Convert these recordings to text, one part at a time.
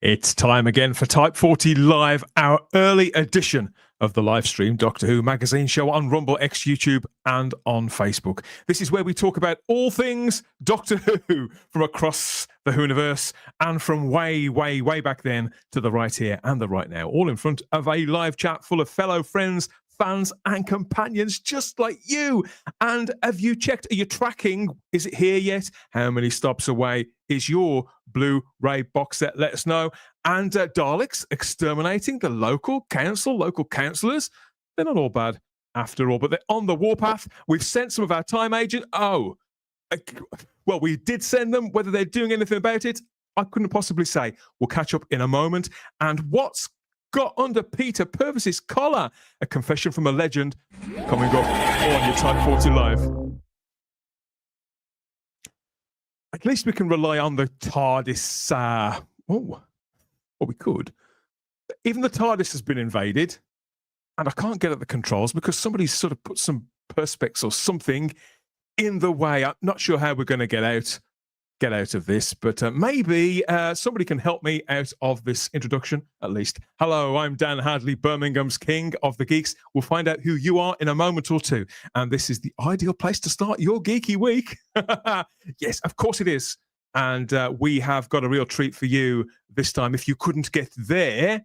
It's time again for Type 40 Live, our early edition of the live stream Doctor Who magazine show on Rumble, X, YouTube, and on Facebook. This is where we talk about all things Doctor Who from across the Whoniverse and from way, way, way back then to the right here and the right now, all in front of a live chat full of fellow friends, fans and companions just like you. And have you checked? Are you tracking? Is it here yet? How many stops away is your Blu-ray box set? Let us know. And Daleks exterminating the local council, local councillors. They're not all bad after all, but they're on the warpath. We've sent some of our time agent. Well, we did send them. Whether they're doing anything about it, I couldn't possibly say. We'll catch up in a moment. And what's got under Peter Purvis's collar? A confession from a legend coming up on your Type 40 Live. At least we can rely on the TARDIS. Well, we could. Even the TARDIS has been invaded, and I can't get at the controls because somebody's sort of put some perspex or something in the way. I'm not sure how we're going to get out of this, but maybe somebody can help me out of this introduction at least. Hello, I'm Dan Hadley, Birmingham's King of the Geeks. We'll find out who you are in a moment or two, and this is the ideal place to start your geeky week. Yes, of course it is. And we have got a real treat for you this time. If you couldn't get there,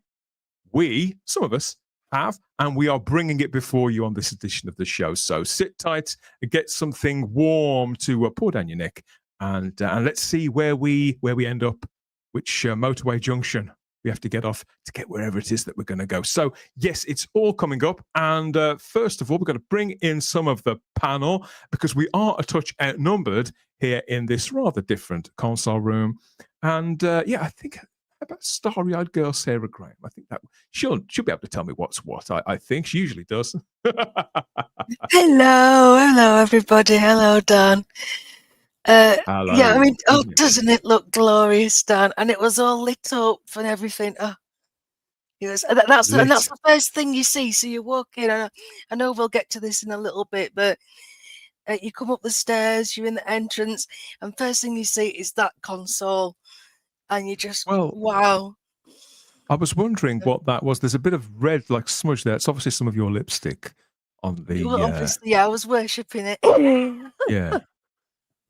some of us have, and we are bringing it before you on this edition of the show. So sit tight and get something warm to pour down your neck. And let's see where we end up, which motorway junction we have to get off to get wherever it is that we're going to go. So, yes, it's all coming up. And first of all, we're going to bring in some of the panel because we are a touch outnumbered here in this rather different console room. And, I think, how about starry-eyed girl Sarah Graham? I think that she'll be able to tell me what's what. I think she usually does. Hello, everybody. Hello, Dan. Hello. Yeah, I mean, doesn't it look glorious, Dan? And it was all lit up and everything. It was. That's the first thing you see. So you walk in. I know we'll get to this in a little bit, but you come up the stairs. You're in the entrance, and first thing you see is that console, and you just wow. I was wondering what that was. There's a bit of red, like smudge there. It's obviously some of your lipstick on the. Well, obviously, I was worshipping it. Yeah.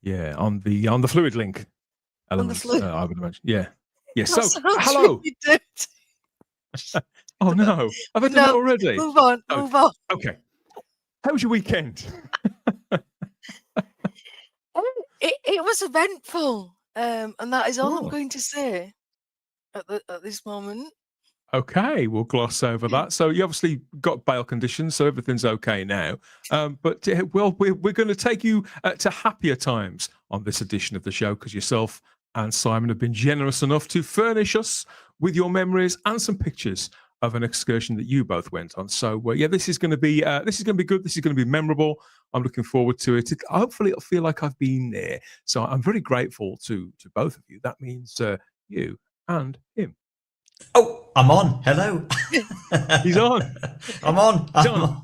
Yeah, on the fluid link element, I would imagine. Yeah. So, hello. Really Oh no, have I done it already? Move on. Okay. How was your weekend? It was eventful, and that is all I'm going to say at this moment. Okay, we'll gloss over that. So you obviously got bail conditions, so everything's okay now. But we're going to take you to happier times on this edition of the show because yourself and Simon have been generous enough to furnish us with your memories and some pictures of an excursion that you both went on. So this is going to be good. This is going to be memorable. I'm looking forward to it. Hopefully, it'll feel like I've been there. So I'm very grateful to both of you. That means you and him. Oh, I'm on. Hello. He's on. I'm on.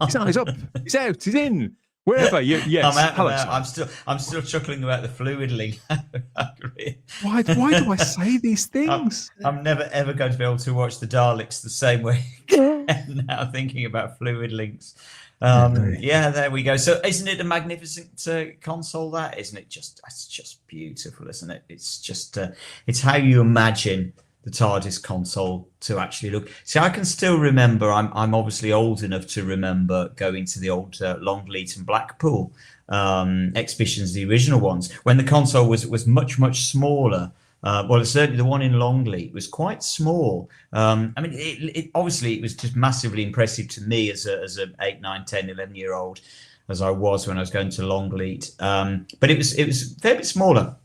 He's on. He's up. He's out. He's in. Wherever. Yes. I'm out. Hello. I'm still chuckling about the fluid link. Why do I say these things? I'm never ever going to be able to watch the Daleks the same way now thinking about fluid links. Yeah, there we go. So isn't it a magnificent console? That isn't it? It's just beautiful, isn't it? It's just it's how you imagine the TARDIS console to actually look. See, I can still remember. I'm obviously old enough to remember going to the old Longleat and Blackpool exhibitions, the original ones, when the console was much smaller. Well, certainly the one in Longleat was quite small. I mean, it obviously it was just massively impressive to me as a 8, 9, 10, 11-year-old, as I was when I was going to Longleat. But it was a fair bit smaller.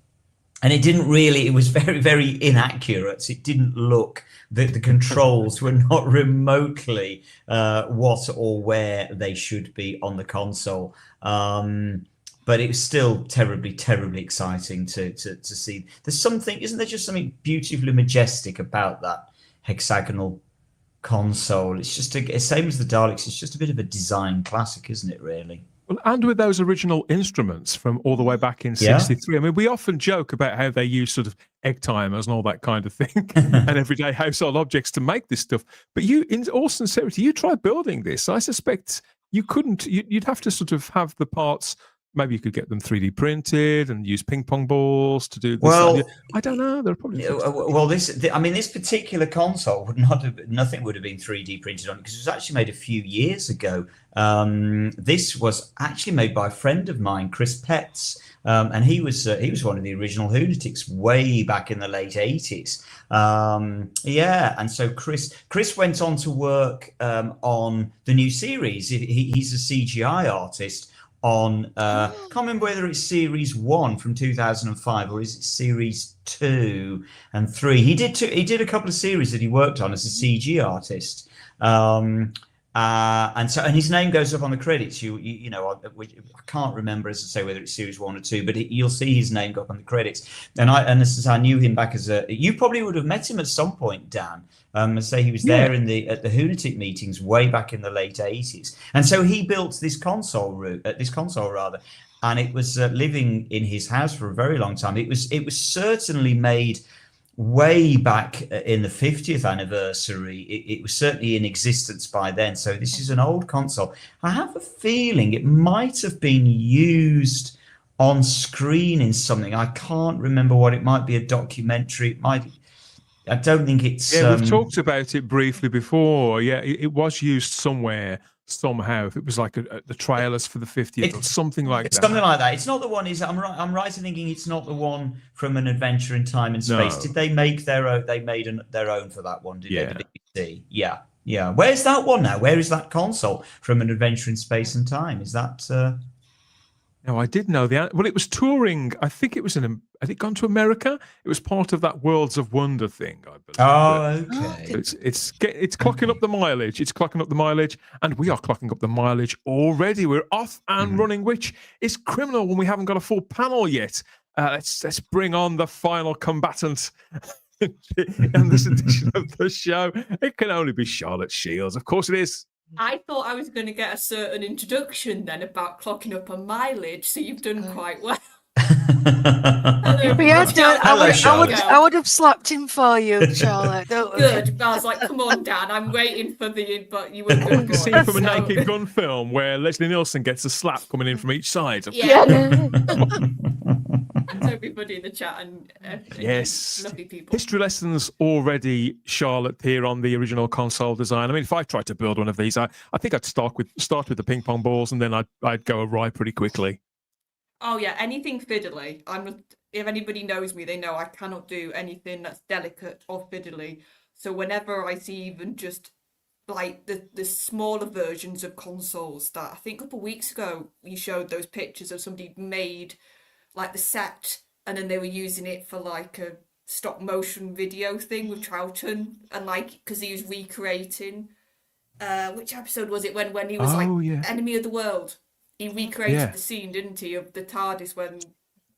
And it was very, very inaccurate. It didn't look, the controls were not remotely what or where they should be on the console. But it was still terribly, terribly exciting to see. Isn't there just something beautifully majestic about that hexagonal console? It's just same as the Daleks. It's just a bit of a design classic, isn't it, really? Well, and with those original instruments from all the way back in '63, I mean, we often joke about how they use sort of egg timers and all that kind of thing, and everyday household objects to make this stuff. But you, in all sincerity, you try building this. I suspect you couldn't. You'd have to sort of have the parts. Maybe you could get them 3D printed and use ping pong balls to do this. Well, I don't know. There are probably this particular console would not have, nothing would have been 3D printed on it, because it was actually made a few years ago. This was actually made by a friend of mine, Chris Petts, and he was one of the original Whonitics way back in the late '80s. And so Chris went on to work on the new series. He's a CGI artist on can't remember whether it's series 1 from 2005 or is it series 2 and 3. He did a couple of series that he worked on as a CG artist, and his name goes up on the credits. You know, I can't remember, as I say, whether it's series 1 or 2, but you'll see his name go up on the credits. And this is, I knew him back as you probably would have met him at some point, Dan. I say he was there at the Whonitic meetings way back in the late '80s, and so he built this console rather, and it was living in his house for a very long time. It was certainly made way back in the 50th anniversary. It was certainly in existence by then. So this is an old console. I have a feeling it might have been used on screen in something. I can't remember what it might be. A documentary. It might. I don't think it's. Yeah, we've talked about it briefly before. Yeah, it was used somewhere, somehow. If it was like the trailers for the 50th or something like that. Something like that. It's not the one. I'm right in thinking it's not the one from An Adventure in Time and Space. No. Did they make their own? They made their own for that one. Did they? The BBC? Yeah. Where's that one now? Where is that console from An Adventure in Space and Time? Is that? No, I did know the. Well, it was touring. I think it was had it gone to America? It was part of that Worlds of Wonder thing, I believe. Oh, okay. It's clocking up the mileage. It's clocking up the mileage, and we are clocking up the mileage already. We're off and running, which is criminal when we haven't got a full panel yet. Let's bring on the final combatant. In this edition of the show, it can only be Charlotte Shields. Of course, it is. I thought I was going to get a certain introduction then about clocking up a mileage, so you've done quite well. I would have slapped him for you, Charlotte. Good. I was like, come on, Dan, I'm waiting for but you were good. The scene from a Naked Gun film where Leslie Nielsen gets a slap coming in from each side. Yeah. And everybody in the chat and yes, lovely people. History lessons already, Charlotte, here on the original console design. I mean, if I tried to build one of these, I think I'd start with the ping pong balls, and then I'd go awry pretty quickly. Oh yeah, anything fiddly. If anybody knows me, they know I cannot do anything that's delicate or fiddly. So whenever I see even just like the smaller versions of consoles that I think a couple of weeks ago you showed those pictures of somebody made like the set, and then they were using it for like a stop motion video thing with Troughton, and like because he was recreating which episode was it when he was Enemy of the World. He recreated the scene, didn't he, of the TARDIS when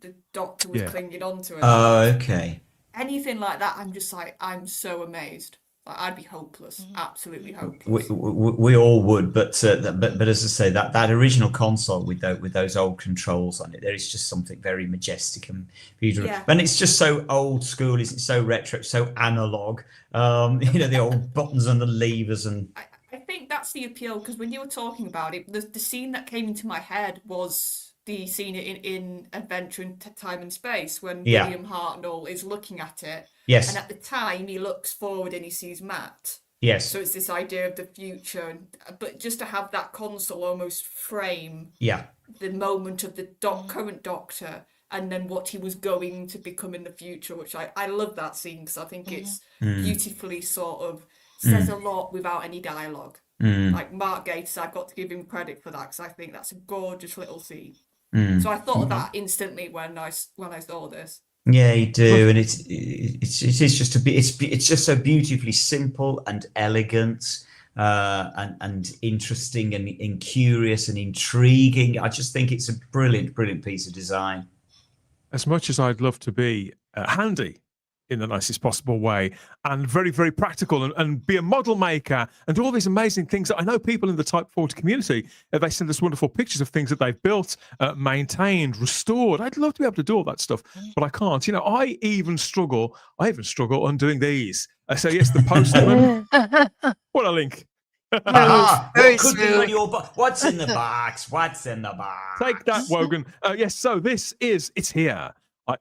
the Doctor was clinging onto it. Oh, okay. Anything like that, I'm just like, I'm so amazed. Like, I'd be hopeless, absolutely hopeless. We all would, but as I say, that original console with those old controls on it, there is just something very majestic and beautiful, and it's just so old school, isn't it? So retro, so analog. The old buttons and the levers and. I think that's the appeal, because when you were talking about it, the scene that came into my head was the scene in Adventure in Time and Space when William Hartnell is looking at it. Yes. And at the time, he looks forward and he sees Matt. Yes. So it's this idea of the future. But just to have that console almost frame the moment of the current Doctor and then what he was going to become in the future, which I love that scene because I think it's beautifully sort of says a lot without any dialogue. Like Mark Gatiss, I've got to give him credit for that because I think that's a gorgeous little scene. So I thought of that instantly when I saw this. Yeah, you do, and it's just so beautifully simple and elegant, and interesting and curious and intriguing. I just think it's a brilliant piece of design. As much as I'd love to be handy in the nicest possible way, and very, very practical, and be a model maker and do all these amazing things that I know people in the Type 40 community, they send us wonderful pictures of things that they've built, maintained, restored. I'd love to be able to do all that stuff, but I can't. You know, I even struggle on doing these. So yes, the postman. What a link. Very what could be smooth. in your box? What's in the box? What's in the box? Take that, Wogan. Yes, so it's here.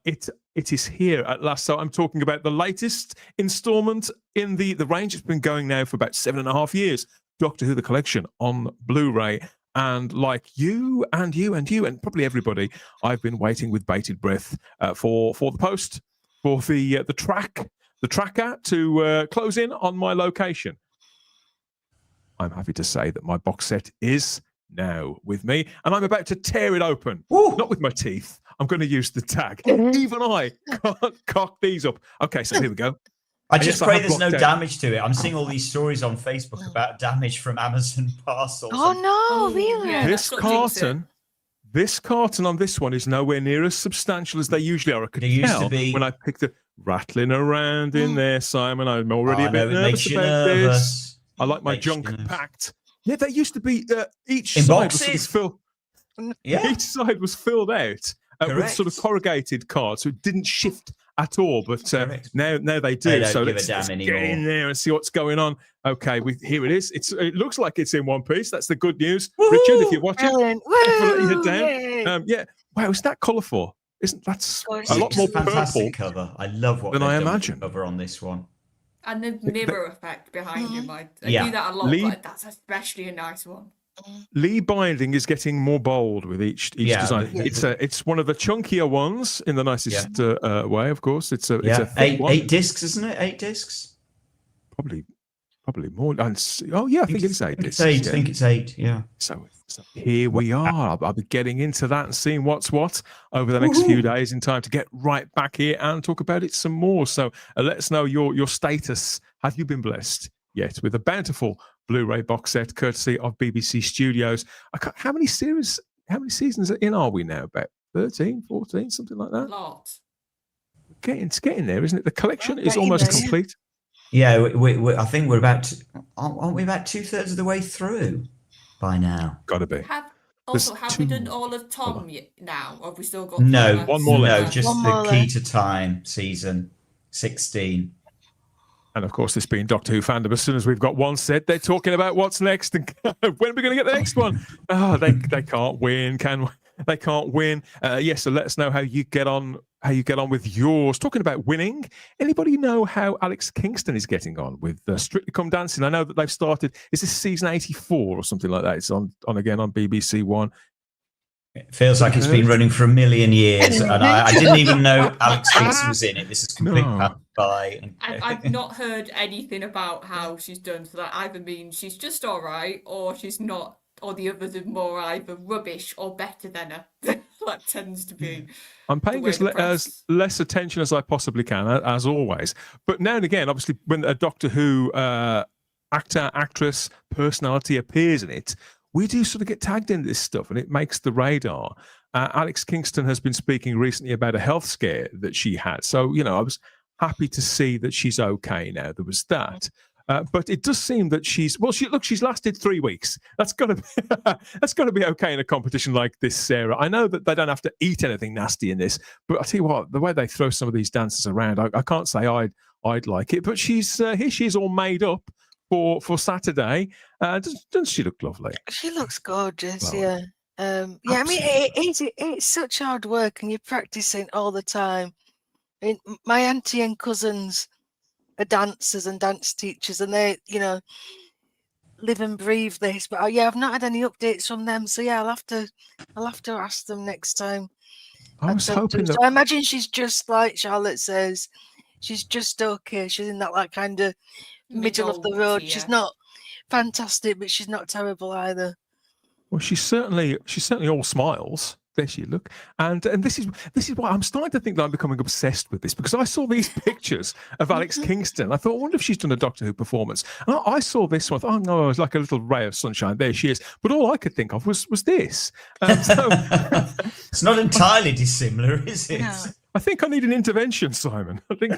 It is here at last. So I'm talking about the latest installment in the range. It's been going now for about 7.5 years. Doctor Who: The Collection on Blu-ray. And like you and probably everybody, I've been waiting with bated breath for the post, for the tracker to close in on my location. I'm happy to say that my box set is now with me, and I'm about to tear it open. Ooh. Not with my teeth. I'm going to use the tag. Even I can't cock these up. Okay, so here we go. I just pray there's no blocked out. damage to it. I'm seeing all these stories on Facebook about damage from Amazon parcels. Oh no, really? Yeah, This that's not jinx it. this carton on this one is nowhere near as substantial as they usually are. I could They used to tell be. when I picked it, rattling around in there, Simon. I'm already Oh, a I bit know, it nervous makes you about this. nervous. I like my Makes you junk nervous. packed. Yeah, they used to be each In side was sort of boxes? filled. Yeah. Each side was filled out with sort of Correct. corrugated cards, so it didn't shift at all. But Correct. now they do. They don't So give a let's damn get anymore. in there and see what's going on. Okay, here it is. It looks like it's in one piece. That's the good news, Woohoo! Richard. If you're watching, Brilliant. thanks for letting your Woo! head down. Yay. Yeah. Wow, isn't that colourful? Isn't that's Gorgeous. a lot It's more a fantastic purple? cover. I love what than they've I done with the imagine. cover on this one. And the mirror effect behind him. I Yeah. do that a lot, Lee- but that's especially a nice one. Lee binding is getting more bold with each Yeah, design. the- It's one of the chunkier ones in the nicest way, of course. It's a thick one. Eight discs, isn't it? 8 discs. Probably more. And I think it's 8 It's discs. 8. yeah. I think it's 8. Yeah. So here we are. I'll be getting into that and seeing what's what over the next few days in time to get right back here and talk about it some more. So let us know your status. Have you been blessed yet with a bountiful Blu-ray box set courtesy of BBC Studios? How many seasons in are we now? About 13, 14, something like A that? lot. It's getting there, isn't it? The collection is Getting almost there. complete. Yeah, I think we're aren't we about 2/3 of the way through by now? Gotta be. Have There's we done two- all of Tom yet now? Or have we still got No, Tom one more no, left. just One the more Key left. to Time season 16. And of course, this being Doctor Who fandom, as soon as we've got one set, they're talking about what's next and when are we going to get the next one. Oh, they can't win, can they? Can't win. Yes, so let us know how you get on with yours. Talking about winning, anybody know how Alex Kingston is getting on with Strictly Come Dancing? I know that they've started. Is this season 84 or something like that? It's on again on BBC One. It feels like it's been running for a million years, and I didn't even know Alex Kingston was in it. This is complete passed by. I've not heard anything about how she's done, so that either means she's just all right, or she's not, or the others are more either rubbish or better than her. That tends to be. I'm paying way as the press- less attention as I possibly can, as always. But now and again, obviously, when a Doctor Who actor, actress, personality appears in it, we do sort of get tagged in this stuff, and it makes the radar. Alex Kingston has been speaking recently about a health scare that she had. So, I was happy to see that she's okay now. There was that. But it does seem that she's lasted 3 weeks. That's got to be okay in a competition like this, Sarah. I know that they don't have to eat anything nasty in this, but I tell you what, the way they throw some of these dancers around, I can't say I'd like it. But she's here. She's all made up for Saturday. Doesn't she look lovely? She looks gorgeous. Well, Yeah. I mean, it's such hard work, and you're practicing all the time. I mean, my auntie and cousins are dancers and dance teachers, and they, live and breathe this. But I've not had any updates from them, so I'll have to ask them next time. I was hoping So that I imagine she's just like Charlotte says, she's just okay. She's in that kind of middle of the road. She's not fantastic, but she's not terrible either. well, she's certainly all smiles. There she look, and this is why I'm starting to think that I'm becoming obsessed with this, because I saw these pictures of Alex Kingston. I thought, I wonder if she's done a Doctor Who performance. And I saw this one. I thought, oh no, it was like a little ray of sunshine. There she is. But all I could think of was this. So It's not entirely dissimilar, is it? No. I think I need an intervention, Simon. I think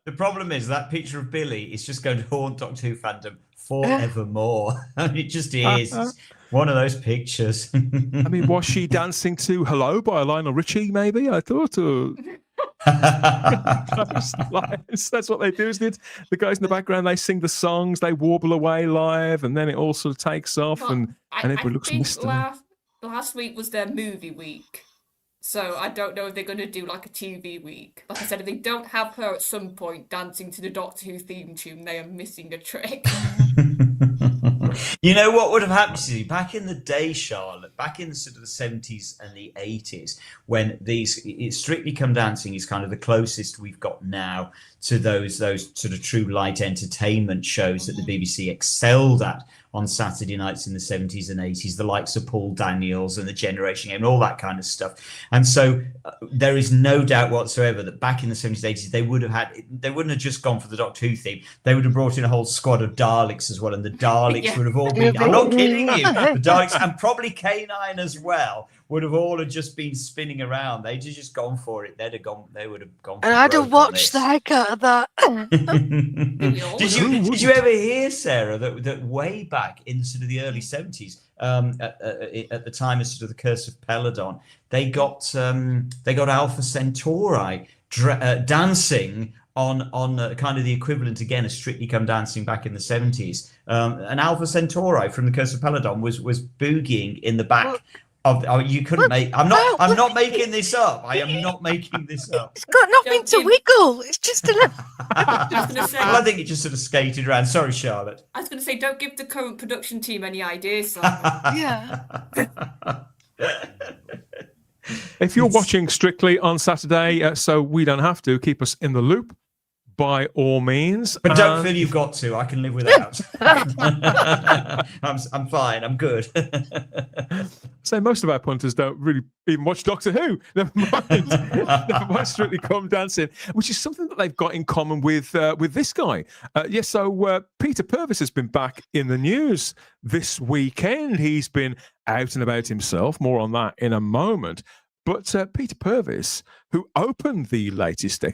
The problem is that picture of Billy is just going to haunt Doctor Who fandom forevermore. It just is. It's one of those pictures. I mean, was she dancing to "Hello" by Lionel Richie? Maybe I thought. That's what they do, isn't it? The guys in the background, they sing the songs, they warble away live, and then it all sort of takes off, and everybody looks misty. Last week was their movie week, so I don't know if they're going to do like a TV week. Like I said, if they don't have her at some point dancing to the Doctor Who theme tune, they are missing a trick. You know what would have happened to you back in the day, Charlotte, back in the sort of the 70s and the 80s, when Strictly Come Dancing is kind of the closest we've got now to those sort of true light entertainment shows that the BBC excelled at on Saturday nights in the 70s and 80s, the likes of Paul Daniels and the Generation Game and all that kind of stuff. And so there is no doubt whatsoever that back in the 70s, 80s, they wouldn't have just gone for the Doctor Who theme. They would have brought in a whole squad of Daleks as well. And the Daleks would have all been, I'm not kidding you, the Daleks and probably K9 as well would have all just been spinning around. They'd have just gone for it. They would have gone for it. And I'd have watched the heck out of that. Did you ever hear, Sarah, that way back in sort of the early 70s, at the time of sort of the Curse of Peladon, they got Alpha Centauri dancing on kind of the equivalent again of Strictly Come Dancing back in the 70s. And Alpha Centauri from the Curse of Peladon was boogieing in the back. You couldn't make. I'm not making this up. I am not making this up. It's got nothing to wiggle. It's just a. I think it just sort of skated around. Sorry, Charlotte. I was going to say, don't give the current production team any ideas, Simon. Yeah. If you're watching Strictly on Saturday, so we don't have to, keep us in the loop by all means. But don't feel you've got to. I can live without. I'm fine. I'm good. So most of our punters don't really even watch Doctor Who. Never mind Strictly Come Dancing, which is something that they've got in common with this guy. So Peter Purves has been back in the news this weekend. He's been out and about himself. More on that in a moment. But Peter Purves, who opened the latest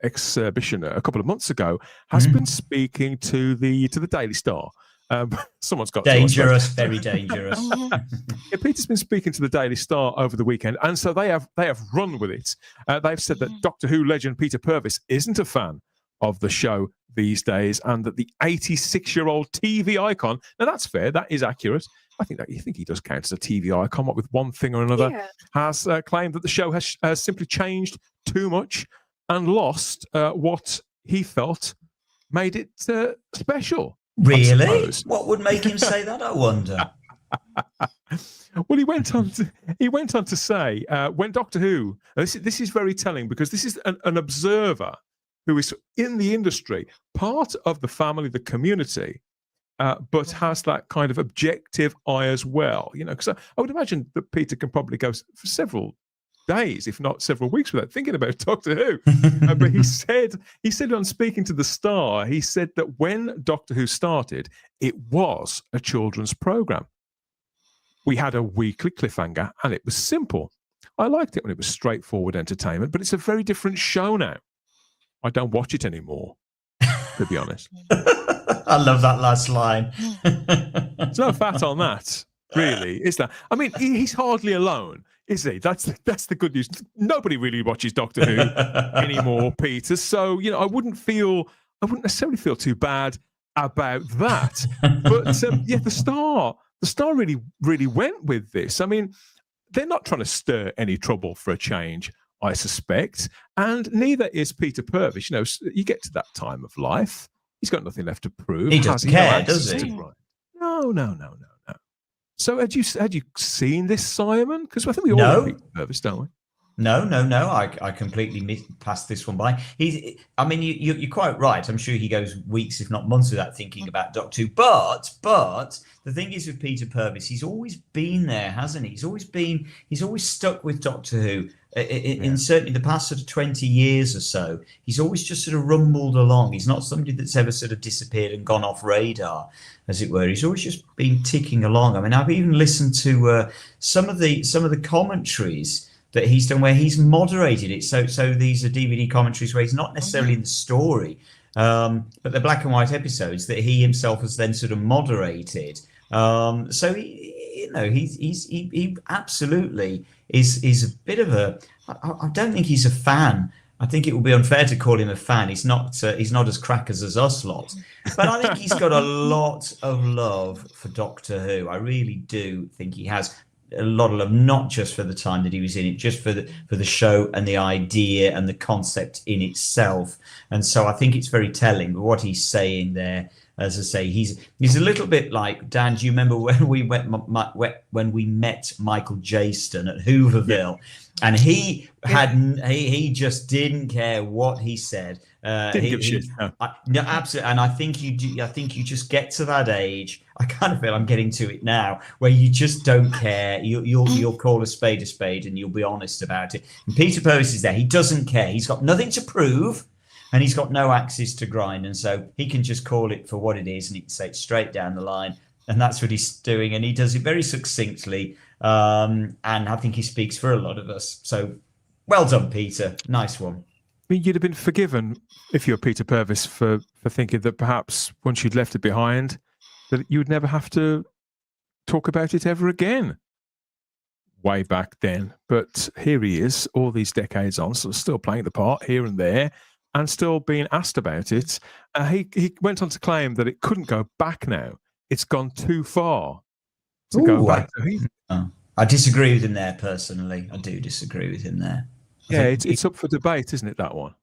exhibition a couple of months ago, has been speaking to the Daily Star. Someone's got dangerous, very dangerous. Peter's been speaking to the Daily Star over the weekend, and so they have run with it. They've said that Doctor Who legend Peter Purves isn't a fan of the show these days, and that the 86-year-old TV icon. Now that's fair. That is accurate. I think he does count as a TV icon, what with one thing or another. Has claimed that the show has simply changed too much and lost what he felt made it special. Really? What would make him say that, I wonder? Well, he went on to say, when Doctor Who, this is very telling, because this is an observer who is in the industry, part of the family, the community, but has that kind of objective eye as well. You know, because I would imagine that Peter can probably go for several days, if not several weeks, without thinking about Doctor Who. But he said on speaking to the Star, he said that when Doctor Who started, it was a children's program. We had a weekly cliffhanger, and it was simple. I liked it when it was straightforward entertainment, but it's a very different show now. I don't watch it anymore, to be honest. I love that last line. There's no fat on that, really, is there? I mean, he's hardly alone, is he? That's the good news. Nobody really watches Doctor Who anymore, Peter. So, you know, I wouldn't necessarily feel too bad about that. But yeah, the Star really went with this. I mean, they're not trying to stir any trouble for a change, I suspect, and neither is Peter Purves. You know, you get to that time of life, he's got nothing left to prove. He doesn't care, does he? No. So had you seen this, Simon? Because I think we all know Peter Purves, don't we? No. I completely passed this one by. You're quite right. I'm sure he goes weeks, if not months, without thinking about Doctor Who. But the thing is with Peter Purves, he's always been there, hasn't he? He's always stuck with Doctor Who. In certainly the past sort of 20 years or so, he's always just sort of rumbled along. He's not somebody that's ever sort of disappeared and gone off radar, as it were. He's always just been ticking along. I mean, I've even listened to some of the commentaries that he's done where he's moderated it. So these are DVD commentaries where he's not necessarily in the story, but the black and white episodes that he himself has then sort of moderated. So he absolutely is a bit of a. I don't think he's a fan. I think it would be unfair to call him a fan. He's not as crackers as us lot, but I think he's got a lot of love for Doctor Who. I really do think he has a lot of love, not just for the time that he was in it, just for the show and the idea and the concept in itself. And so I think it's very telling what he's saying there. As I say, he's a little bit like, Dan, do you remember when we met Michael Jaston at Hooverville, and he just didn't care what he said. Didn't give a shit. No, absolutely. And I think you just get to that age. I kind of feel I'm getting to it now, where you just don't care. You'll call a spade, and you'll be honest about it. And Peter Purves is there. He doesn't care. He's got nothing to prove. And he's got no axes to grind, and so he can just call it for what it is, and he can say it straight down the line, and that's what he's doing, and he does it very succinctly, and I think he speaks for a lot of us. So, well done, Peter. Nice one. I mean, you'd have been forgiven if you were Peter Purves for thinking that perhaps once you'd left it behind, that you would never have to talk about it ever again. Way back then, but here he is, all these decades on, so still playing the part here and there. And still being asked about it. He went on to claim that it couldn't go back now. It's gone too far to go back. I disagree with him there personally. I do disagree with him there. It's up for debate, isn't it, that one?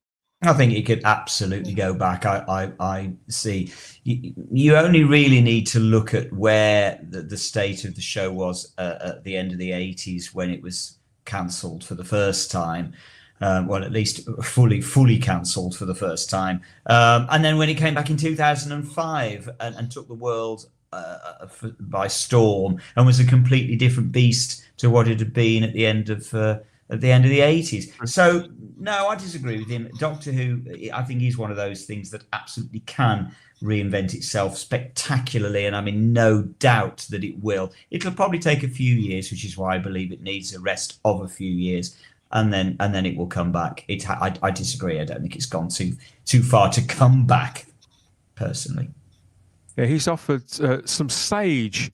I think it could absolutely go back. I see. You only really need to look at where the state of the show was at the end of the 80s when it was cancelled for the first time. Well, at least fully cancelled for the first time. And then when it came back in 2005 and took the world by storm and was a completely different beast to what it had been at the end of the 80s. So, no, I disagree with him. Doctor Who, I think he's one of those things that absolutely can reinvent itself spectacularly, and I'm in no doubt that it will. It'll probably take a few years, which is why I believe it needs a rest of a few years. And then it will come back. I disagree. I don't think it's gone too far to come back, personally. Yeah, he's offered some sage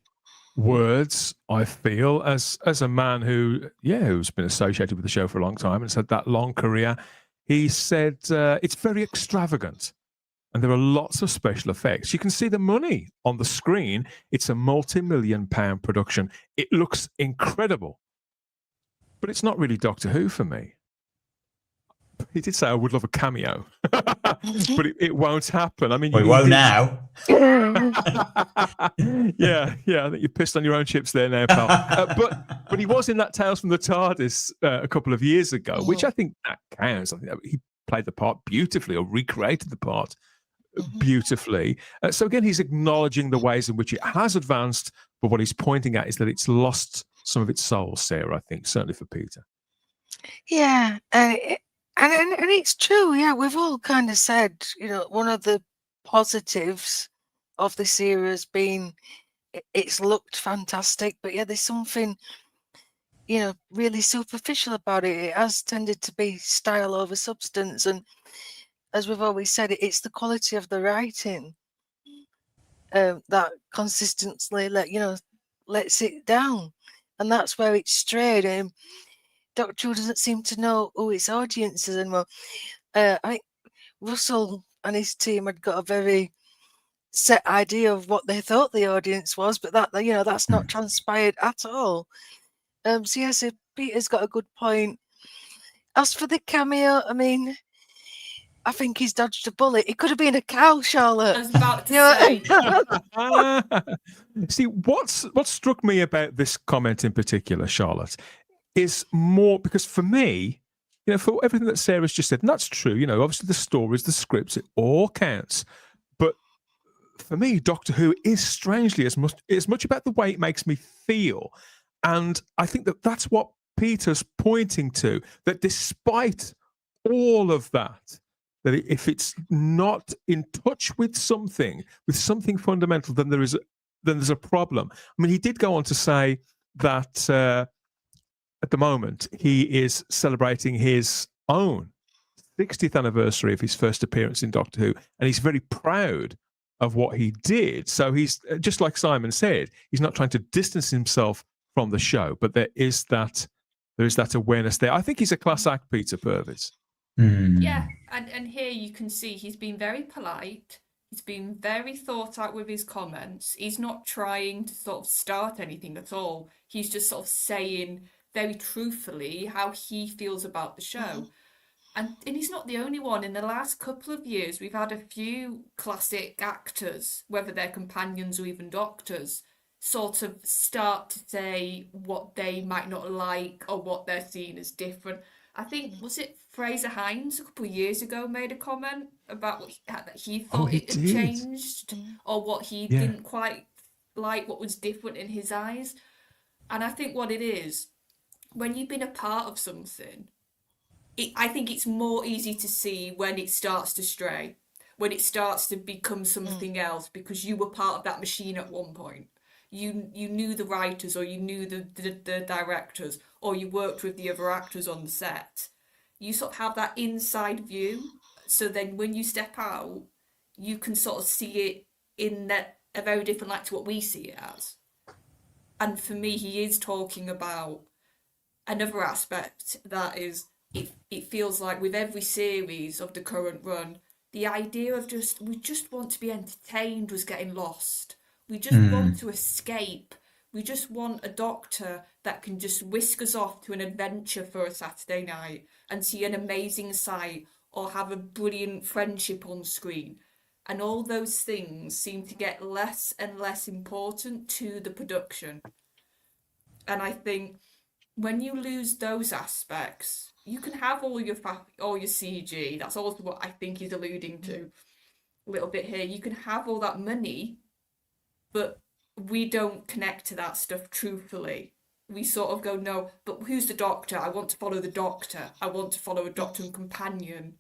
words, I feel, as a man who's been associated with the show for a long time and has had that long career. He said it's very extravagant, and there are lots of special effects. You can see the money on the screen. It's a multi-million-pound production. It looks incredible. But it's not really Doctor Who for me. He did say I would love a cameo, but it won't happen. I mean, we won't now. Yeah. I think you pissed on your own chips there now, pal. But he was in that Tales from the TARDIS a couple of years ago, which I think that counts. I think he played the part beautifully, or recreated the part beautifully. So again, he's acknowledging the ways in which it has advanced, but what he's pointing at is that it's lost some of its soul, Sarah, I think, certainly for Peter. Yeah, and it's true. Yeah, we've all kind of said, one of the positives of this era has been it's looked fantastic, but yeah, there's something, really superficial about it. It has tended to be style over substance, and as we've always said, it's the quality of the writing that consistently lets it down. And that's where it's strayed. Doctor Who doesn't seem to know who its audience is anymore. I think Russell and his team had got a very set idea of what they thought the audience was, but that's not transpired at all. So yes, Peter's got a good point. As for the cameo, I mean, I think he's dodged a bullet. It could have been a cow, Charlotte. I was about to say. See, what struck me about this comment in particular, Charlotte, is more because for me, for everything that Sarah's just said, and that's true, obviously the stories, the scripts, it all counts. But for me, Doctor Who is strangely as much about the way it makes me feel. And I think that's what Peter's pointing to, that despite all of that if it's not in touch with something fundamental, then there's a problem. I mean, he did go on to say that at the moment, he is celebrating his own 60th anniversary of his first appearance in Doctor Who, and he's very proud of what he did. So he's, just like Simon said, he's not trying to distance himself from the show, but there is that awareness there. I think he's a class act, Peter Purves. Yeah, and here you can see he's been very polite. He's been very thought out with his comments. He's not trying to sort of start anything at all. He's just sort of saying very truthfully how he feels about the show. And he's not the only one. In the last couple of years, we've had a few classic actors, whether they're companions or even doctors, sort of start to say what they might not like or what they're seeing as different. I think, was it Fraser Hines a couple of years ago made a comment about that he thought it had changed, or what he didn't quite like, what was different in his eyes. And I think what it is, when you've been a part of something, I think it's more easy to see when it starts to stray, when it starts to become something else, because you were part of that machine at one point. You knew the writers, or you knew the directors, or you worked with the other actors on the set. You sort of have that inside view. So then when you step out, you can sort of see it in a very different light to what we see it as. And for me, he is talking about another aspect that is, it feels like with every series of the current run, the idea of we just want to be entertained was getting lost. We just want to escape. We just want a doctor that can just whisk us off to an adventure for a Saturday night and see an amazing sight or have a brilliant friendship on screen. And all those things seem to get less and less important to the production. And I think when you lose those aspects, you can have all your CG. That's also what I think he's alluding to a little bit here. You can have all that money, but we don't connect to that stuff truthfully. We sort of go, no, but who's the doctor? I want to follow the doctor. I want to follow a doctor and companion.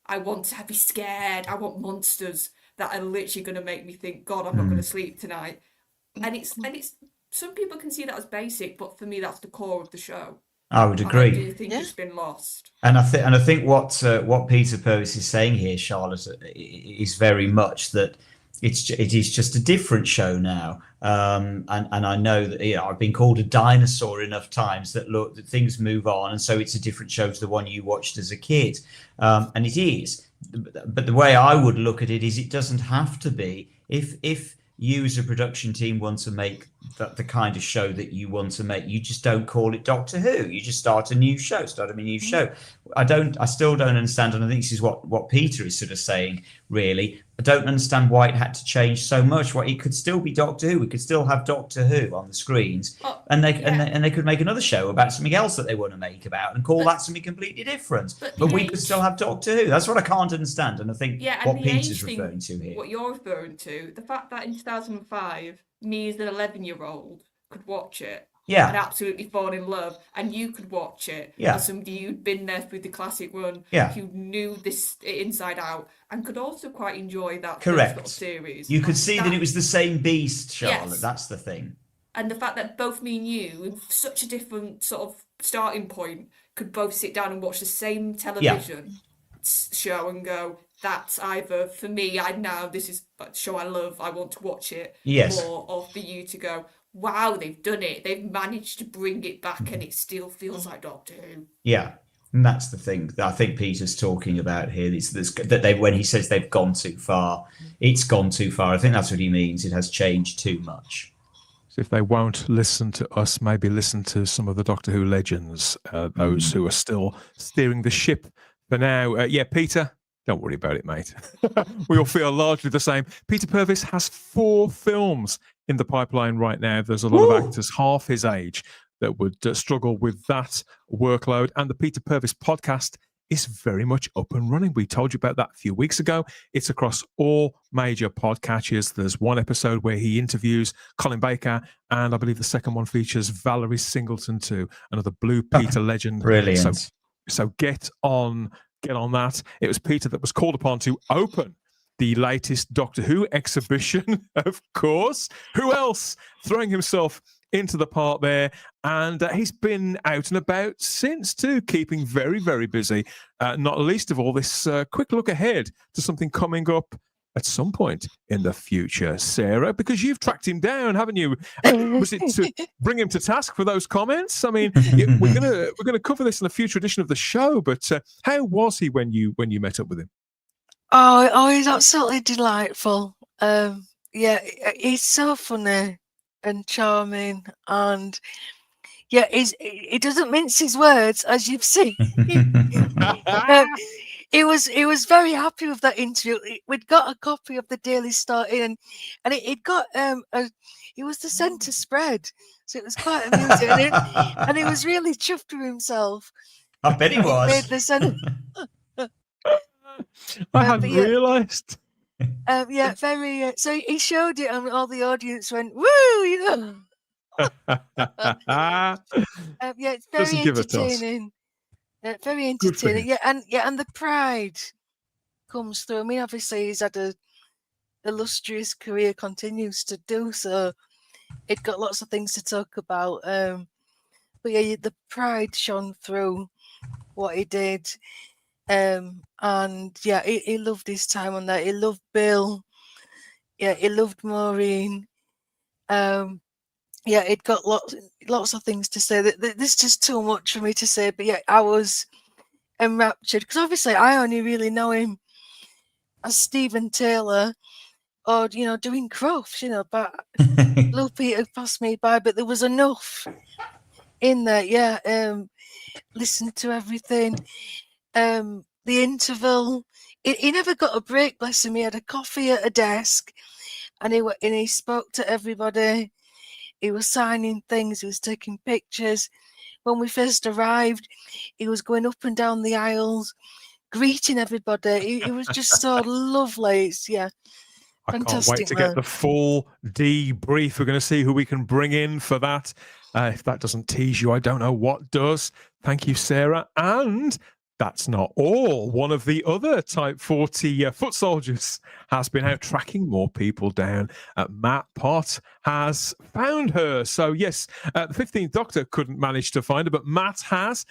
I want to be scared. I want monsters that are literally going to make me think, God, I'm not going to sleep tonight. And it's some people can see that as basic, but for me, that's the core of the show. I would agree. And I do think it's been lost. And I think what Peter Purves is saying here, Charlotte, is very much that it is just a different show now. And I know that I've been called a dinosaur enough times that that things move on, and so it's a different show to the one you watched as a kid. And it is. But the way I would look at it is, it doesn't have to be. If you as a production team want to make the kind of show that you want to make, you just don't call it Doctor Who. You just start a new show. I still don't understand, and I think this is what Peter is sort of saying, really. I don't understand why it had to change so much. Why it could still be Doctor Who. We could still have Doctor Who on the screens, and they could make another show about something else that they want to make about and call that something completely different. But we could still have Doctor Who. That's what I can't understand, and I think what Peter's referring to here. What you're referring to, the fact that in 2005, me as an 11-year-old could watch it. Yeah. And absolutely fall in love, and you could watch it as somebody who'd been there through the classic run, who knew this inside out, and could also quite enjoy that first little series. You could see that it was the same beast, Charlotte. Yes. That's the thing. And the fact that both me and you, in such a different sort of starting point, could both sit down and watch the same television show and go, that's either, for me, this is a show I love, I want to watch it more, or for you to go, wow, they've done it. They've managed to bring it back, and it still feels like Doctor Who. Yeah, and that's the thing that I think Peter's talking about here. When he says they've gone too far, it's gone too far. I think that's what he means. It has changed too much. So if they won't listen to us, maybe listen to some of the Doctor Who legends, those who are still steering the ship for now. Peter, don't worry about it, mate. We all feel largely the same. Peter Purves has 4 films in the pipeline right now. There's a lot of actors half his age that would struggle with that workload. And the Peter Purves podcast is very much up and running. We told you about that a few weeks ago. It's across all major podcatchers. There's one episode where he interviews Colin Baker, and I believe the second one features Valerie Singleton too, another Blue Peter legend. Brilliant. So get on that. It was Peter that was called upon to open the latest Doctor Who exhibition, of course. Who else throwing himself into the part there, and he's been out and about since too, keeping very, very busy. Not least of all, this quick look ahead to something coming up at some point in the future, Sarah, because you've tracked him down, haven't you? Was it to bring him to task for those comments? I mean, we're gonna cover this in a future edition of the show, but how was he when you met up with him? Oh, he's absolutely delightful. Yeah, he's so funny and charming, and yeah, he doesn't mince his words, as you've seen. He was very happy with that interview. We'd got a copy of the Daily Star in, and it got it was the centre spread, so it was quite amusing, and he was really chuffed with himself. I bet he was. Made the centre. I hadn't realised. Yeah, very. So he showed it, and all the audience went, "Woo!" You know. Yeah, it's very entertaining. Very entertaining. Yeah, and the pride comes through. I mean, obviously, he's had a illustrious career, continues to do so. It got lots of things to talk about. But yeah, the pride shone through what he did. And yeah, he loved his time on that. He loved Bill. Yeah, he loved Maureen. Yeah, it got lots of things to say. There's just too much for me to say. But yeah, I was enraptured because obviously I only really know him as Stephen Taylor, or doing Crufts, but Blue Peter passed me by. But there was enough in there. Yeah, listen to everything. The interval. He never got a break. Bless him. He had a coffee at a desk, and he spoke to everybody. He was signing things. He was taking pictures. When we first arrived, he was going up and down the aisles, greeting everybody. He was just so lovely. Yeah, fantastic. I can't wait to get the full debrief. We're going to see who we can bring in for that. If that doesn't tease you, I don't know what does. Thank you, Sarah. And that's not all. One of the other Type 40 foot soldiers has been out tracking more people down. Matt Pott has found her. So yes, the 15th Doctor couldn't manage to find her, but Matt has.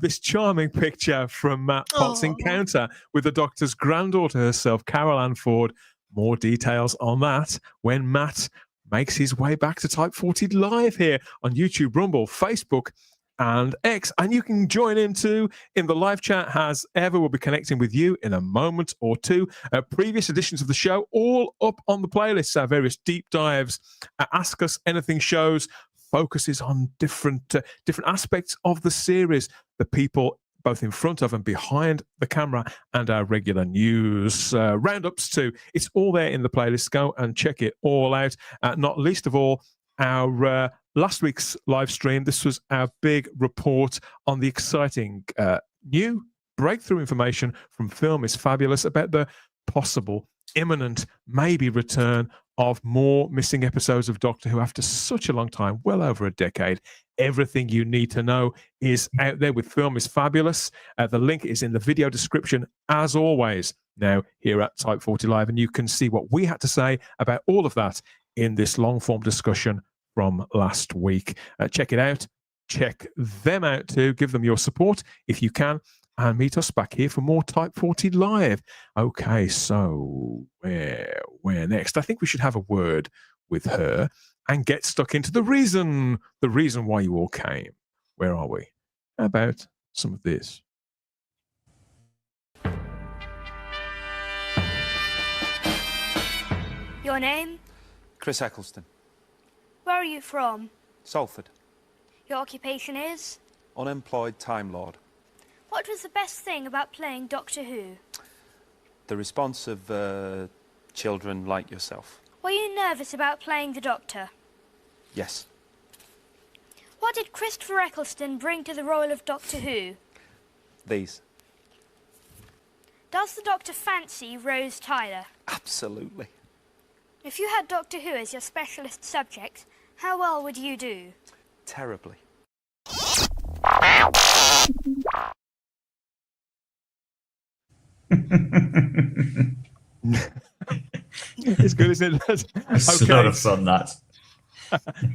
This charming picture from Matt Pott's encounter with the Doctor's granddaughter herself, Carol Ann Ford. More details on that when Matt makes his way back to Type 40 Live here on YouTube, Rumble, Facebook, and X, and you can join in too in the live chat as ever. We'll be connecting with you in a moment or two. Previous editions of the show all up on the playlist. Our various deep dives, Ask Us Anything shows, focuses on different aspects of the series, the people both in front of and behind the camera, and our regular news roundups too. It's all there in the playlist. Go and check it all out. Not least of all, our last week's live stream. This was our big report on the exciting new breakthrough information from Film is Fabulous about the possible, imminent, maybe return of more missing episodes of Doctor Who after such a long time, well over a decade. Everything you need to know is out there with Film is Fabulous. The link is in the video description, as always, now here at Type 40 Live, and you can see what we had to say about all of that in this long-form discussion from last week. Check it out. Check them out too. Give them your support if you can, and meet us back here for more Type 40 Live. Okay, so where next? I think we should have a word with her and get stuck into the reason why you all came. Where are we? How about some of this? Your name? Chris Eccleston. Where are you from? Salford. Your occupation is? Unemployed Time Lord. What was the best thing about playing Doctor Who? The response of children like yourself. Were you nervous about playing the Doctor? Yes. What did Christopher Eccleston bring to the role of Doctor Who? These. Does the Doctor fancy Rose Tyler? Absolutely. If you had Doctor Who as your specialist subject, how well would you do? Terribly. It's good, isn't it? It's a lot of fun, that.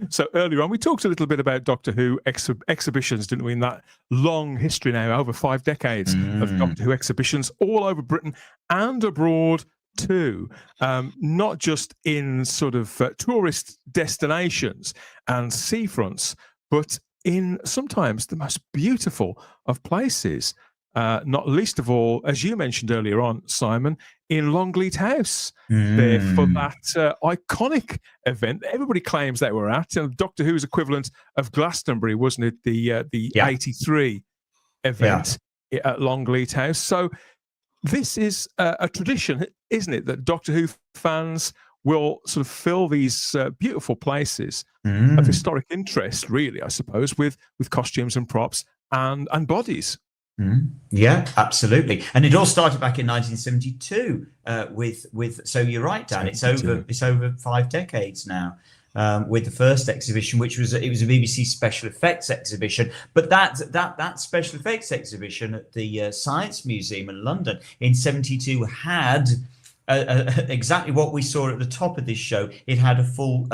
So earlier on, we talked a little bit about Doctor Who exhibitions, didn't we? In that long history now, over 5 decades of Doctor Who exhibitions all over Britain and abroad too. Not just in sort of tourist destinations and seafronts, but in sometimes the most beautiful of places. Not least of all, as you mentioned earlier on, Simon, in Longleat House, there for that iconic event everybody claims they were at. Doctor Who's equivalent of Glastonbury, wasn't it? The 83 event at Longleat House. So this is a tradition, isn't it, that Doctor Who fans will sort of fill these beautiful places of historic interest, really, I suppose, with costumes and props and bodies. Yeah, absolutely. And it all started back in 1972 with so you're right, Dan, it's over 5 decades now. With the first exhibition, which was a BBC special effects exhibition, but that special effects exhibition at the Science Museum in London in 72 had exactly what we saw at the top of this show. It had a full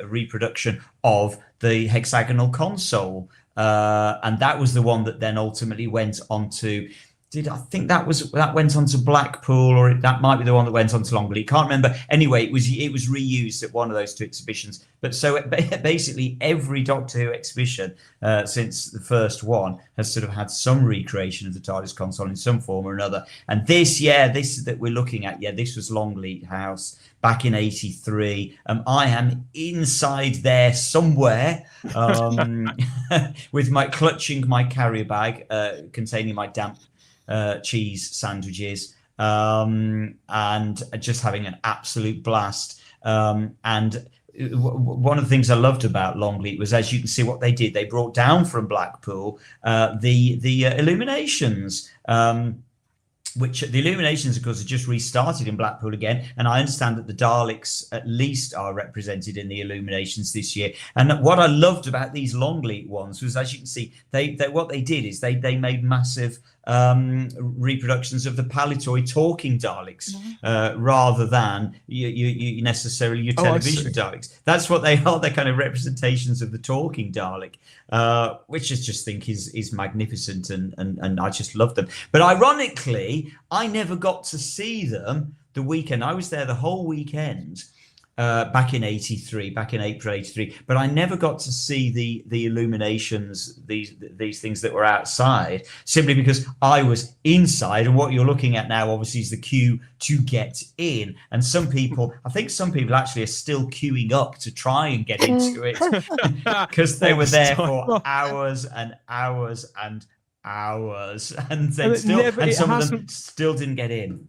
reproduction of the hexagonal console. And that was the one that then ultimately went on to, I think that went on to Blackpool, or that might be the one that went on to Longleat. Can't remember. Anyway, it was reused at one of those 2 exhibitions. But so basically every Doctor Who exhibition since the first one has sort of had some recreation of the TARDIS console in some form or another. And this that we're looking at, this was Longleat House back in 83. I am inside there somewhere with clutching my carrier bag containing my damp cheese sandwiches and just having an absolute blast. And one of the things I loved about Longleat was, as you can see, what they did. They brought down from Blackpool the illuminations. Which the illuminations, of course, are just restarted in Blackpool again. And I understand that the Daleks at least are represented in the illuminations this year. And what I loved about these Longleat ones was, as you can see, what they did is they made massive reproductions of the Palitoy talking Daleks rather than you necessarily your television Daleks. That's what they are. They're kind of representations of the talking Dalek, which I just think is magnificent, and I just love them. But ironically, I never got to see them the weekend. I was there the whole weekend back in 83, back in April 83, but I never got to see the illuminations, these things that were outside, simply because I was inside. And what you're looking at now, obviously, is the queue to get in. And I think some people actually are still queuing up to try and get into it because they were there for hours and hours and hours, and some of them still didn't get in.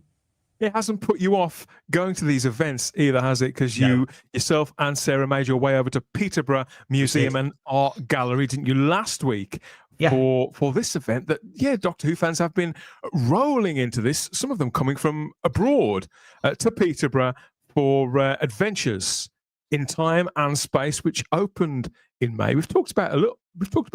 It hasn't put you off going to these events either, has it? Because yourself and Sarah made your way over to Peterborough Museum and Art Gallery, didn't you, last week for this event that, Doctor Who fans have been rolling into this, some of them coming from abroad to Peterborough for Adventures in Time and Space, which opened in May. We've talked about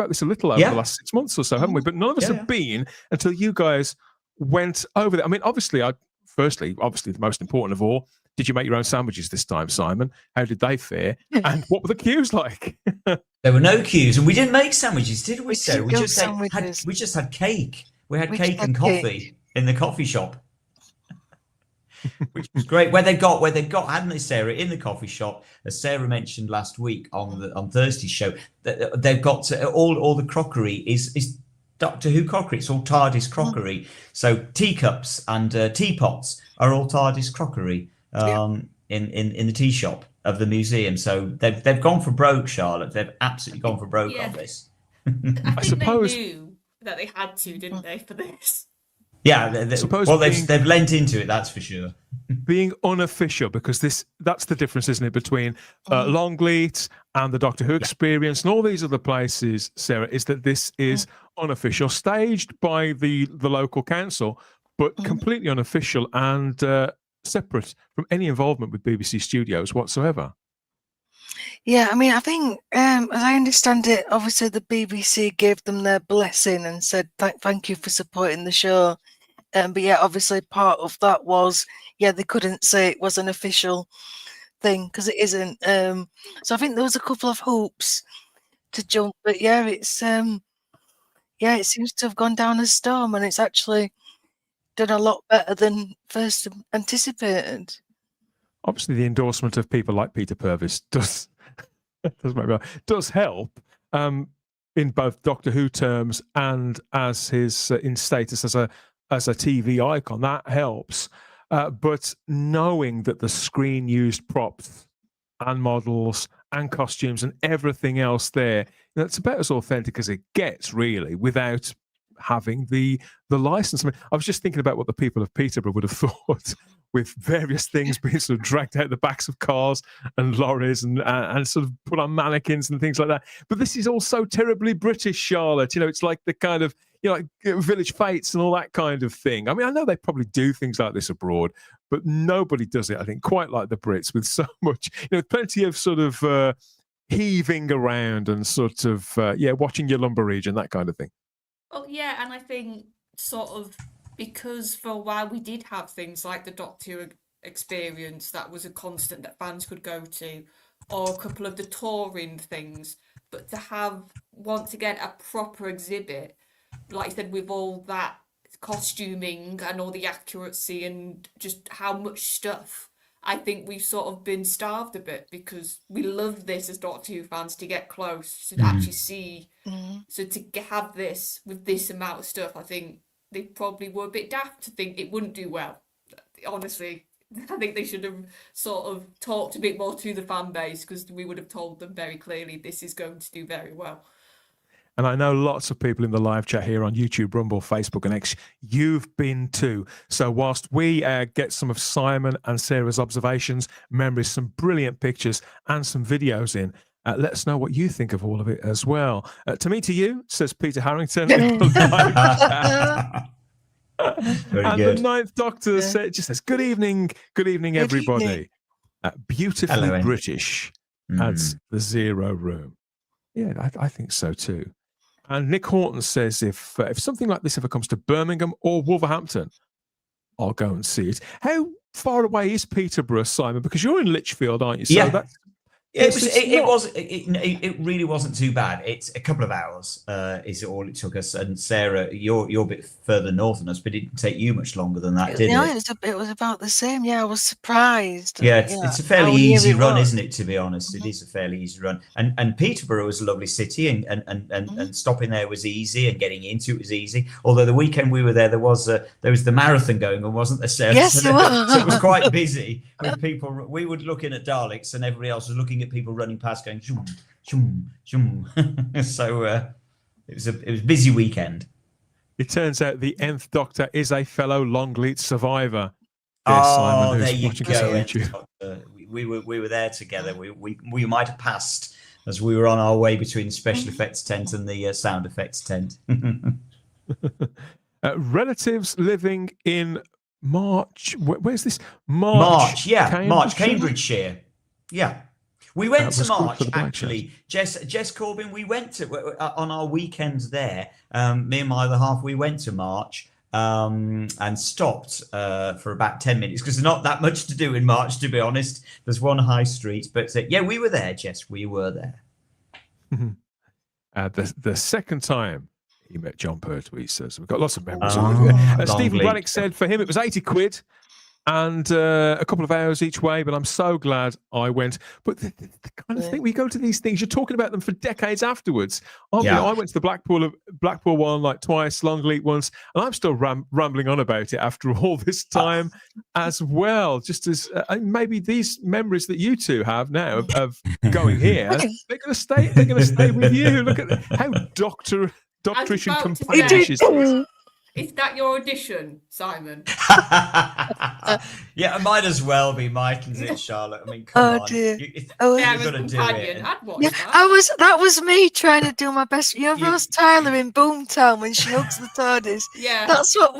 this a little over the last 6 months or so, haven't we? But none of us have been until you guys went over there. I mean, obviously, the most important of all, did you make your own sandwiches this time, Simon? How did they fare? And what were the queues like? There were no queues, and we didn't make sandwiches, did we, Sarah? We just had cake. We had cake and coffee in the coffee shop, which was great. Where they got, hadn't they, Sarah, in the coffee shop, as Sarah mentioned last week on Thursday's show, they've got all the crockery is Doctor Who crockery. It's all TARDIS crockery. So teacups and teapots are all TARDIS crockery in the tea shop of the museum. So they've gone for broke, Charlotte. They've absolutely gone for broke on this. I suppose they knew that they had to, didn't they, for this? Yeah, they've lent into it, that's for sure. Being unofficial, because that's the difference, isn't it, between Longleat and the Doctor Who experience and all these other places, Sarah, is that this is unofficial, staged by the local council, but completely unofficial and separate from any involvement with BBC Studios whatsoever. Yeah, I mean, I think, as I understand it, obviously the BBC gave them their blessing and said, thank you for supporting the show. But obviously part of that was, they couldn't say it was an official thing because it isn't. So I think there was a couple of hoops to jump, but yeah, it's it seems to have gone down a storm, and it's actually done a lot better than first anticipated. Obviously, the endorsement of people like Peter Purvis does help in both Doctor Who terms and as his in status as a TV icon. That helps. But knowing that the screen used props and models and costumes and everything else there, it's about as authentic as it gets, really, without having the license. I mean, I was just thinking about what the people of Peterborough would have thought with various things being sort of dragged out the backs of cars and lorries and sort of put on mannequins and things like that. But this is all so terribly British, Charlotte. It's like the kind of, like village fates and all that kind of thing. I mean, I know they probably do things like this abroad, but nobody does it, I think, quite like the Brits, with so much, plenty of sort of heaving around and sort of, watching your lumber region, that kind of thing. Oh, yeah, and I think sort of because for a while we did have things like the Doctor Who experience that was a constant that fans could go to, or a couple of the touring things, but to have, once again, a proper exhibit, like I said, with all that costuming and all the accuracy and just how much stuff, I think we've sort of been starved a bit, because we love this as Doctor Who fans, to get close, to actually see. So to have this with this amount of stuff, I think they probably were a bit daft to think it wouldn't do well. Honestly, I think they should have sort of talked a bit more to the fan base, because we would have told them very clearly this is going to do very well. And I know lots of people in the live chat here on YouTube, Rumble, Facebook, and X, you've been too. So whilst we get some of Simon and Sarah's observations, memories, some brilliant pictures, and some videos in, let us know what you think of all of it as well. To me, to you, says Peter Harrington. Very And good. the Ninth Doctor just says, good evening, everybody. evening. Beautifully Hello, Ian. British adds the Zero Room. Yeah, I think so too. And Nick Horton says, if something like this ever comes to Birmingham or Wolverhampton, I'll go and see it. How far away is Peterborough, Simon? Because you're in Lichfield, aren't you? So Yeah. that's, It really wasn't too bad. It's a couple of hours is all it took us. And Sarah, you're a bit further north than us, but it didn't take you much longer than that, did it? It was about the same. Yeah, I was surprised. Yeah, it's a fairly easy run, isn't it? To be honest, Mm-hmm. it is a fairly easy run. And Peterborough was a lovely city, and stopping there was easy, and getting into it was easy. Although the weekend we were there, there was the marathon going on, wasn't there, Sarah? Yes, so, it was. so it was quite busy with people. We were looking at Daleks, and everybody else was looking at people running past, going zoom, zoom, zoom. So it was a busy weekend. it turns out the Nth Doctor is a fellow Longleat survivor. Simon, there who's you watching us go. on YouTube. We were there together. We might have passed as we were on our way between the special effects tent and the sound effects tent. Relatives living in March. Where's this? March, Cambridgeshire? Cambridgeshire. Yeah. We went to was good March, for the black actually. Jess Corbin, we went to, on our weekends there, me and my other half, we went to March and stopped for about 10 minutes, because there's not that much to do in March, to be honest. There's one high street. But yeah, we were there, Jess. We were there. The second time he met John Pertwee, says we've got lots of memories. Stephen Longleat. Braddock said for him it was 80 quid and a couple of hours each way, but I'm so glad I went. But the kind of thing, we go to these things, you're talking about them for decades afterwards. I went to the Blackpool one like twice, Longleat once, and I'm still rambling on about it after all this time as well. Just as maybe these memories that you two have now of going here, they're going to stay. They're going to stay with you. Look at how doctorish and about to companionship say- is. Is that your audition, Simon? Yeah, it might as well be, mightn't it, Charlotte? I mean, come on. Dear. You've Sarah's got to do companion. it. I'd watch Yeah, that. that was me trying to do my best. You know, You- Rose Tyler in Boomtown when she hugs the TARDIS. Yeah. That's what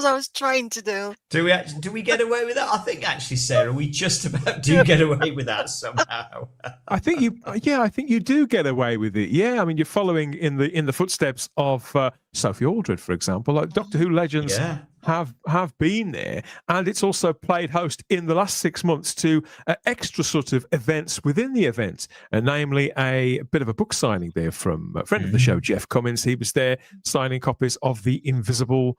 I was trying to do. Do we get away with that? I think actually, Sarah, we just about do get away with that somehow. I think you do get away with it. Yeah, I mean, you're following in the footsteps of Sophie Aldred, for example. Like Doctor Who legends Yeah. have been there, and it's also played host in the last 6 months to extra sort of events within the event, namely a bit of a book signing there from a friend of the show, Jeff Cummins. He was there signing copies of The Invisible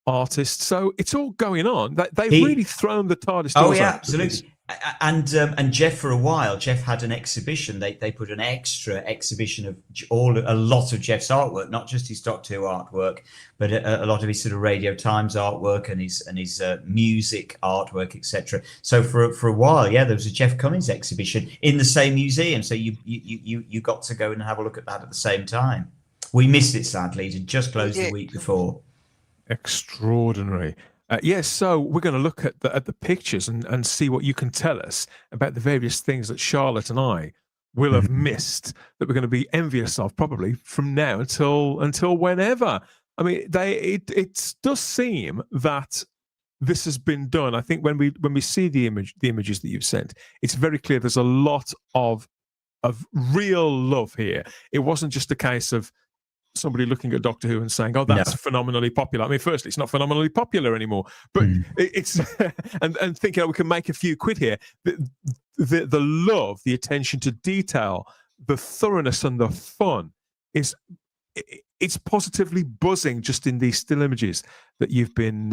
Artist. So it's all going on. They've really thrown the TARDIS doors Oh yeah, open. absolutely. And Jeff, for a while, Jeff had an exhibition. They put an extra exhibition of a lot of Jeff's artwork, not just his Doctor Who artwork, but a lot of his sort of Radio Times artwork and his music artwork, etc. So for a while, yeah, there was a Jeff Cummins exhibition in the same museum. So you got to go and have a look at that at the same time. We missed it, sadly. It had just closed the week before. Extraordinary. Yes, so we're going to look at the pictures and see what you can tell us about the various things that Charlotte and I will have missed, that we're going to be envious of probably from now until whenever. I mean, it does seem that this has been done. I think when we see the images that you've sent, it's very clear there's a lot of real love here. It wasn't just a case of somebody looking at Doctor Who and saying, "Oh, that's phenomenally popular." I mean, firstly, it's not phenomenally popular anymore, but it's and thinking, we can make a few quid here. The love, the attention to detail, the thoroughness, and the fun it's positively buzzing just in these still images that you've been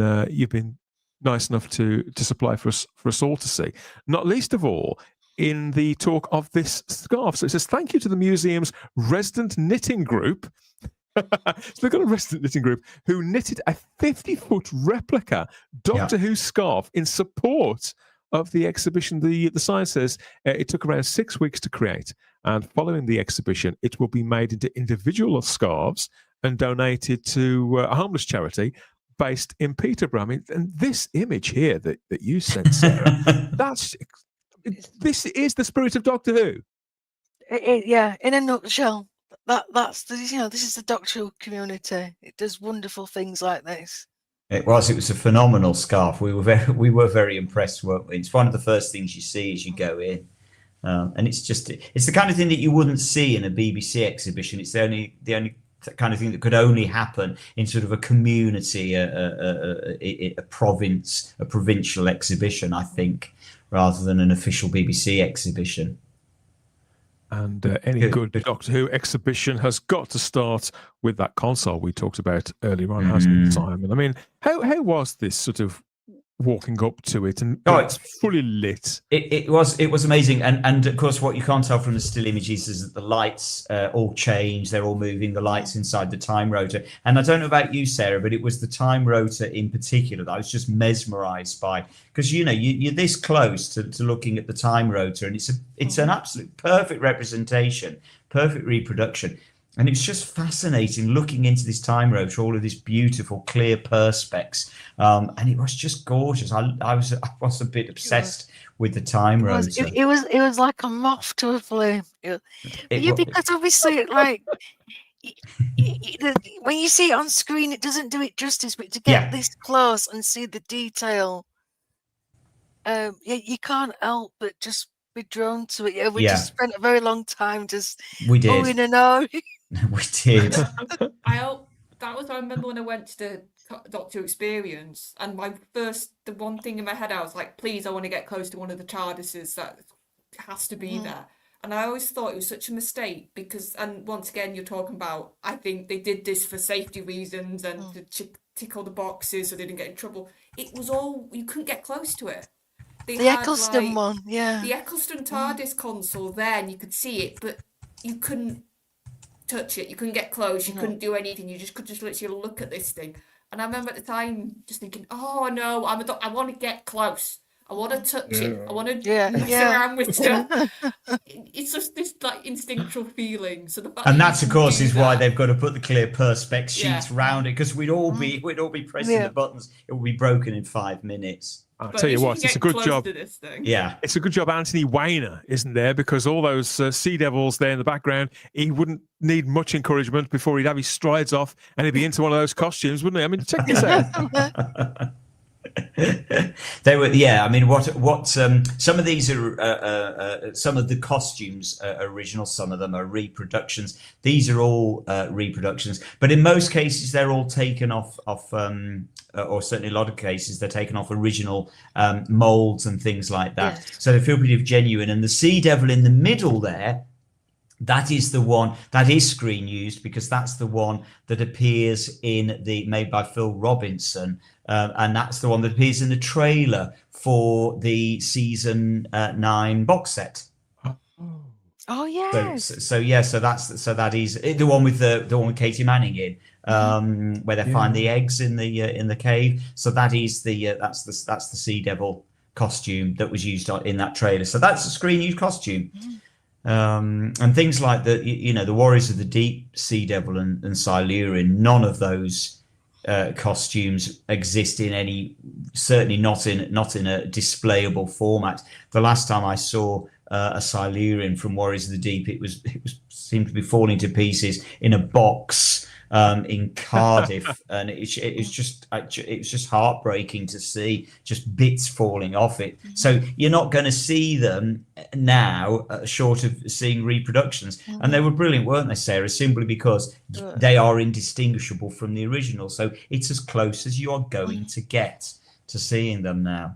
nice enough to supply for us all to see. Not least of all, in the talk of this scarf. So it says, "Thank you to the museum's resident knitting group." So they've got a resident knitting group who knitted a 50-foot replica Doctor Who scarf in support of the exhibition. The sign says it took around 6 weeks to create, and following the exhibition, it will be made into individual scarves and donated to a homeless charity based in Peterborough. I mean, and this image here that you sent, Sarah, this is the spirit of Doctor Who. Yeah, in a nutshell. That's this is the Doctor Who community. It does wonderful things like this. It was a phenomenal scarf. We were very impressed, weren't we? It's one of the first things you see as you go in, and it's the kind of thing that you wouldn't see in a BBC exhibition. It's the only kind of thing that could only happen in sort of a community, a provincial exhibition, I think, rather than an official BBC exhibition. And any good Doctor Who exhibition has got to start with that console we talked about earlier on, hasn't it, Simon? I mean, how was this sort of walking up to it, and it's fully lit? It was amazing, and of course what you can't tell from the still images is that the lights all change. They're all moving, the lights inside the time rotor. And I don't know about you, Sarah, but it was the time rotor in particular that I was just mesmerized by, because you're this close to looking at the time rotor, and it's an absolute perfect representation, perfect reproduction. And it's just fascinating looking into this time rotor, all of this beautiful, clear perspex, and it was just gorgeous. I was a bit obsessed with the time rotor. It was like a moth to a flame. Because obviously, like when you see it on screen, it doesn't do it justice. But to get this close and see the detail, you can't help but just be drawn to it. We just spent a very long time just in and out. We did. I remember when I went to the Doctor Experience, and the one thing in my head, I was like, please, I want to get close to one of the TARDISes that has to be there. And I always thought it was such a mistake because, and once again, you're talking about, I think they did this for safety reasons and to tick all the boxes so they didn't get in trouble. It was all, you couldn't get close to it. The Eccleston one, the Eccleston TARDIS console there, and you could see it, but you couldn't touch it. You couldn't get close. You couldn't do anything. You just could literally look at this thing. And I remember at the time just thinking, oh no, I want to get close. I want to touch it. I want to mess around with it. It's just this like instinctual feeling. So that's of course is why they've got to put the clear perspex sheets around it, because we'd all be pressing the buttons. It would be broken in 5 minutes. I'll tell you what, it's a good job. It's a good job Anthony Weiner isn't there, because all those Sea Devils there in the background, he wouldn't need much encouragement before he'd have his strides off and he'd be into one of those costumes, wouldn't he? I mean, check this out. They were, yeah. I mean, what? Some of these are some of the costumes are original. Some of them are reproductions. These are all reproductions, but in most cases, they're all taken off, or certainly a lot of cases, they're taken off original molds and things like that. Yes. So they feel pretty genuine. And the Sea Devil in the middle there, that is the one that is screen used, because that's the one that appears in the made by Phil Robinson, and that's the one that appears in the trailer for the season 9 box set. Oh yes. So that is the one with the one with Katie Manning in, where they find the eggs in the cave. So that is that's the Sea Devil costume that was used in that trailer. So that's a screen used costume. And things like the Warriors of the Deep, Sea Devil and Silurian, none of those costumes exist in any, certainly not in a displayable format. The last time I saw a Silurian from Warriors of the Deep, it seemed to be falling to pieces in a box in Cardiff, and it was just heartbreaking to see just bits falling off it. So you're not going to see them now, short of seeing reproductions. And they were brilliant, weren't they, Sarah? Simply because they are indistinguishable from the original. So it's as close as you are going to get to seeing them now.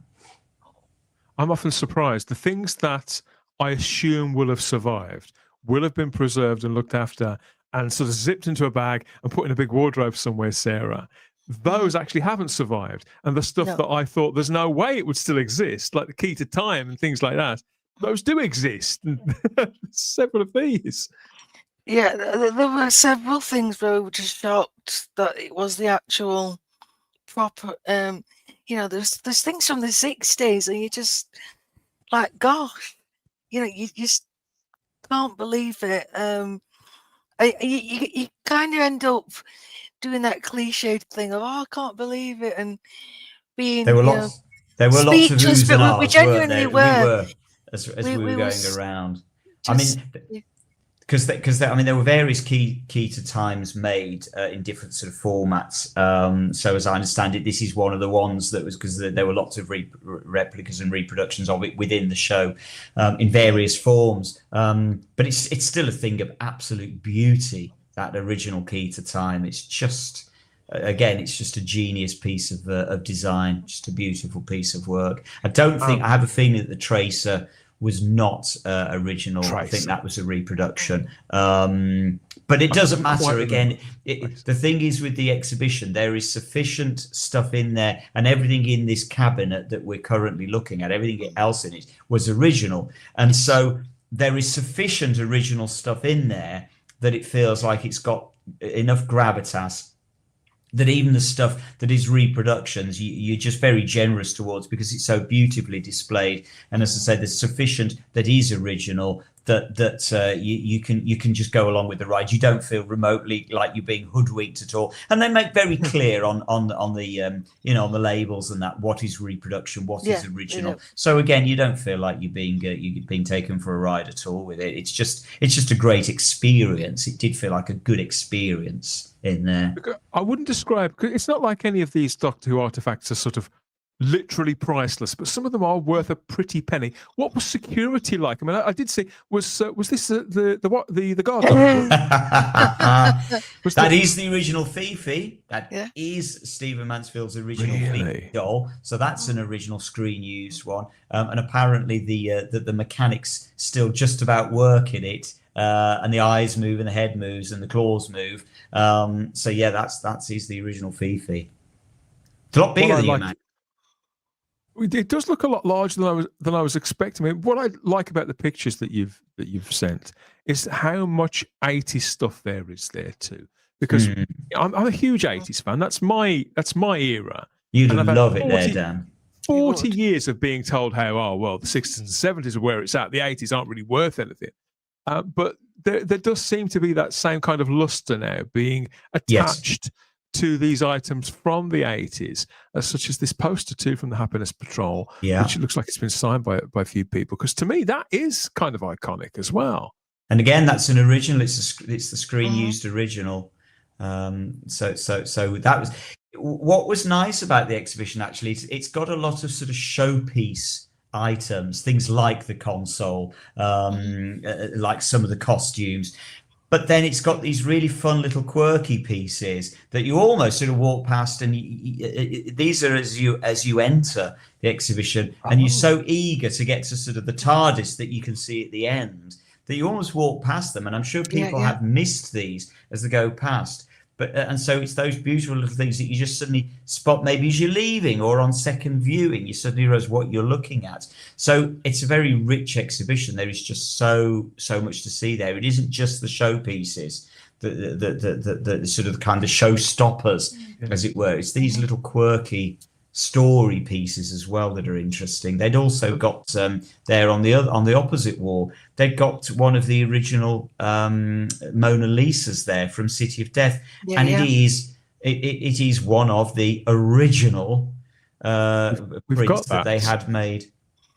I'm often surprised. The things that I assume will have survived will have been preserved and looked after and sort of zipped into a bag and put in a big wardrobe somewhere, Sarah. Those actually haven't survived. And the stuff that I thought there's no way it would still exist, like the Key to Time and things like that, those do exist. Several of these. Yeah, there were several things where we were just shocked that it was the actual proper, there's things from the 60s and you just like, gosh, you just can't believe it. You kind of end up doing that cliched thing of, I can't believe it, and being there were lots of who's and ahs, we genuinely were. As we were going around. I mean, because there were various key to times made in different sort of formats. So as I understand it, this is one of the ones that was, because there were lots of replicas and reproductions of it within the show in various forms. But it's still a thing of absolute beauty, that original Key to Time. It's just, again, it's just a genius piece of design, just a beautiful piece of work. I don't think, I have a feeling that the Tracer was not original. I think that was a reproduction. But it doesn't matter. Again, the thing is with the exhibition, there is sufficient stuff in there, and everything in this cabinet that we're currently looking at, everything else in it was original. And so there is sufficient original stuff in there that it feels like it's got enough gravitas that even the stuff that is reproductions, you're just very generous towards, because it's so beautifully displayed. And as I say, there's sufficient that is original that you can just go along with the ride. You don't feel remotely like you're being hoodwinked at all. And they make very clear on the on the labels and that what is reproduction, what is original. So again, you don't feel like you're being taken for a ride at all with it. It's just a great experience. It did feel like a good experience in there. I wouldn't describe, because it's not like any of these Doctor Who artifacts are sort of literally priceless, but some of them are worth a pretty penny. What was security like? I mean, I did see, was this the guard dog? That is the original Fifi. That is Stephen Mansfield's original Fifi doll. So that's an original screen used one. And apparently the mechanics still just about work in it. And the eyes move and the head moves and the claws move. So yeah, that is the original Fifi. It's a lot bigger than you, man. It does look a lot larger than I was expecting. I mean, what I like about the pictures that you've sent is how much 80s stuff there is there too. Because I'm a huge 80s fan. That's my era. You'd love it there, Dan. 40 years of being told how, the 60s and 70s are where it's at. The 80s aren't really worth anything. But there does seem to be that same kind of luster now being attached to these items from the 80s, such as this poster too from the Happiness Patrol, which looks like it's been signed by a few people. Because to me, that is kind of iconic as well. And again, that's an original. It's the screen used original. So that was. what was nice about the exhibition, actually, it's got a lot of sort of showpiece items, things like the console, like some of the costumes. But then it's got these really fun little quirky pieces that you almost sort of walk past, and these are as you enter the exhibition, and you're so eager to get to sort of the TARDIS that you can see at the end that you almost walk past them. And I'm sure people have missed these as they go past. But and so it's those beautiful little things that you just suddenly spot, maybe as you're leaving or on second viewing, you suddenly realize what you're looking at. So it's a very rich exhibition. There is just so much to see there. It isn't just the showpieces, the sort of kind of showstoppers, as it were. It's these little quirky story pieces as well that are interesting. They'd also got there on the opposite wall, they'd got one of the original Mona Lisas there from City of Death, and it is one of the original prints that they had made.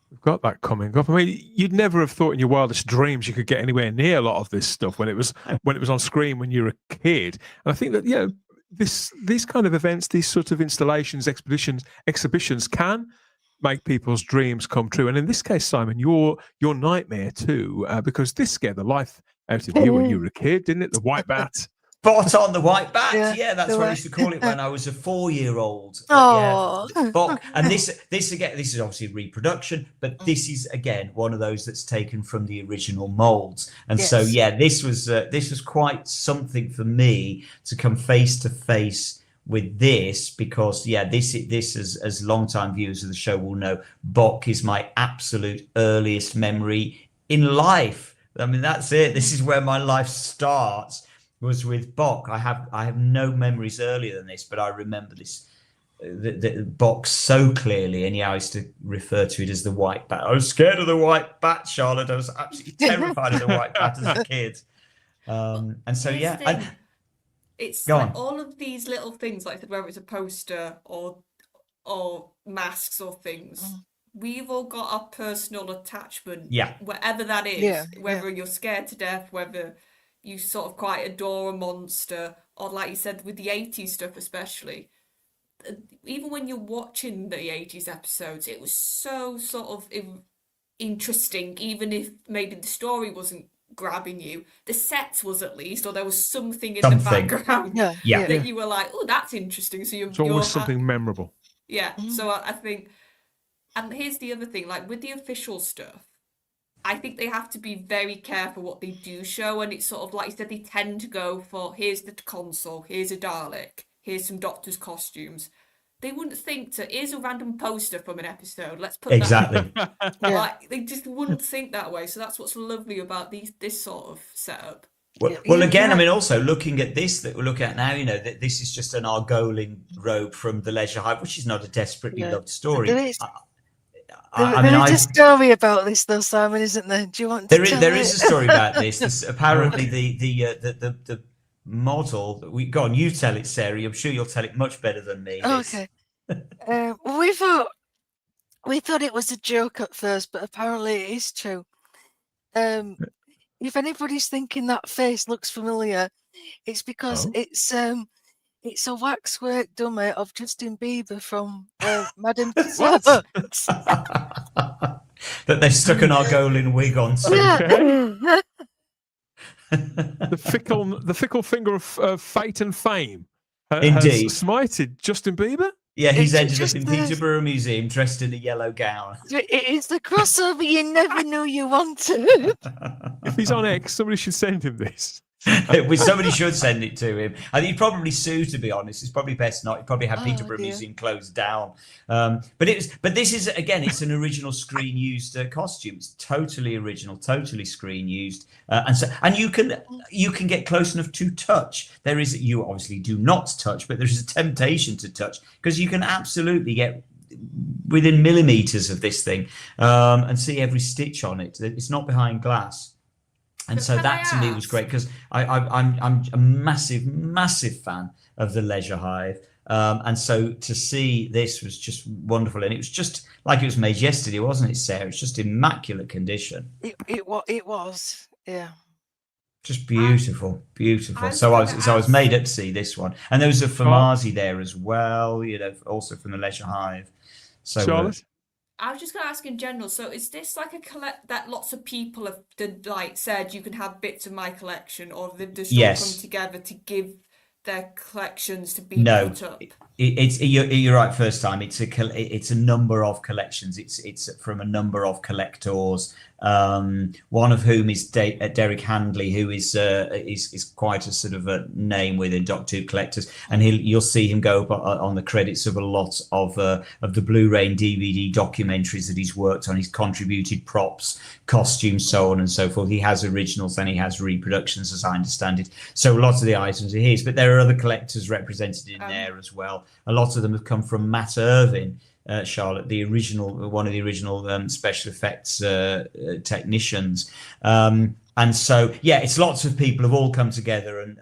We've got that coming up. I mean, you'd never have thought in your wildest dreams you could get anywhere near a lot of this stuff when it was on screen when you were a kid. And I think that, you know, these kind of events, these sort of installations, exhibitions can make people's dreams come true. And in this case, Simon, your nightmare too, because this scared the life out of you when you were a kid, didn't it? The white bat. Spot on, the white bat. Yeah, that's what I used to call it when I was a 4-year-old. Bok. And this again, this is obviously reproduction, but this is again one of those that's taken from the original molds. And so this was quite something for me to come face to face with this, because this as long-time viewers of the show will know, Bok is my absolute earliest memory in life. I mean, that's it. This is where my life starts, was with Bok. I have no memories earlier than this, but I remember this the Bok so clearly. And I used to refer to it as the white bat. I was scared of the white bat, Charlotte. I was absolutely terrified of the white bat as a kid. And so it's like all of these little things, like I said, whether it's a poster or masks or things, we've all got our personal attachment, wherever that is, whether you're scared to death, whether you sort of quite adore a monster, or like you said with the 80s stuff especially, even when you're watching the 80s episodes, it was so sort of interesting, even if maybe the story wasn't grabbing you, the set was at least, or there was something in the background that you were like, oh, that's interesting. So it's always something memorable. So I think, and here's the other thing, like with the official stuff, I think they have to be very careful what they do show, and it's sort of like you said, they tend to go for, here's the console, here's a Dalek, here's some doctor's costumes. They wouldn't think to, here's a random poster from an episode, let's put that like, they just wouldn't think that way. So that's what's lovely about this sort of setup. Well, again, I mean, also looking at this that we're looking at now, you know, that this is just an Argolian robe from the Leisure Hive, which is not a desperately loved story. There is a story about this, though, Simon, isn't there? Do you want to tell There is a story about this. Apparently, the model that we go on. You tell it, Sarah. I'm sure you'll tell it much better than me. Okay. We thought it was a joke at first, but apparently it is true. If anybody's thinking that face looks familiar, it's because it's a waxwork dummy of Justin Bieber from Madame Tussauds. That they've stuck an Argolian wig on. The fickle finger of fate and fame indeed has smited Justin Bieber. Yeah, he's ended up in Peterborough Museum dressed in a yellow gown. It's the crossover you never knew you wanted. If he's on X, somebody should send him this. Somebody should send it to him. I think he'd probably sue, to be honest. It's probably best not. He'd probably have Peterborough Museum closed down. But this is, again, it's an original screen used costume. It's totally original, totally screen used, and you can get close enough to touch. You obviously do not touch, but there is a temptation to touch, because you can absolutely get within millimeters of this thing and see every stitch on it. It's not behind glass. And so that to me was great, because I'm a massive fan of the Leisure Hive, and so to see this was just wonderful, and it was just like it was made yesterday, wasn't it, Sarah? It's just immaculate condition. It was, yeah. Just beautiful, beautiful. was So I gonna was ask- made up to see this one, and there was a Famazi there as well. You know, also from the Leisure Hive. So Charlotte? I was just going to ask in general. So, is this like a collect that lots of people have like said you can have bits of my collection, or they've just all come yes, together to give their collections to be no, put up? you're right. First time, it's a number of collections. It's from a number of collectors. One of whom is Derek Handley, who is quite a sort of a name within Doctor Who collectors, and you'll see him go up on the credits of a lot of the Blu-ray and DVD documentaries that he's worked on. He's contributed props, costumes, so on and so forth. He has originals and he has reproductions, as I understand it. So lots of the items are his, but there are other collectors represented in there as well. A lot of them have come from Matt Irvin. Charlotte, one of the original special effects technicians, and so it's lots of people have all come together and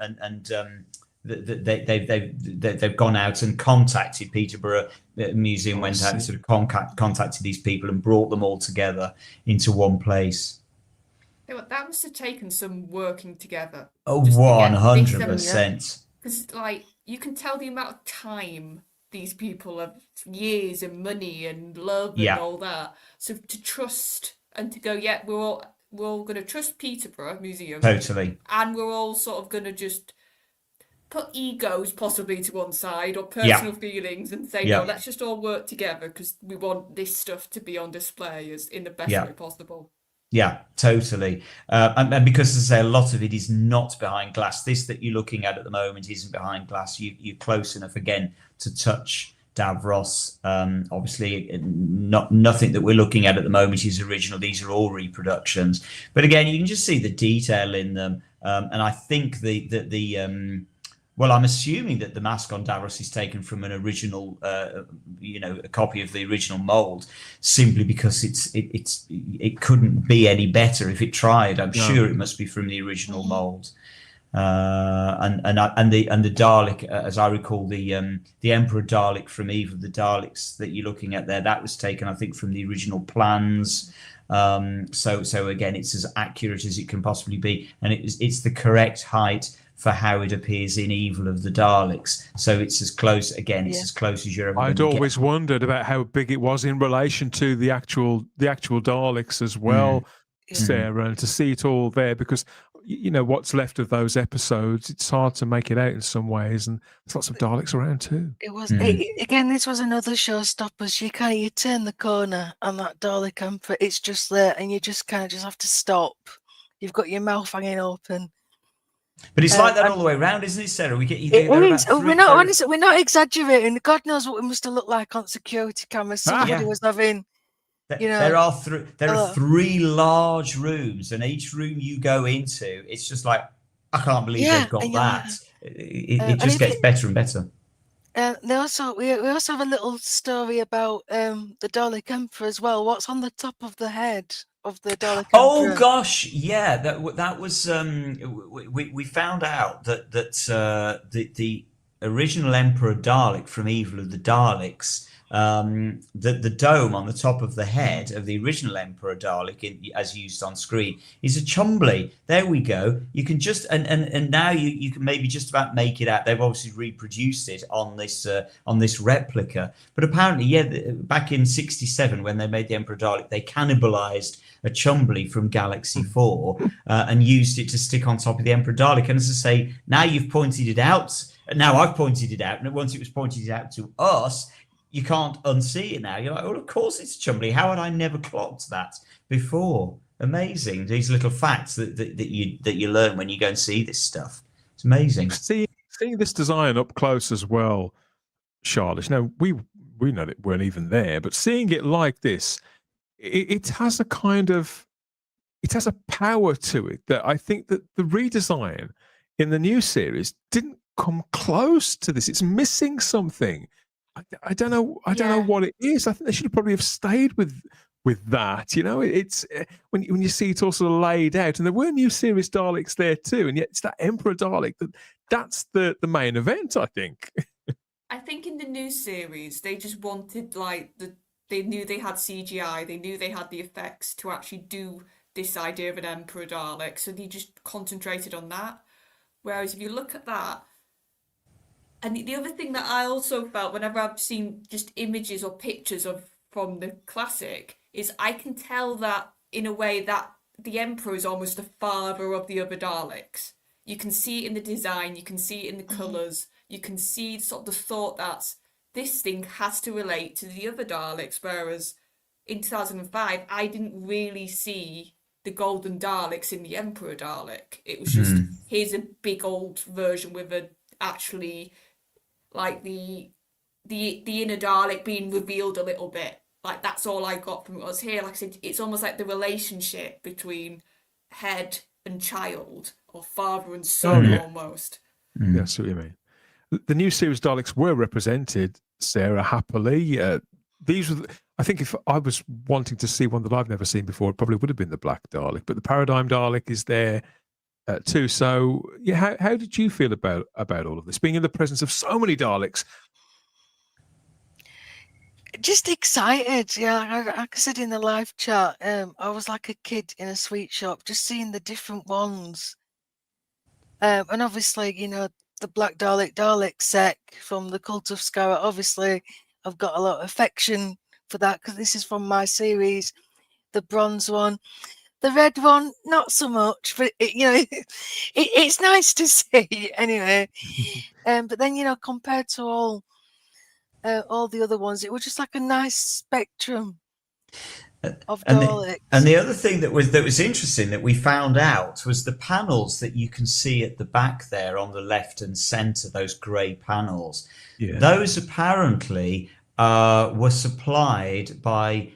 they've gone out and contacted Peterborough Museum, went out and sort of contacted these people and brought them all together into one place. That must have taken some working together. Oh, 100%. Because like you can tell the amount of time these people have, years and money and love and all that. So to trust and to go, we're all going to trust Peterborough Museum. Totally. And we're all sort of going to just put egos possibly to one side or personal feelings and say, no, let's just all work together because we want this stuff to be on display as in the best way possible. Yeah, totally. And because, as I say, a lot of it is not behind glass. This that you're looking at the moment isn't behind glass. You're close enough, again, to touch Davros. Obviously, nothing that we're looking at the moment is original. These are all reproductions. But again, you can just see the detail in them. And I think well, I'm assuming that the mask on Davros is taken from an original, a copy of the original mold, simply because it couldn't be any better if it tried. I'm sure it must be from the original mold. And the Dalek, as I recall, the Emperor Dalek from Eve of the Daleks that you're looking at there, that was taken, I think, from the original plans. So again, it's as accurate as it can possibly be, and it's the correct height for how it appears in Evil of the Daleks. So it's as close, again, it's as close as you're ever going to get. I'd always wondered about how big it was in relation to the actual Daleks as well, Sarah, and to see it all there, because what's left of those episodes, it's hard to make it out in some ways, and there's lots of Daleks around too. It was again. This was another showstoppers. You turn the corner and that Dalek Emperor, it's just there, and you just kind of just have to stop. You've got your mouth hanging open. But it's like that all the way around, isn't it, Sarah? We're not exaggerating. God knows what we must have looked like on security cameras. Somebody was having. There are three large rooms, and each room you go into, it's just like, I can't believe they've got that. It just gets better and better. We also have a little story about the Dalek Emperor as well. What's on the top of the head of the Dalek Emperor? Oh gosh, yeah, that was we found out that the original Emperor Dalek from Evil of the Daleks, the dome on the top of the head of the original Emperor Dalek, as used on screen, is a Chumbly. There we go. You can just and now you can maybe just about make it out. They've obviously reproduced it on this replica. But apparently, back in '67 when they made the Emperor Dalek, they cannibalized a Chumbly from Galaxy 4 and used it to stick on top of the Emperor Dalek. And as I say, now you've pointed it out. Now I've pointed it out, and once it was pointed out to us, you can't unsee it now. You're like, well, of course it's Chumbly. How had I never clocked that before? Amazing. These little facts that you learn when you go and see this stuff. It's amazing. Seeing this design up close as well, Charlotte. Now we know that weren't even there, but seeing it like this, it has a power to it that I think that the redesign in the new series didn't come close to this. It's missing something. I don't know what it is. I think they should probably have stayed with that. It's when you see it all sort of laid out, and there were new series Daleks there too, and yet it's that Emperor Dalek that's the main event, I think. I think in the new series they just wanted they knew they had CGI, they knew they had the effects to actually do this idea of an Emperor Dalek, so they just concentrated on that. Whereas if you look at that, and the other thing that I also felt whenever I've seen just images or pictures of from the classic is I can tell that in a way that the Emperor is almost the father of the other Daleks. You can see it in the design, you can see it in the colours, you can see sort of the thought that this thing has to relate to the other Daleks, whereas in 2005 I didn't really see the Golden Daleks in the Emperor Dalek. It was just, here's a big old version with a actually like the inner Dalek being revealed a little bit. Like that's all I got from it. Was here, like I said, it's almost like the relationship between head and child, or father and son, almost. Yeah, I see what you mean. The new series Daleks were represented, Sarah, happily. These were, I think, if I was wanting to see one that I've never seen before, it probably would have been the Black Dalek. But the Paradigm Dalek is there too. So, yeah, how did you feel about all of this, being in the presence of so many Daleks? Just excited, yeah. Like I said in the live chat, I was like a kid in a sweet shop, just seeing the different ones. And obviously, you know, the Black Dalek set from the Cult of Skara. Obviously, I've got a lot of affection for that because this is from my series. The bronze one, the red one, not so much, but it's nice to see anyway. But then, you know, compared to all the other ones, it was just like a nice spectrum of Daleks. And the other thing that was interesting that we found out was the panels that you can see at the back there on the left and centre, those grey panels. Yeah. Those apparently were supplied by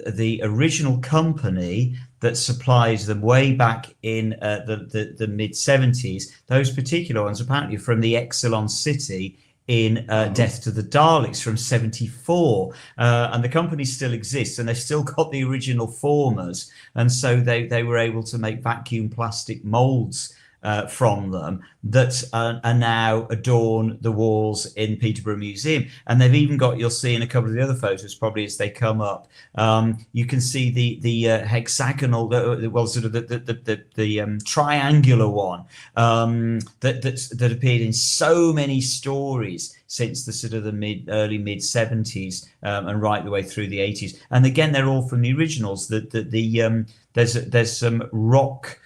the original company that supplies them way back in the mid-70s. Those particular ones apparently from the Exelon City in Death to the Daleks from 74, and the company still exists and they've still got the original formers, and so they were able to make vacuum plastic molds from them that are now adorn the walls in Peterborough Museum. And they've even got, you'll see in a couple of the other photos probably as they come up, you can see the hexagonal, well, sort of the triangular one that appeared in so many stories since the sort of the early mid 70s and right the way through the 80s. And again, they're all from the originals. There's some rock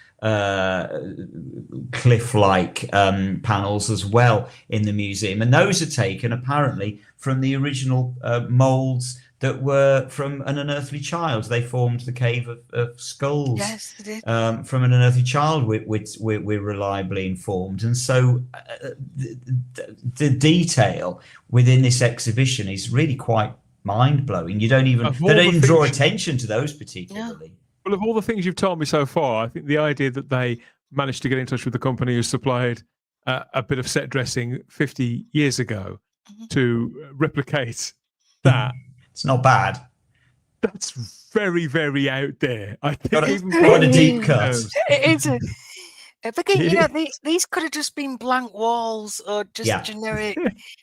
cliff-like panels as well in the museum, and those are taken apparently from the original molds that were from An Unearthly Child. They formed the Cave of Skulls. Yes, they did. From An Unearthly Child, we're reliably informed, and so the detail within this exhibition is really quite mind-blowing. They don't even draw attention to those particularly. Yeah. Well, of all the things you've told me so far, I think the idea that they managed to get in touch with the company who supplied a bit of set dressing 50 years ago to replicate that. It's not bad. That's very, very out there. I think quite a deep cut. It's these could have just been blank walls or just generic,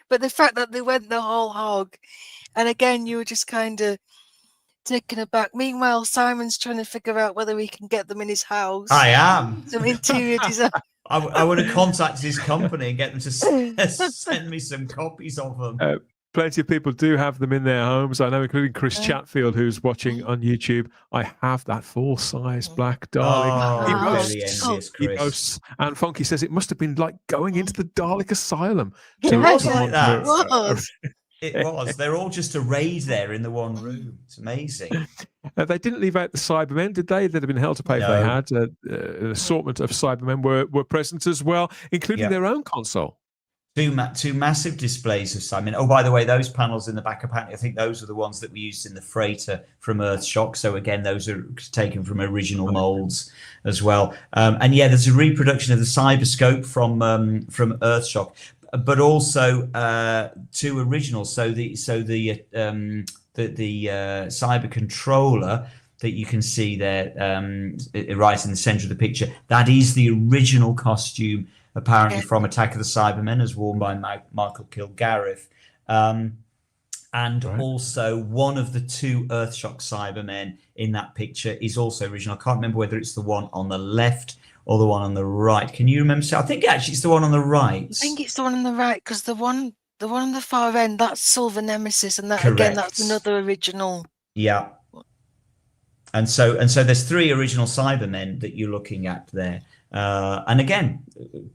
but the fact that they went the whole hog, and again, you were just kind of taken aback. Meanwhile, Simon's trying to figure out whether he can get them in his house. I am. Some interior design. I would have contacted his company and get them to send me some copies of them. Plenty of people do have them in their homes. I know, including Chris Chatfield, who's watching on YouTube. I have that full-size Black Dalek. Very envious, Chris. And Funky says it must have been like going into the Dalek Asylum. It was like that. It was. They're all just arrayed there in the one room. It's amazing. They didn't leave out the Cybermen, did they? They'd have been hell to pay if they had. An assortment of Cybermen were present as well, including their own console. Two massive displays of Cybermen. Oh, by the way, those panels in the back, apparently, I think those are the ones that we used in the freighter from Earthshock. So again, those are taken from original molds as well. And yeah, there's a reproduction of the Cyberscope from Earthshock, but also two originals. So the cyber controller that you can see there right in the center of the picture, that is the original costume apparently from Attack of the Cybermen, as worn by Michael Kilgarriff. And Right. also one of the 2 Earthshock Cybermen in that picture is also original. I can't remember whether it's the one on the left or the one on the right. Can you remember? So I think actually it's the one on the right. I think it's the one on the right, because the one on the far end, that's Silver Nemesis, and that Correct. again, that's another original. Yeah. And so there's 3 original Cybermen that you're looking at there. And again,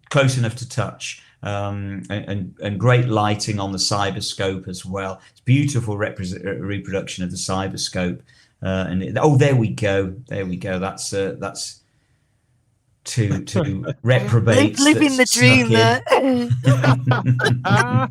close enough to touch. And great lighting on the Cyberscope as well. It's beautiful reproduction of the Cyberscope. There we go. That's two reprobates Living the that dream snuck there.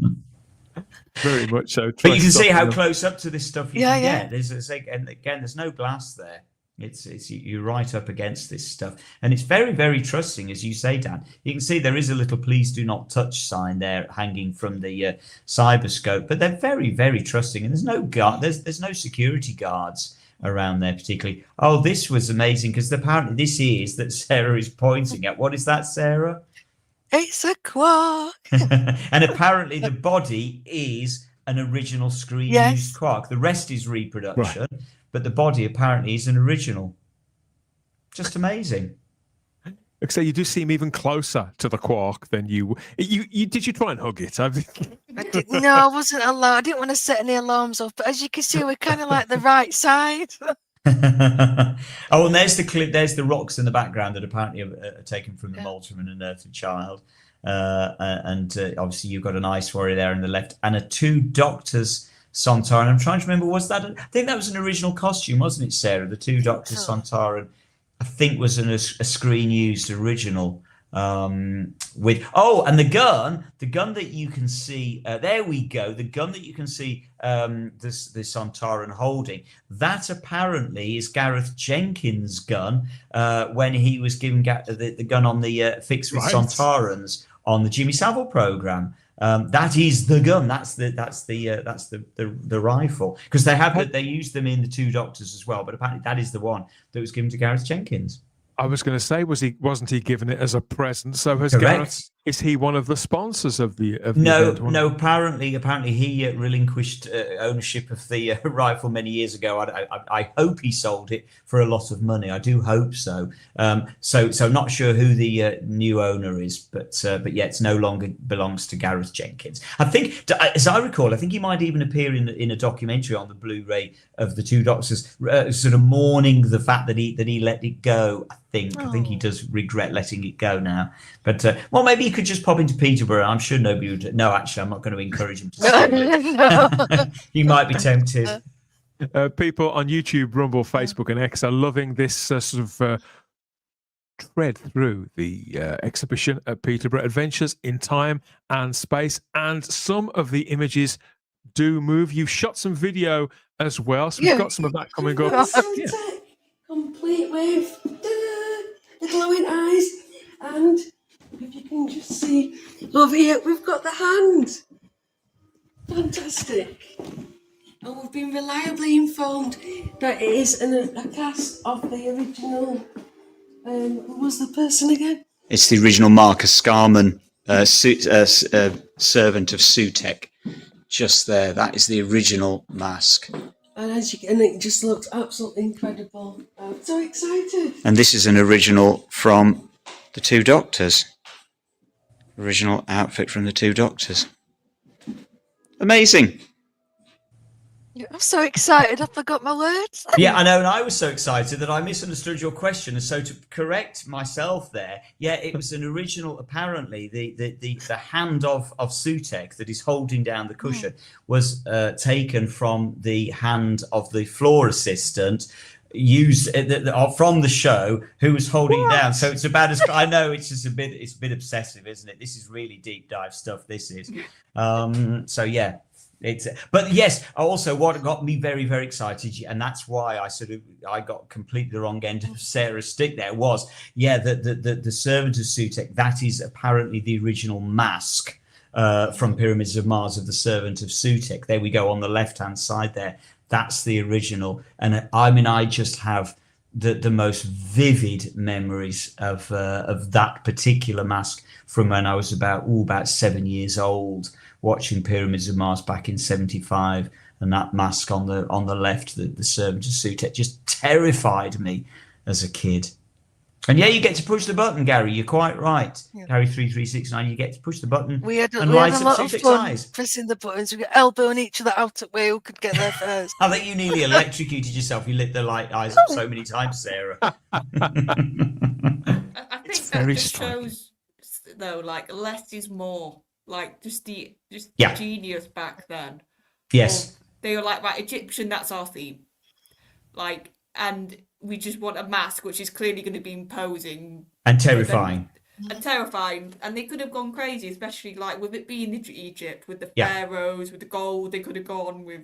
Very much so. But you can see how close up to this stuff you can Yeah. get. And again, there's no glass there. It's you're right up against this stuff, and it's very, very trusting, as you say, Dan. You can see there is a little "please do not touch" sign there hanging from the Cyberscope, but they're very, very trusting, and there's no guard. There's no security guards around there particularly. Oh, this was amazing, because apparently this is that Sarah is pointing at. What is that, Sarah? It's a quark. And apparently the body is an original screen used quark. The rest is reproduction. Right. But the body apparently is an original. Just amazing. So you do seem even closer to the quark than you did. You try and hug it? No, I wasn't allowed. I didn't want to set any alarms off. But as you can see, we're kind of like the right side. Oh, and there's the clip. There's the rocks in the background that apparently are taken from the Molten and Unearthly Child. And obviously you've got an Ice Warrior there on the left, and a 2 Doctors Sontaran. I'm trying to remember, I think that was an original costume, wasn't it, Sarah? The 2 Doctors Sontaran, I think, was a screen used original. And the gun that you can see, there we go, the gun that you can see the Sontaran holding, that apparently is Gareth Jenkins' gun when he was given the gun on the Fix with Sontarans on the Jimmy Savile program. That is the gun. That's the rifle, because they use them in the 2 Doctors as well. But apparently that is the one that was given to Gareth Jenkins. I was going to say, wasn't he given it as a present? So has Correct. Gareth? Is he one of the sponsors of the event? No. Apparently he relinquished ownership of the rifle many years ago. I hope he sold it for a lot of money. I do hope so. So not sure who the new owner is, but yeah, it's no longer belongs to Gareth Jenkins. I think, as I recall, I think he might even appear in a documentary on the Blu-ray of the 2 Doctors, sort of mourning the fact that he let it go. I think he does regret letting it go now. But well, maybe he could just pop into Peterborough. I'm sure nobody would. No, actually, I'm not going to encourage him to steal it. You might be tempted. People on YouTube, Rumble, Facebook, and X are loving this sort of tread through the exhibition at Peterborough, Adventures in Time and Space, and some of the images do move. You've shot some video as well, so we've got some of that coming up. Complete with the glowing eyes, and if you can just see over here, we've got the hand. Fantastic. And we've been reliably informed that it is a cast of the original. Who was the person again? It's the original Marcus Scarman, servant of Sutek. Just there, that is the original mask. And it just looks absolutely incredible. I'm so excited. And this is an original from the 2 Doctors. Original outfit from the 2 Doctors. Amazing. I'm so excited, I forgot my words. Yeah, I know, and I was so excited that I misunderstood your question. And so to correct myself there, yeah, it was an original. Apparently, the hand of Sutek that is holding down the cushion was taken from the hand of the floor assistant used from the show who was holding it down. So it's about as I know it's just a bit obsessive, isn't it? This is really deep dive stuff. This is so yeah. But yes, also what got me very, very excited, and that's why I got completely the wrong end of Sarah's stick there, was the servant of Sutek. That is apparently the original mask from Pyramids of Mars of the servant of Sutek. There we go on the left hand side there. That's the original, and I mean I just have the most vivid memories of that particular mask from when I was about 7 years old, watching Pyramids of Mars back in '75, and that mask on the left, the servant of Sutek, just terrified me as a kid. And yeah, you get to push the button, Gary. You're quite right. Yeah. Gary 3369, you get to push the button We had a and light up lot of Sutek's fun eyes. pressing the buttons. We got elbowing each other out of way who could get there first. I think you nearly electrocuted yourself. You lit the light eyes up so many times, Sarah. I think It's that very just striking. shows, though, like less is more. Like just the Yeah. genius back then. Yes. They were like, right, Egyptian, that's our theme. Like, and we just want a mask which is clearly going to be imposing And terrifying. and terrifying. And they could have gone crazy, especially like with it being Egypt, with the Yeah. pharaohs, with the gold. They could have gone with,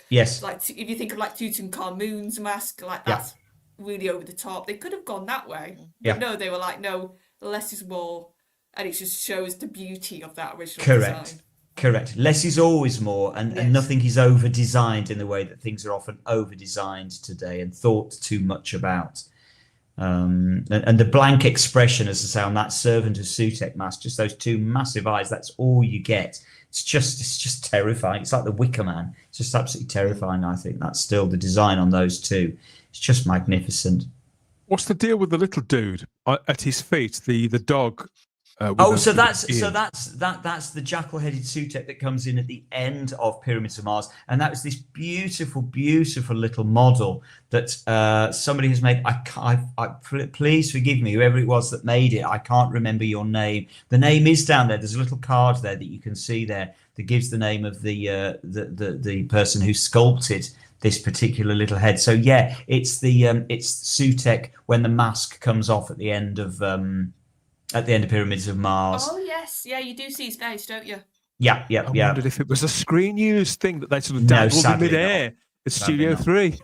Yes. like, if you think of like Tutankhamun's mask, like Yeah. that's really over the top. They could have gone that way. Yeah. But no, they were like, no, less is more. And it just shows the beauty of that original Correct. design. Correct. Less is always more, and Yes. nothing is over designed in the way that things are often over designed today and thought too much about. And the blank expression, as I say, on that servant of Sutek mask, just those two massive eyes, that's all you get. It's just terrifying. It's like the Wicker Man. It's just absolutely terrifying. I think that's still the design on those two. It's just magnificent. What's the deal with the little dude at his feet? The dog. So that's the jackal-headed Sutek that comes in at the end of Pyramids of Mars, and that was this beautiful, beautiful little model that somebody has made. Please forgive me, whoever it was that made it. I can't remember your name. The name is down there. There's a little card there that you can see there that gives the name of the person who sculpted this particular little head. So yeah, it's Sutek when the mask comes off at the end of Pyramids of Mars. Oh yes, yeah, you do see his face, don't you? Yeah. I wondered if it was a screen use thing that they sort of No, dangled in sadly midair at Studio not. 3.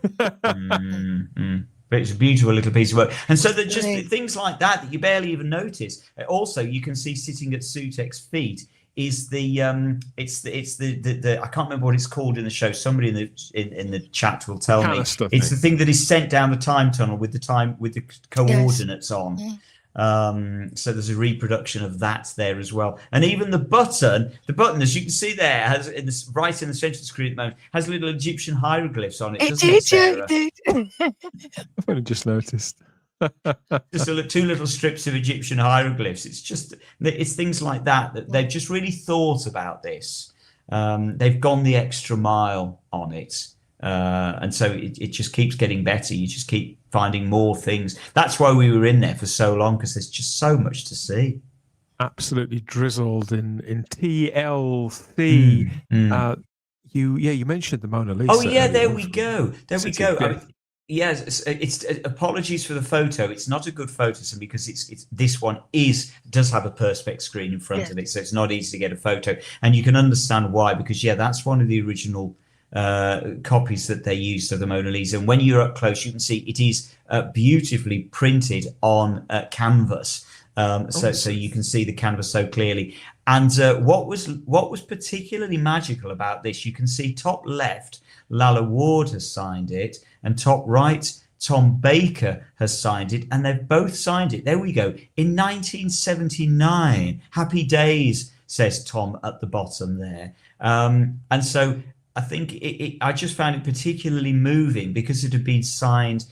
But it's a beautiful little piece of work, and so that just Right. things like that you barely even notice. Also, you can see sitting at Sutek's feet is the I can't remember what it's called in the show. Somebody in the chat will tell me. Canister It's thing. the thing that is sent down the time tunnel with the coordinates on. So there's a reproduction of that there as well, and even the button, as you can see there, has right in the centre of the screen at the moment, has little Egyptian hieroglyphs on it. It Doesn't did, it, Sarah? yeah, it did. I've only just noticed. Just two little strips of Egyptian hieroglyphs. It's things like that they've just really thought about this. They've gone the extra mile on it, and so it just keeps getting better. You just keep finding more things. That's why we were in there for so long, because there's just so much to see. Absolutely drizzled in TLC. You mentioned the Mona Lisa. Oh yeah, there earlier. we go. There we City go. of Death. Yes, it's apologies for the photo. It's not a good photo, because it's this one does have a perspex screen in front of it, so it's not easy to get a photo, and you can understand why, because that's one of the original copies that they used of the Mona Lisa, and when you're up close, you can see it is beautifully printed on canvas. So you can see the canvas so clearly. And what was particularly magical about this, you can see top left, Lalla Ward has signed it, and top right, Tom Baker has signed it, and they've both signed it. There we go. In 1979. Happy days, says Tom at the bottom there. And so I think I just found it particularly moving because it had been signed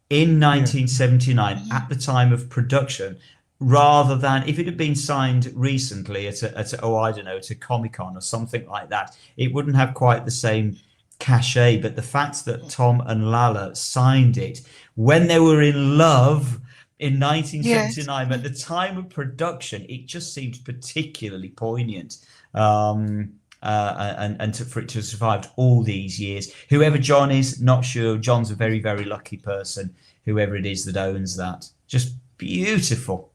in 1979 at the time of production, rather than if it had been signed recently at a Comic-Con or something like that. It wouldn't have quite the same cachet. But the fact that Tom and Lalla signed it when they were in love in 1979, at the time of production, it just seemed particularly poignant. And for it to have survived all these years. Whoever John is, not sure. John's a very, very lucky person, whoever it is that owns that. Just beautiful.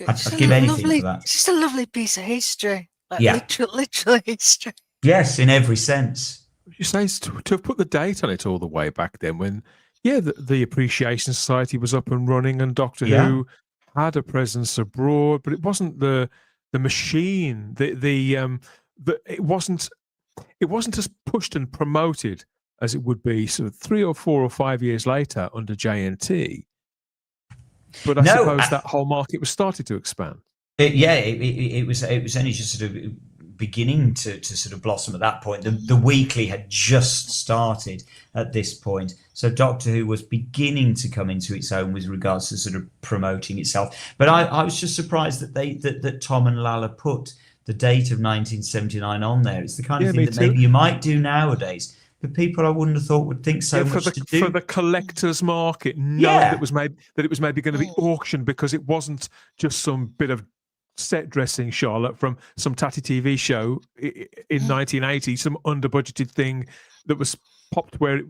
I'd give anything for that. It's just a lovely piece of history. Like literal history. Yes, in every sense. You say to have put the date on it all the way back then, when the Appreciation Society was up and running, and Doctor Who had a presence abroad, but it wasn't the machine. It wasn't as pushed and promoted as it would be sort of 3 or 4 or 5 years later under JNT. But I suppose that whole market was starting to expand. It was only just sort of beginning to sort of blossom at that point. The weekly had just started at this point, so Doctor Who was beginning to come into its own with regards to sort of promoting itself. But I was just surprised that that Tom and Lalla put the date of 1979 on there. It's the kind of thing that maybe you might do nowadays, but people I wouldn't have thought would think so much to do. For the collector's market, knowing that it was maybe going to be auctioned, because it wasn't just some bit of set dressing, Charlotte, from some tatty TV show in 1980, some under-budgeted thing that was popped where,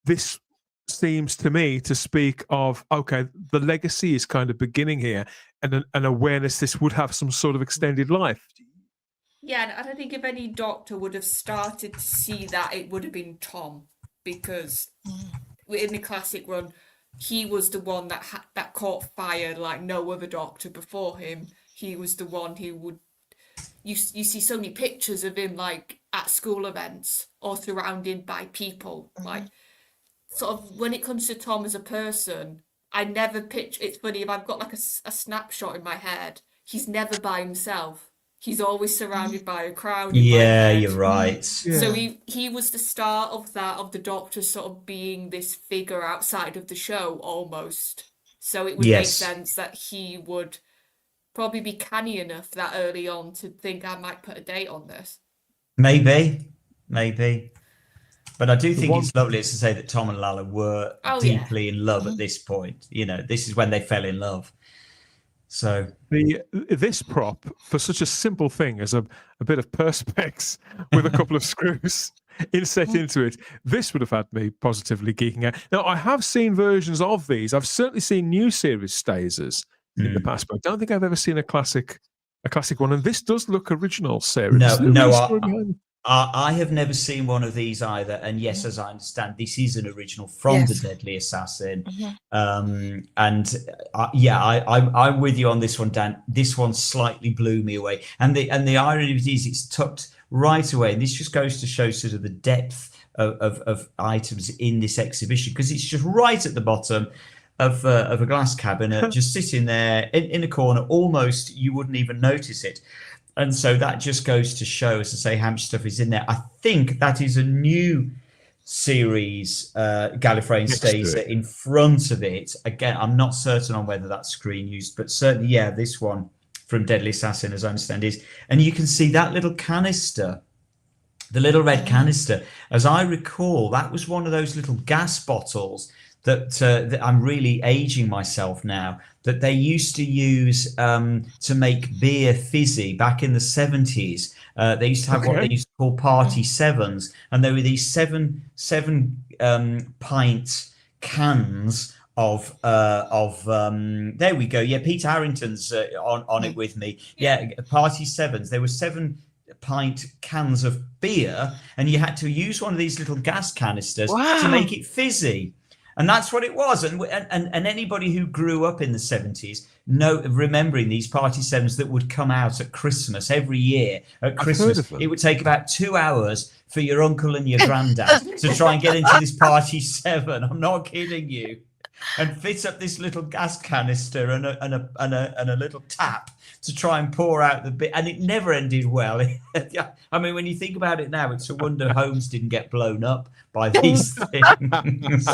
this seems to me to speak of, okay, the legacy is kind of beginning here, and an awareness this would have some sort of extended life. Yeah, and I think if any Doctor would have started to see that, it would have been Tom, because in the classic run, he was the one that caught fire like no other Doctor before him. He was the one who would. You see so many pictures of him like at school events or surrounded by people. Like, sort of when it comes to Tom as a person, I never picture. It's funny, if I've got like a snapshot in my head, he's never by himself. He's always surrounded by a crowd. Yeah, you're right. Yeah. So he was the start of that, of the Doctor sort of being this figure outside of the show almost. So it would make sense that he would probably be canny enough that early on to think, I might put a date on this. Maybe. But I do think it's lovely to say that Tom and Lalla were deeply in love at this point. This is when they fell in love. So this prop, for such a simple thing as a bit of perspex with a couple of screws inset into it, this would have had me positively geeking out. Now, I have seen versions of these. I've certainly seen new series stasers in the past, but I don't think I've ever seen a classic one. And this does look original, Sarah. I have never seen one of these either. And yes, as I understand, this is an original from the Deadly Assassin. I'm with you on this one, Dan. This one slightly blew me away. And the irony of it is, it's tucked right away. And this just goes to show sort of the depth of items in this exhibition, because it's just right at the bottom of a glass cabinet, just sitting there in a corner. Almost you wouldn't even notice it. And so that just goes to show, as I say, how much stuff is in there. I think that is a new series Gallifreyan staser in front of it. Again, I'm not certain on whether that's screen used, but certainly, this one from Deadly Assassin, as I understand, is. And you can see that little canister, the little red canister. As I recall, that was one of those little gas bottles that I'm really aging myself now, that they used to use to make beer fizzy back in the 70s. They used to have what they used to call party sevens, and there were these seven pint cans of there we go. Peter Harrington's on it with me. Party sevens. There were 7 pint cans of beer, and you had to use one of these little gas canisters to make it fizzy. And that's what it was. And anybody who grew up in the 70s remembering these party sevens that would come out at Christmas every year. At Christmas, it would take about 2 hours for your uncle and your granddad to try and get into this party seven. I'm not kidding you. And fit up this little gas canister and a little tap to try and pour out the bit, and it never ended well. I mean, when you think about it now, it's a wonder homes didn't get blown up by these things.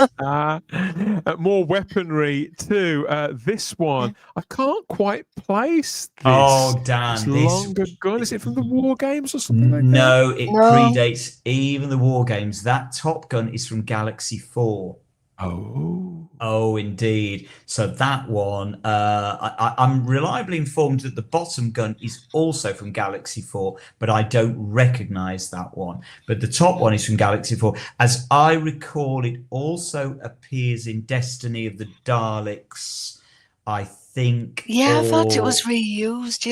More weaponry too. This one, I can't quite place this. Oh, Dan, this longer gun. Is it from the War Games or something like that? No, it predates even the War Games. That Top Gun is from Galaxy 4. Oh, indeed. So that one, I'm reliably informed that the bottom gun is also from Galaxy 4, but I don't recognize that one. But the top one is from Galaxy 4. As I recall, it also appears in Destiny of the Daleks, I think. Yeah, I thought it was reused,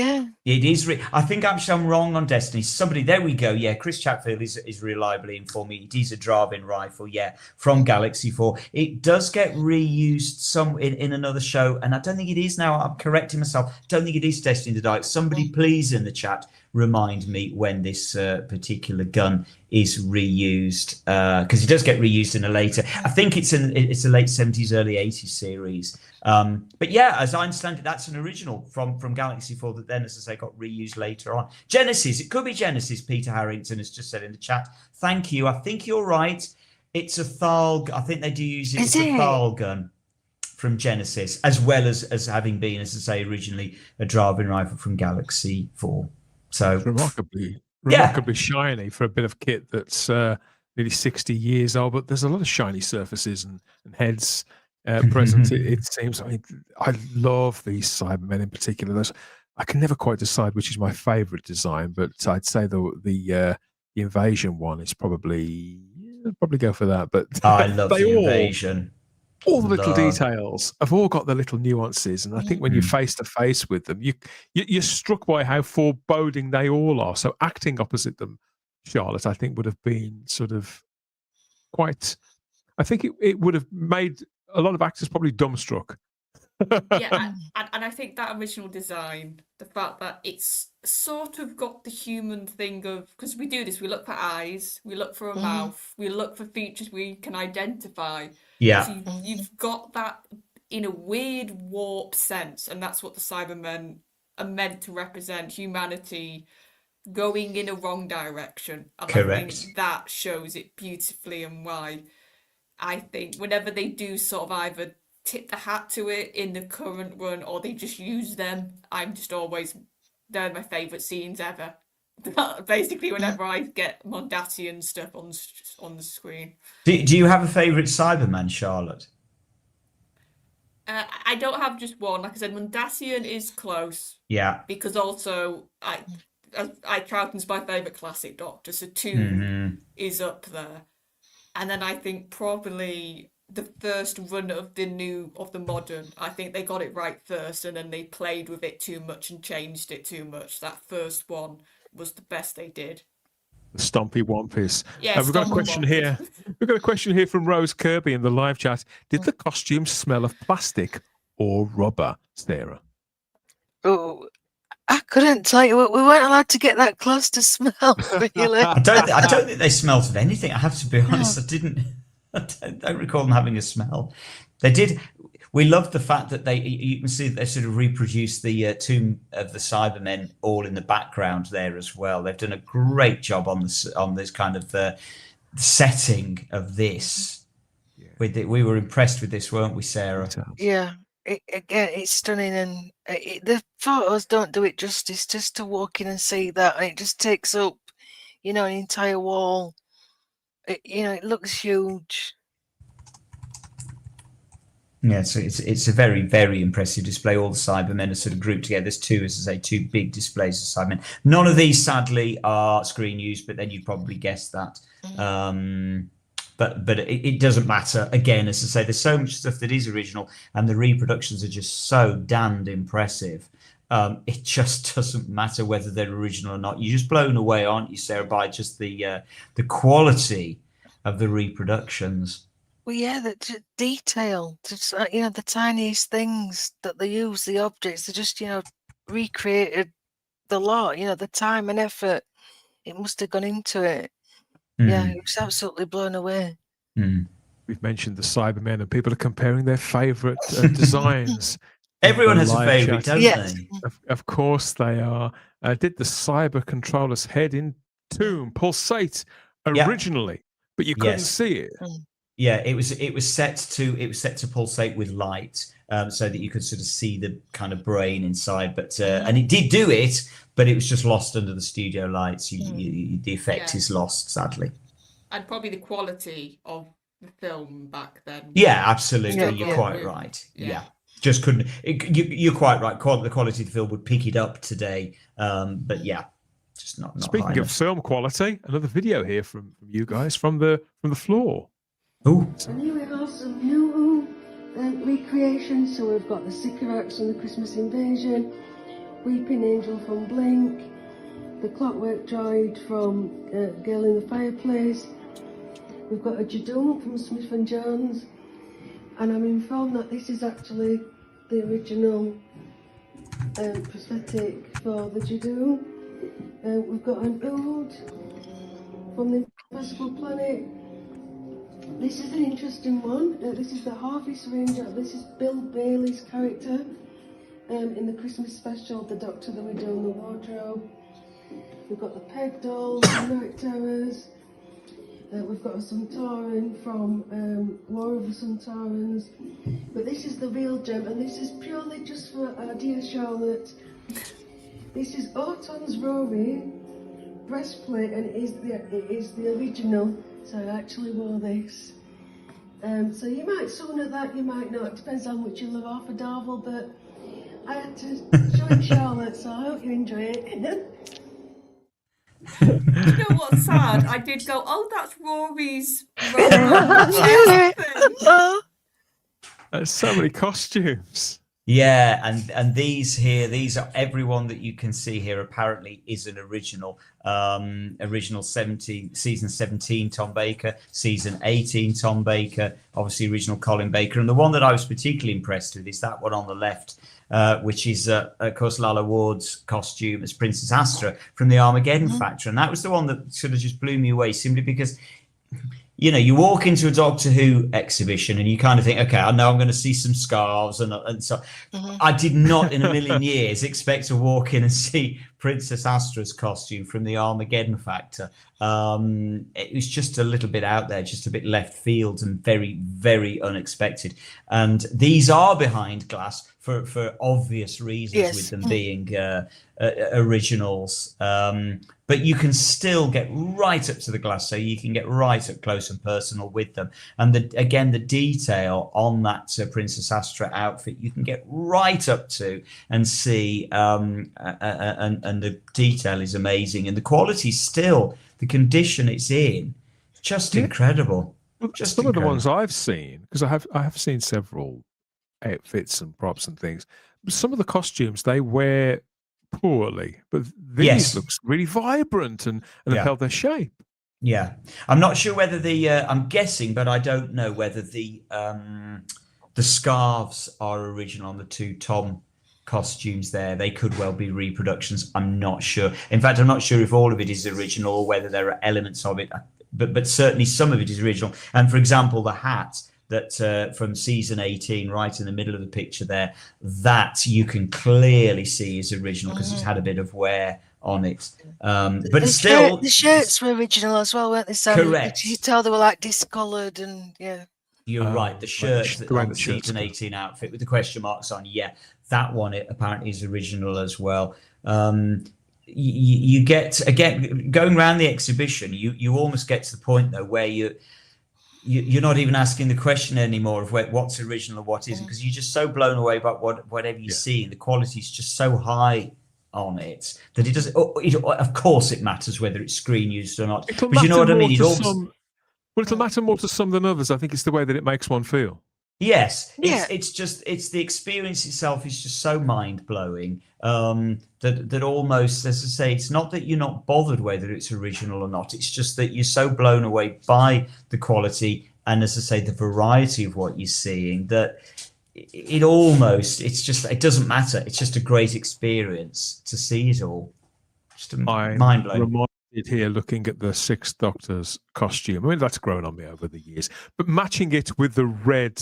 It is. I think actually I'm wrong on Destiny. Somebody, there we go. Yeah, Chris Chatfield is reliably informed me. It is a Dravin rifle, from Galaxy 4. It does get reused in another show, and I don't think it is now. I'm correcting myself. I don't think it is Destiny of the Daleks. Somebody please in the chat remind me when this particular gun is reused, because it does get reused in a later. I think it's a late 70s, early 80s series. But yeah, as I understand it, that's an original from Galaxy 4 that then, as I say, got reused later on. Genesis, it could be Genesis. Peter Harrington has just said in the chat. Thank you. I think you're right. It's a Thal. I think they do use it. It's a Thal gun from Genesis, as well as having been, as I say, originally a driving rifle from Galaxy 4. So It's remarkably Yeah. shiny for a bit of kit that's nearly 60 years old. But there's a lot of shiny surfaces and heads present. It seems. I mean, I love these Cybermen in particular. I can never quite decide which is my favourite design, but I'd say the invasion one is probably go for that. But I love they the invasion. all the little details have all got their little nuances, and I think when you're Mm. face to face with them, you're struck by how foreboding they all are. So acting opposite them, Charlotte, I think would have been sort of quite. I think it would have made a lot of actors probably dumbstruck. Yeah, and I think that original design, the fact that it's sort of got the human thing of, because we do this, we look for eyes, we look for a mouth, we look for features we can identify. Yeah. So you've got that in a weird warp sense, and that's what the Cybermen are meant to represent: humanity going in a wrong direction. And Correct. I think that shows it beautifully, and why I think whenever they do sort of either tip the hat to it in the current run or they just use them, I'm just always, they're my favourite scenes ever. Basically, whenever I get Mondasian stuff on the screen. Do you have a favourite Cyberman, Charlotte? I don't have just one. Like I said, Mondasian is close. Yeah. Because also, Troughton's my favourite classic Doctor, so 2 is up there. And then I think probably the first run of the modern, I think they got it right first, and then they played with it too much and changed it too much. That first one was the best they did. The Stompy Wampus. Yeah, we've got a question here. We've got a question here from Rose Kirby in the live chat. Did the costume smell of plastic or rubber, Sarah? Oh, I couldn't tell you. We weren't allowed to get that close to smell, really. I don't think they smelt of anything. I have to be honest. I don't recall them having a smell. They did. We loved the fact that you can see that they sort of reproduced the tomb of the Cybermen all in the background there as well. They've done a great job on this kind of setting of this. Yeah. We were impressed with this, weren't we, Sarah? Yeah. Again, it's stunning, and the photos don't do it justice. Just to walk in and see that, and it just takes up, an entire wall. It looks huge. Yeah, so it's a very, very impressive display. All the Cybermen are sort of grouped together. There's two, as I say, two big displays of Cybermen. None of these, sadly, are screen used, but then you'd probably guess that. But it doesn't matter. Again, as I say, there's so much stuff that is original, and the reproductions are just so damned impressive. It just doesn't matter whether they're original or not. You're just blown away, aren't you, Sarah, by just the quality of the reproductions. Well, yeah, the detail, just, the tiniest things that they use, the objects, they just, recreated the lot, the time and effort it must have gone into it. Yeah, it was absolutely blown away. We've mentioned the Cybermen, and people are comparing their favourite designs. Everyone has a favourite, don't they? Of course they are. Did the Cyber Controller's head in Tomb pulsate originally, but you couldn't see it? Yeah, it was set to pulsate with light, so that you could sort of see the kind of brain inside. But and it did do it, but it was just lost under the studio lights. The effect is lost, sadly. And probably the quality of the film back then. Yeah, absolutely. You're quite right. Yeah. Just couldn't. You're quite right. The quality of the film would pick it up today, but yeah, just not. Speaking of film quality, another video here from you guys from the floor. Oh. And here we have some new recreations. So we've got the Sycorax from the Christmas Invasion, Weeping Angel from Blink, the Clockwork Droid from Girl in the Fireplace. We've got a Jadoon from Smith & Jones, and I'm informed that this is actually the original prosthetic for the Jadoon. We've got an Ood from the Impossible Planet. This is an interesting one. This is the Harvest Ranger. This is Bill Bailey's character in the Christmas special, The Doctor, the Widow and the Wardrobe. We've got the Peg Dolls, the Night Terrors. We've got a Suntaran from War of the Suntarans. But this is the real gem, and this is purely just for our dear Charlotte. This is Autumn's Rory breastplate, and it is the original. So I actually wore this. So you might sooner that, you might not. It depends on how much you love Arthur Darvill, but I had to show it Charlotte, so I hope you enjoy it. You know what's sad? I did go, oh, that's Rory's chest thing. There's so many costumes. Yeah, and these are everyone that you can see here apparently is an original. Original season 17 Tom Baker, season 18 Tom Baker, obviously original Colin Baker. And the one that I was particularly impressed with is that one on the left, which is of course Lalla Ward's costume as Princess Astra from the Armageddon Factor. And that was the one that sort of just blew me away, simply because, you know, you walk into a Doctor Who exhibition and you kind of think, okay, I know I'm going to see some scarves. And so I did not in a million years expect to walk in and see Princess Astra's costume from the Armageddon Factor. It was just a little bit out there, just a bit left field and very, very unexpected. And these are behind glass for obvious reasons, with them being originals. But you can still get right up to the glass, so you can get right up close and personal with them. And again, the detail on that Princess Astra outfit, you can get right up to and see, and the detail is amazing. And the quality still, the condition it's in, just incredible. Just some of the ones I've seen, because I have seen several outfits and props and things. Some of the costumes they wear poorly, but these looks really vibrant and have held their shape. Yeah, I'm not sure whether the I'm guessing, but I don't know whether the scarves are original on the two Tom costumes there. They could well be reproductions. I'm not sure. In fact, I'm not sure if all of it is original or whether there are elements of it, but certainly some of it is original. And for example, the hat that from season 18, right in the middle of the picture there, that you can clearly see is original because it's had a bit of wear on it. But still, the shirts were original as well, weren't they, Sam? Correct. You tell they were like discoloured and You're right. The shirt on the shirts season 18 outfit with the question marks on, that one it apparently is original as well. You get, again, going around the exhibition, you almost get to the point though where you're not even asking the question anymore of what's original or what isn't, because you're just so blown away by whatever you see, and the quality is just so high on it that it doesn't. Of course, it matters whether it's screen used or not. But you know what I mean? It'll matter more to some than others. I think it's the way that it makes one feel. Yes, it's the experience itself is just so mind blowing that almost, as I say, it's not that you're not bothered whether it's original or not. It's just that you're so blown away by the quality and, as I say, the variety of what you're seeing that it doesn't matter. It's just a great experience to see it all. Just mind blowing. Here looking at the Sixth Doctor's costume. I mean, that's grown on me over the years, but matching it with the red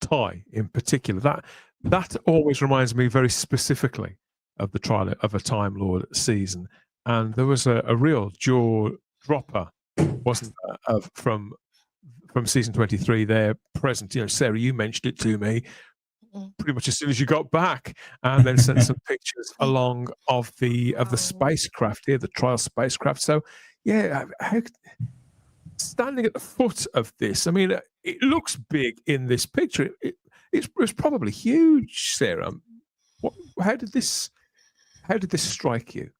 tie in particular, that always reminds me very specifically of the trial of a Time Lord season. And there was a real jaw dropper, wasn't there, from season 23 there present. You know, Sarah, you mentioned it to me pretty much as soon as you got back, and then sent some pictures along of the spacecraft here, the trial spacecraft. So standing at the foot of this, I mean, it looks big in this picture. It's probably huge, Sarah. How did this strike you?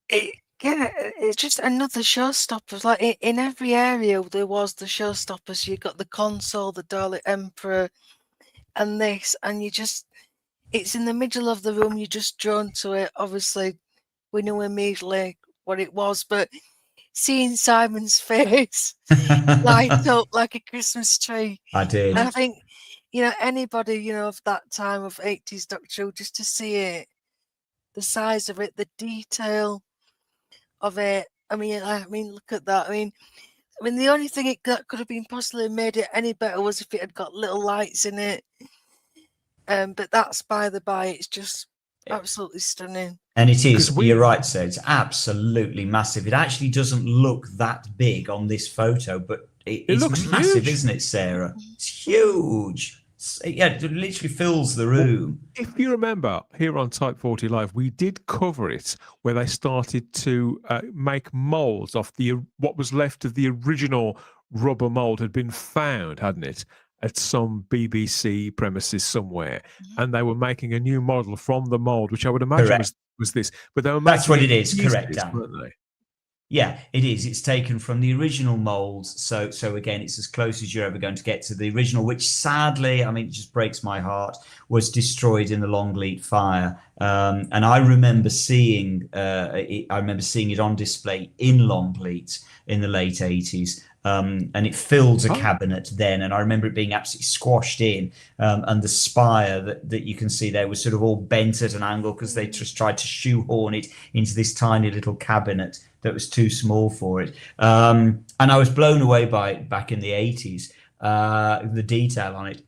It's just another showstoppers. Like in every area there was the showstoppers. You got the console, the Dalek Emperor, and this, and it's in the middle of the room. You're just drawn to it. Obviously, we knew immediately what it was, but seeing Simon's face light up like a Christmas tree, I did. And I think, anybody, of that time of 80s Doctor Who, just to see it, the size of it, the detail, of it. I mean, look at that. I mean, the only thing that could have been possibly made it any better was if it had got little lights in it. But that's by the by. It's just absolutely stunning. And it is, Because you're right, so it's absolutely massive. It actually doesn't look that big on this photo, but it's looks massive, huge. isn't it, Sarah? It's huge. Yeah, it literally fills the room. If you remember, here on Type 40 Live, we did cover it where they started to make molds off what was left of the original rubber mold had been found, hadn't it, at some BBC premises somewhere, and they were making a new model from the mold, which I would imagine was this. But they were making That's what it is, correct, Dan. weren't they? Yeah, it is. It's taken from the original molds. So again, it's as close as you're ever going to get to the original, which sadly, I mean, it just breaks my heart, was destroyed in the Longleat fire. And I remember seeing it on display in Longleat in the late 80s. And it filled a cabinet then, and I remember it being absolutely squashed in, and the spire that you can see there was sort of all bent at an angle because they just tried to shoehorn it into this tiny little cabinet that was too small for it. And I was blown away by it back in the 80s, the detail on it.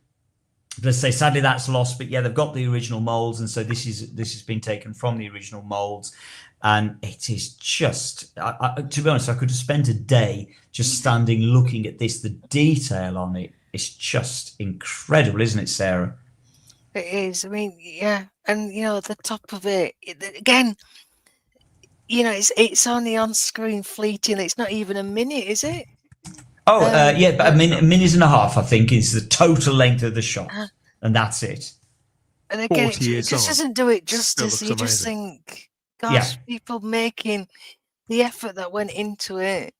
Let's say sadly that's lost, but yeah, they've got the original molds, and so this has been taken from the original molds. And it is just, to be honest, I could have spent a day just standing looking at this. The detail on it is just incredible, isn't it, Sarah? It is. I mean, yeah, and the top of it again. It's only on screen fleeting. It's not even a minute, is it? Oh, yeah, but a minute and a half, I think, is the total length of the shot, and that's it. And again, it 40 years just on. doesn't do it Still justice. looks You just amazing. think, gosh, people making the effort that went into it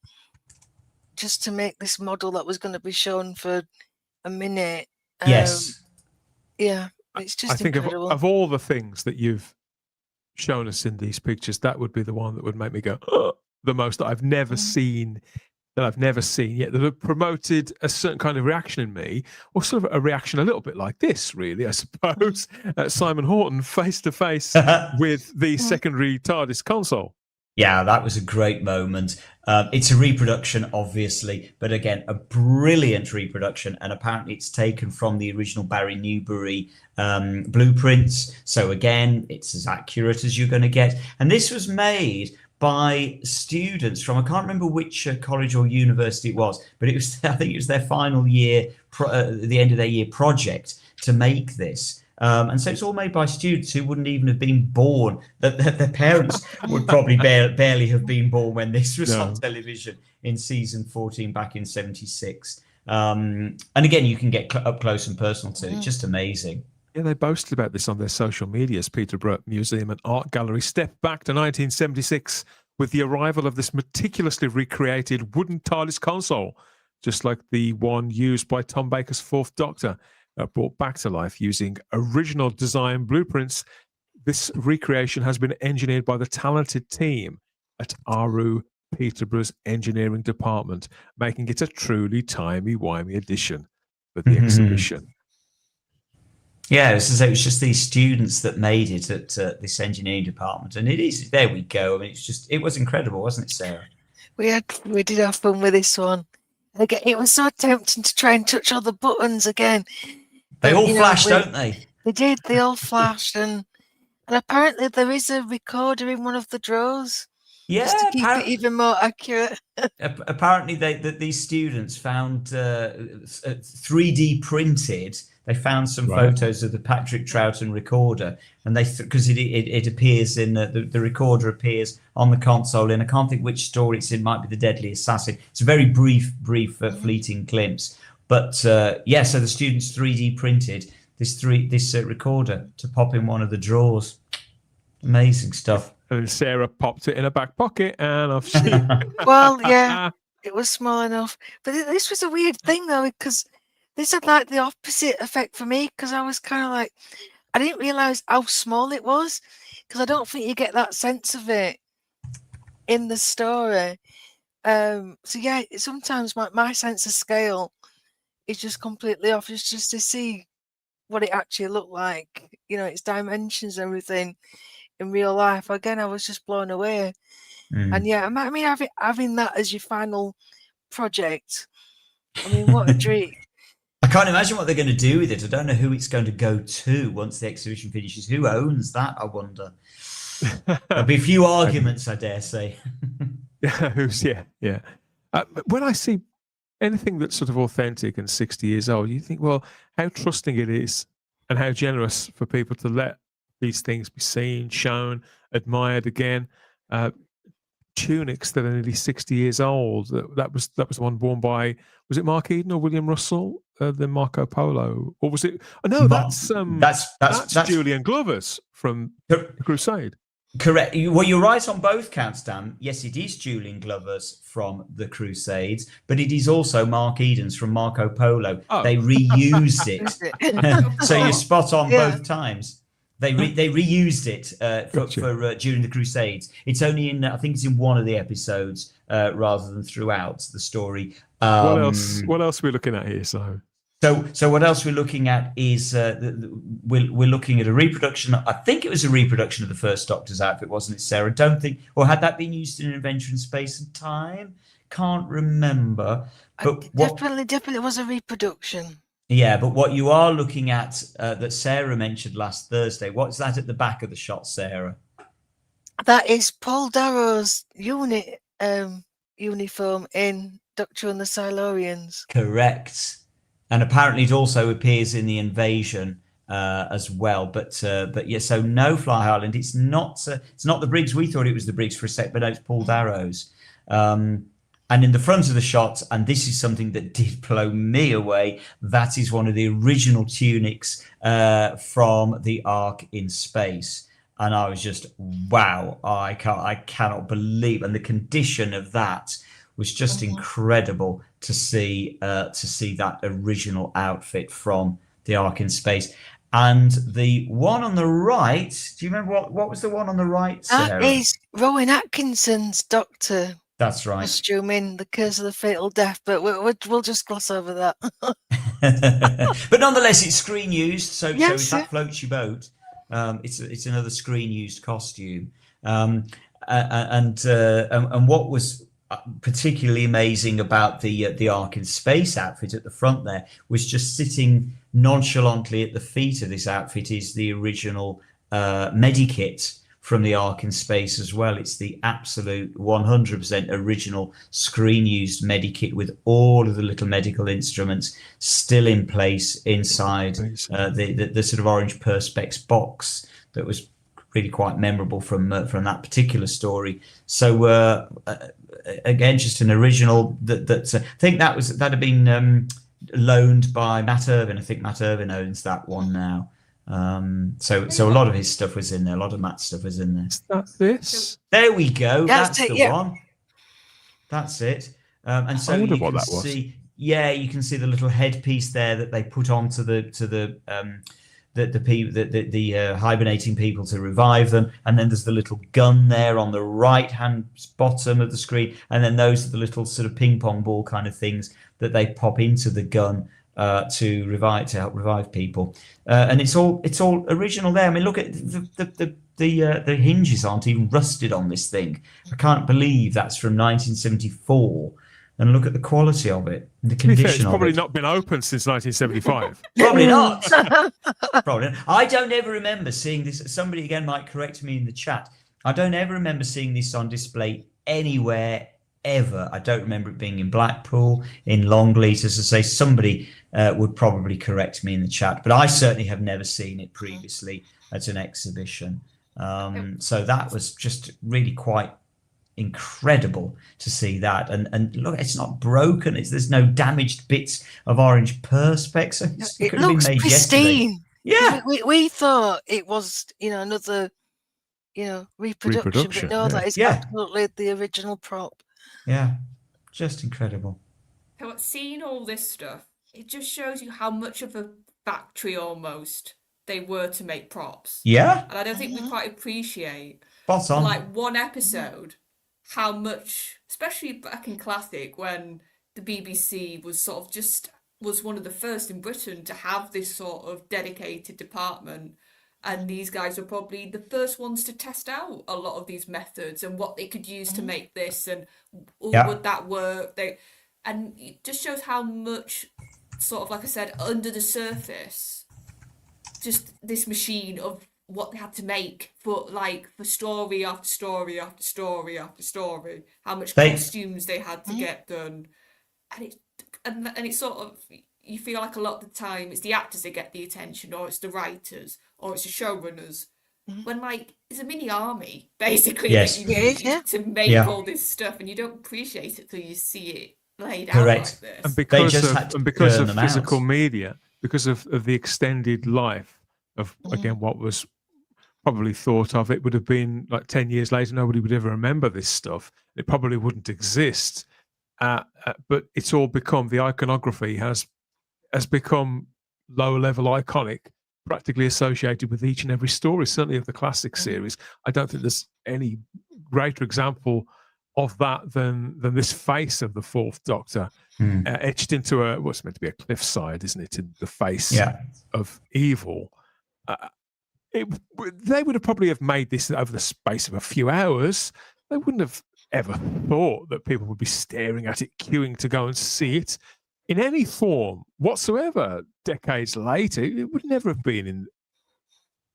just to make this model that was going to be shown for a minute. Yes. Yeah, it's just I think incredible. of all the things that you've shown us in these pictures, that would be the one that would make me go the most, that I've never seen yet, that have promoted a certain kind of reaction in me, or sort of a reaction a little bit like this, really, I suppose. Simon Horton face to face with the secondary TARDIS console. Yeah, that was a great moment. It's a reproduction, obviously, but again, a brilliant reproduction. And apparently it's taken from the original Barry Newbury blueprints. So again, it's as accurate as you're going to get. And this was made by students from, I can't remember which college or university it was, but it was, I think it was their final year, the end of their year project to make this. And so it's all made by students who wouldn't even have been born. That their parents would probably barely have been born when this was on television in season 14 back in '76. And again, you can get up close and personal to it. Just amazing. Yeah, they boasted about this on their social medias. Peterborough Museum and Art Gallery stepped back to 1976 with the arrival of this meticulously recreated wooden TARDIS console, just like the one used by Tom Baker's Fourth Doctor, brought back to life using original design blueprints. This recreation has been engineered by the talented team at Aru Peterborough's engineering department, making it a truly timey-wimey addition for the exhibition. Yeah, it was just these students that made it at this engineering department, and it is. There we go. I mean, it was incredible, wasn't it, Sarah? We did have fun with this one. Again, it was so tempting to try and touch all the buttons again. They all flashed, don't they? They did. They all flashed, and apparently there is a recorder in one of the drawers. Yeah, just to keep it even more accurate. Apparently, these students found 3D printed. They found some photos of the Patrick Troughton recorder, and because it appears in the recorder appears on the console. And I can't think which story it's in. Might be The Deadly Assassin. It's a very brief, fleeting glimpse. But so the students 3D printed this recorder to pop in one of the drawers. Amazing stuff. And Sarah popped it in her back pocket, and off she. Well, yeah, it was small enough. But this was a weird thing, though, because this had like the opposite effect for me, because I was kind of like, I didn't realise how small it was, because I don't think you get that sense of it in the story. So yeah, sometimes my sense of scale is just completely off. It's just to see what it actually looked like, its dimensions and everything in real life. Again, I was just blown away. And yeah, I mean, having that as your final project, I mean, what a treat. I can't imagine what they're going to do with it. I don't know who it's going to go to once the exhibition finishes. Who owns that, I wonder? There'll be a few arguments, I dare say. Yeah. When I see anything that's sort of authentic and 60 years old, you think, well, how trusting it is and how generous for people to let these things be seen, shown, admired again. Tunics that are nearly 60 years old. That was the one worn by, was it Mark Eden or William Russell? The Marco Polo, or was it? Oh, no, that's Julian Glover's from the Crusade. Correct. Well, you're right on both counts, Dan. Yes, it is Julian Glover's from the Crusades, but it is also Mark Eden's from Marco Polo. Oh. They reused it, so you're spot on both times. They reused it for during the Crusades. It's only in, I think it's in one of the episodes rather than throughout the story. What else are we looking at here, Simon? So what else we're looking at is we're looking at a reproduction. I think it was a reproduction of the first Doctor's outfit, wasn't it, Sarah? Don't think, or had that been used in An Adventure in Space and Time? Can't remember. But definitely was a reproduction. Yeah, but what you are looking at that Sarah mentioned last Thursday, what's that at the back of the shot, Sarah? That is Paul Darrow's uniform in Doctor and the Silurians. Correct. And apparently it also appears in the Invasion as well. But yeah, so no Fly Island. It's not the Briggs. We thought it was the Briggs for a sec, but no, it's Paul Darrow's. And in the front of the shot, and this is something that did blow me away, that is one of the original tunics from the Ark in Space. And I was just, wow, I cannot believe. And the condition of that was just incredible to see that original outfit from the Ark in Space. And the one on the right, do you remember what was the one on the right, Sarah? That is Rowan Atkinson's Doctor. That's right. Costume in The Curse of the Fatal Death, but we'll just gloss over that. But nonetheless, it's screen used, so if that floats your boat, it's another screen used costume. And what was particularly amazing about the Ark in Space outfit at the front there was just sitting nonchalantly at the feet of this outfit is the original medikit from the Ark in Space as well. It's the absolute 100% original screen used medikit with all of the little medical instruments still in place inside the sort of orange perspex box that was really quite memorable from that particular story. So again, just an original that I think that had been loaned by Matt Irvin. I think Matt Irvin owns that one now. So a lot of his stuff was in there. A lot of Matt's stuff was in there. Is that this? There we go. That's the one. That's it. And so you can see, you can see the little headpiece there that they put onto the hibernating people to revive them, and then there's the little gun there on the right hand bottom of the screen, and then those are the little sort of ping pong ball kind of things that they pop into the gun to help revive people, and it's all original there. I mean, look at the hinges aren't even rusted on this thing. I can't believe that's from 1974. And look at the quality of it, the condition of it. It's probably not been open since 1975. Probably not. Probably not. I don't ever remember seeing this. Somebody again might correct me in the chat. I don't ever remember seeing this on display anywhere ever. I don't remember it being in Blackpool, in Longleat. As I say, somebody would probably correct me in the chat, but I certainly have never seen it previously at an exhibition. So that was just really quite incredible to see that, and look, it's not broken. There's no damaged bits of orange perspex. It looks pristine. Yeah, we thought it was another reproduction, but no, that is absolutely the original prop. Yeah, just incredible. So seeing all this stuff, it just shows you how much of a factory almost they were to make props. Yeah, and I don't think we quite appreciate spot on. Like one episode. How much, especially back in Classic, when the BBC was sort of was one of the first in Britain to have this sort of dedicated department, And these guys were probably the first ones to test out a lot of these methods and what they could use to make this, and would that work? And it just shows how much, sort of like I said, under the surface, just this machine of what they had to make for story after story after story after story, how much costumes they had to get done, and it's sort of, you feel like a lot of the time it's the actors that get the attention, or it's the writers, or it's the showrunners. When it's a mini army basically that you need to make all this stuff, and you don't appreciate it till you see it laid out like this. And because of physical media, because of the extended life of again what was probably thought of, it would have been like 10 years later, nobody would ever remember this stuff. It probably wouldn't exist. But it's all become, the iconography has become lower level iconic, practically associated with each and every story, certainly of the classic series. I don't think there's any greater example of that than this face of the Fourth Doctor, etched into what's meant to be a cliffside, isn't it? In the face of evil. They would have probably have made this over the space of a few hours. They wouldn't have ever thought that people would be staring at it, queuing to go and see it in any form whatsoever. Decades later, it would never have been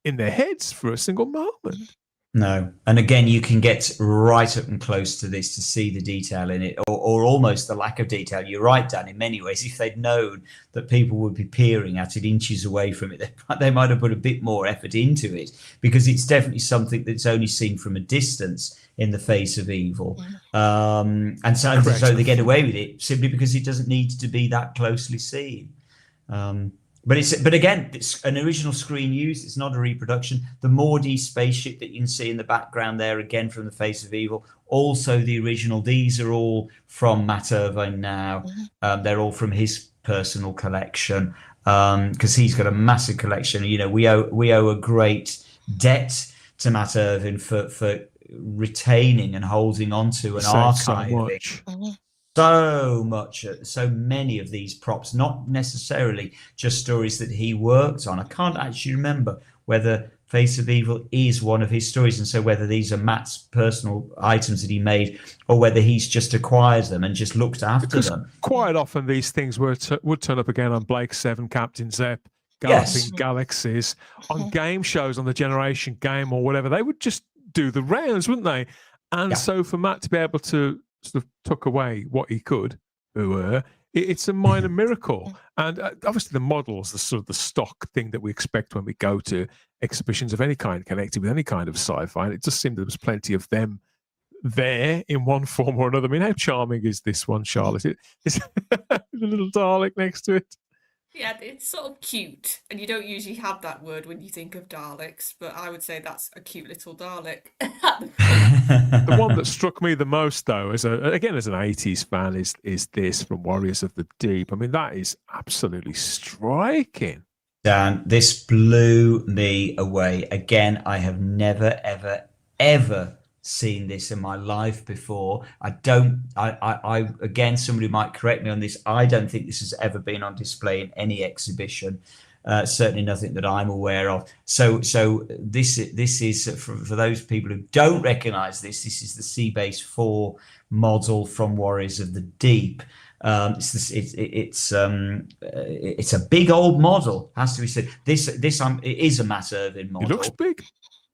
in their heads for a single moment. No. And again, you can get right up and close to this to see the detail in it, or almost the lack of detail. You're right, Dan, in many ways. If they'd known that people would be peering at it inches away from it, they might have put a bit more effort into it, because it's definitely something that's only seen from a distance in the face of evil. And so they get away with it simply because it doesn't need to be that closely seen. But again, it's an original screen use. It's not a reproduction. The Mordi spaceship that you can see in the background there, again from the face of evil, also the original. These are all from Matt Irvine now. They're all from his personal collection, because he's got a massive collection. You know, we owe a great debt to Matt Irvine for retaining and holding onto an archive. So many of these props, not necessarily just stories that he worked on. I can't actually remember whether Face of Evil is one of his stories, and so whether these are Matt's personal items that he made, or whether he's just acquired them and just looked after them. Quite often these things would turn up again on Blake 7, Captain Zep, Galloping Galaxies, on game shows, on the Generation Game or whatever. They would just do the rounds, wouldn't they? And so for Matt to be able to sort of tuck away what he could, it's a minor miracle. And obviously the models, the sort of the stock thing that we expect when we go to exhibitions of any kind connected with any kind of sci-fi, and it just seemed there was plenty of them there in one form or another. I mean, how charming is this one, Charlotte? It's a little Dalek next to it. Yeah, it's sort of cute, and you don't usually have that word when you think of Daleks, but I would say that's a cute little Dalek. The one that struck me the most, though, as an 80s fan, is this from Warriors of the Deep. I mean, that is absolutely striking. Dan, this blew me away. Again, I have never, ever, ever seen this in my life before. I again, somebody might correct me on this. I don't think this has ever been on display in any exhibition. Certainly nothing that I'm aware of. So this is for those people who don't recognize this. This is the Seabase 4 model from Warriors of the Deep. It's a big old model, has to be said. It is a Matt Irvine model. It looks big.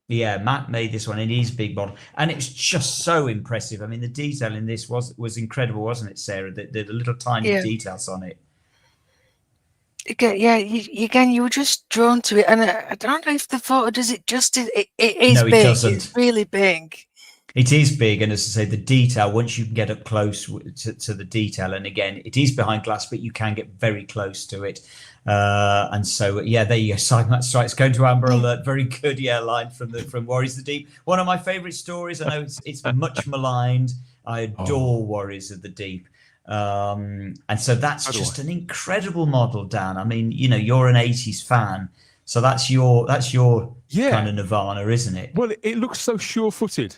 Yeah, Matt made this one. It is big model, and it's just so impressive. I mean, the detail in this was incredible, wasn't it, Sarah? The little tiny details on it. You were just drawn to it, and I don't know if the photo does it justice. It is no, big. It doesn't. It's really big. It is big, and as I say, the detail, once you can get up close to the detail, and again, it is behind glass, but you can get very close to it. And so, there you go. Simon Strikes going to Amber Alert. Very good, line from Warriors of the Deep. One of my favourite stories. I know it's much maligned. I adore Warriors of the Deep. And so that's just an incredible model, Dan. I mean, you're an 80s fan, so that's your kind of Nirvana, isn't it? Well, it looks so sure-footed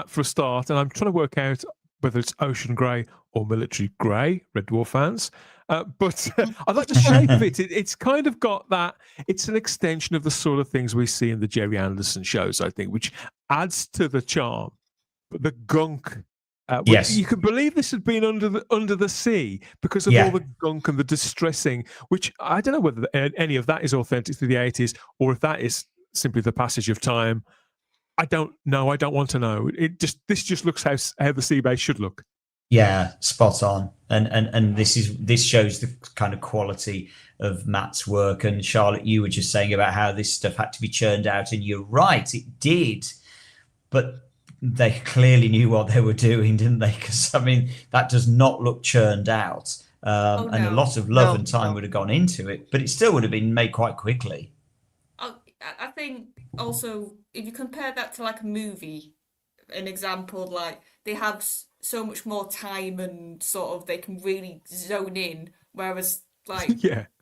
for a start, and I'm trying to work out whether it's ocean grey or military grey, Red Dwarf fans. But I like the shape of it. It's kind of got that. It's an extension of the sort of things we see in the Jerry Anderson shows, I think, which adds to the charm. But the gunk. Yes. You can believe this had been under the sea because of all the gunk and the distressing, which I don't know whether any of that is authentic to the 80s or if that is simply the passage of time. I don't know. I don't want to know. This just looks how the sea base should look. Yeah, spot on. And this shows the kind of quality of Matt's work. And Charlotte, you were just saying about how this stuff had to be churned out, and you're right, it did. But they clearly knew what they were doing, didn't they? Because I mean, that does not look churned out. And a lot of love and time would have gone into it, but it still would have been made quite quickly. I think also if you compare that to like a movie, an example, like they have so much more time and sort of they can really zone in, whereas like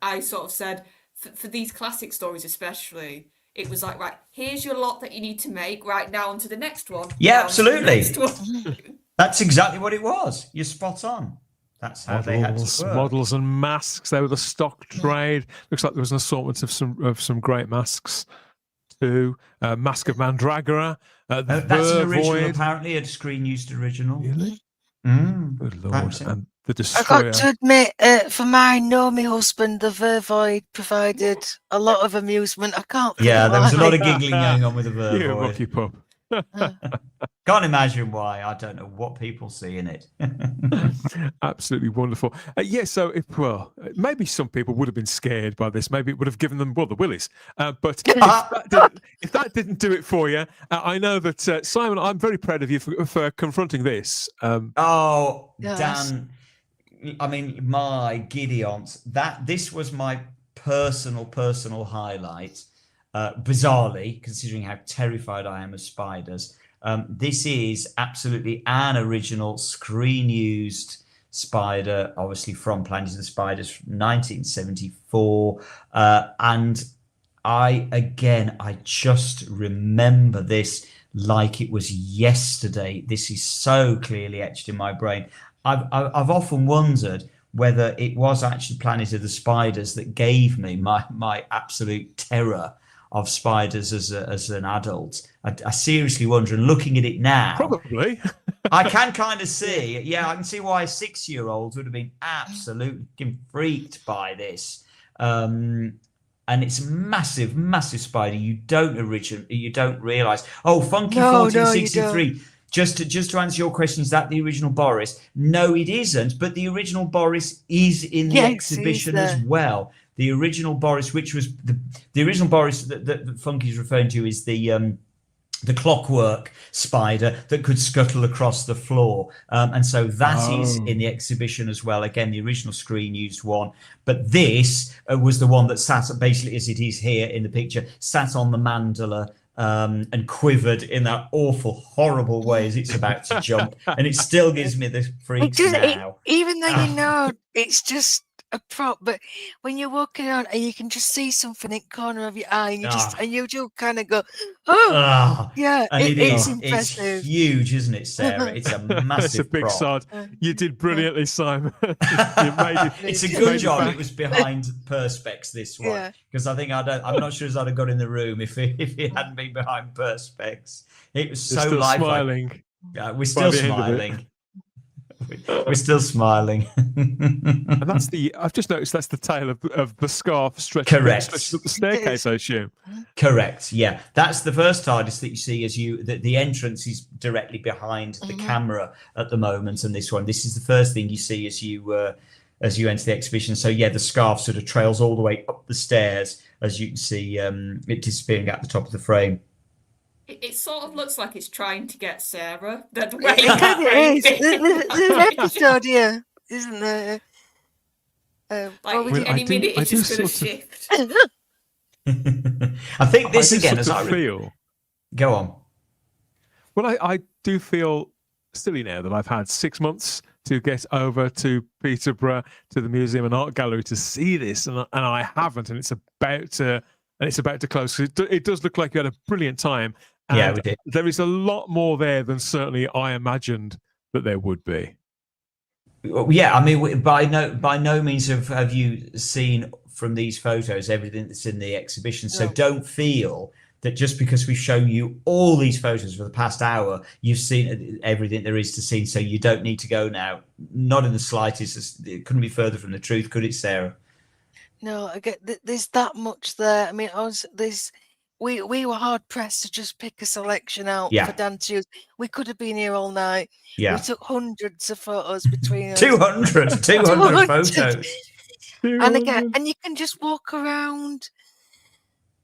I sort of said for these classic stories especially, it was like, right, here's your lot that you need to make right now, onto the next one. Yeah, absolutely. That's exactly what it was. You're spot on. That's how they had to work. Models and masks. They were the stock trade. Looks like there was an assortment of some great masks too. Mask of Mandragora. That's an original, apparently, a screen-used original. Really? Good Lord. And the I Destroyer. got to admit, for my Naomi husband, the Vervoid provided a lot of amusement. I can't. Yeah, there was a lot of giggling going on with the Vervoid. You lucky pup. Can't imagine why. I don't know what people see in it. Absolutely wonderful. So maybe some people would have been scared by this. Maybe it would have given them the willies. But if that didn't do it for you, I know that Simon, I'm very proud of you for confronting this. Dan, I mean, my Gideons, this was my personal highlight. Bizarrely, considering how terrified I am of spiders, this is absolutely an original screen-used spider, obviously from Planet of the Spiders from 1974. And I just remember this like it was yesterday. This is so clearly etched in my brain. I've often wondered whether it was actually Planet of the Spiders that gave me my absolute terror of spiders as an adult. I seriously wonder, and looking at it now, probably I can kind of see, I can see why a 6-year-old would have been absolutely freaked by this. And it's a massive spider. You don't realize. Oh, Funky 1463. Just to answer your question, is that the original Boris? No, it isn't. But the original Boris is in the exhibition as well. The original Boris, which was the original Boris that Funky's referring to, is the clockwork spider that could scuttle across the floor. And so that is in the exhibition as well. Again, the original screen used one. But this was the one that sat, basically as it is here in the picture, sat on the mandala and quivered in that awful, horrible way as it's about to jump. And it still gives me the freaks now. Even though you know it's just a prop, but when you're walking around and you can just see something in the corner of your eye, and you just kind of go, yeah, and it's impressive. It's huge, isn't it, Sarah? It's a massive. It's a big prop. sod. You did brilliantly, Simon. It's a good job it was behind Perspex, this one, because I'm not sure I'd have got in the room if it hadn't been behind Perspex. It was so lifelike. Smiling. We're still smiling. We're still smiling. And I've just noticed that's the tail of the scarf stretching up the staircase, I assume. Correct. Yeah. That's the first TARDIS that you see the entrance is directly behind the camera at the moment. And this is the first thing you see as you enter the exhibition. So yeah, the scarf sort of trails all the way up the stairs, as you can see it disappearing at the top of the frame. It sort of looks like it's trying to get Sarah. It kind of is. There's an episode here, isn't there? Any minute it's just going to shift. I think this again, as I feel. Go on. Well, I do feel silly now that I've had 6 months to get over to Peterborough to the Museum and Art Gallery to see this, and I haven't, and it's about to close. It does look like you had a brilliant time. And we did. There is a lot more there than certainly I imagined that there would be. Yeah, I mean, by no means have you seen from these photos everything that's in the exhibition. So No. don't feel that just because we've shown you all these photos for the past hour, you've seen everything there is to see. So you don't need to go now. Not in the slightest. It couldn't be further from the truth, could it, Sarah? No, I get there's that much there. I mean, we were hard pressed to just pick a selection out Yeah. for Dan to use. We could have been here all night. Yeah. We took hundreds of photos between us. 200 photos. And again, and you can just walk around.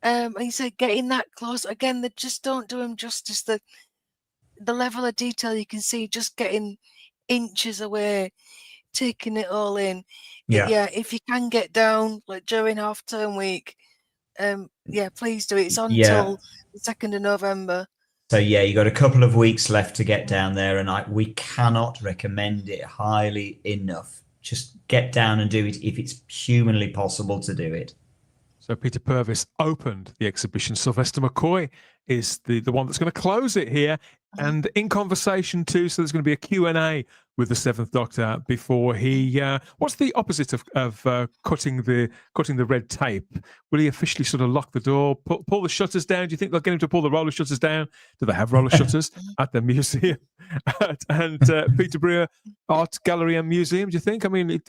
And you say getting that close again, they just don't do him justice. The level of detail you can see, just getting inches away, taking it all in. Yeah. If you can get down like during half-term week, please do it. It's on till the 2nd of November. So yeah, you got a couple of weeks left to get down there, and we cannot recommend it highly enough. Just get down and do it if it's humanly possible to do it. So Peter Purvis opened the exhibition. Sylvester McCoy is the one that's going to close it here, and in conversation too. So there's going to be a Q&A with the Seventh Doctor before he. What's the opposite of cutting the red tape? Will he officially sort of lock the door, pull the shutters down? Do you think they'll get him to pull the roller shutters down? Do they have roller shutters at the museum? and Peterborough Art Gallery and Museum? Do you think? I mean,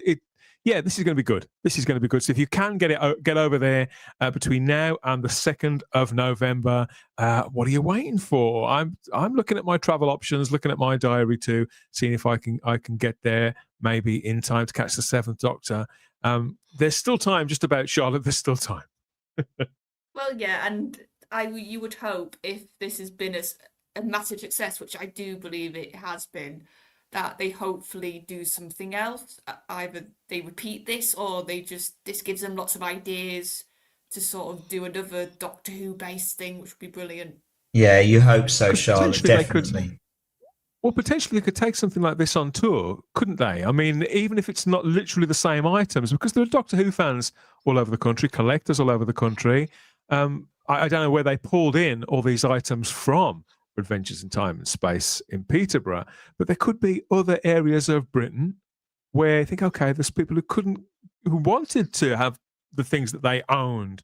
yeah, this is going to be good. This is going to be good. So if you can get over there between now and the 2nd of November, what are you waiting for? I'm looking at my travel options, looking at my diary too, seeing if I can get there maybe in time to catch the Seventh Doctor. There's still time, just about, Charlotte. There's still time. Well, yeah, and you would hope if this has been a massive success, which I do believe it has been, that they hopefully do something else. Either they repeat this, or this gives them lots of ideas to sort of do another Doctor Who based thing, which would be brilliant. Yeah, you hope so, Charlotte. Definitely. Potentially they could take something like this on tour, couldn't they? I mean, even if it's not literally the same items, because there are Doctor Who fans all over the country, collectors all over the country. I don't know where they pulled in all these items from. Adventures in Time and Space in Peterborough, but there could be other areas of Britain where I think, okay, there's people who wanted to have the things that they owned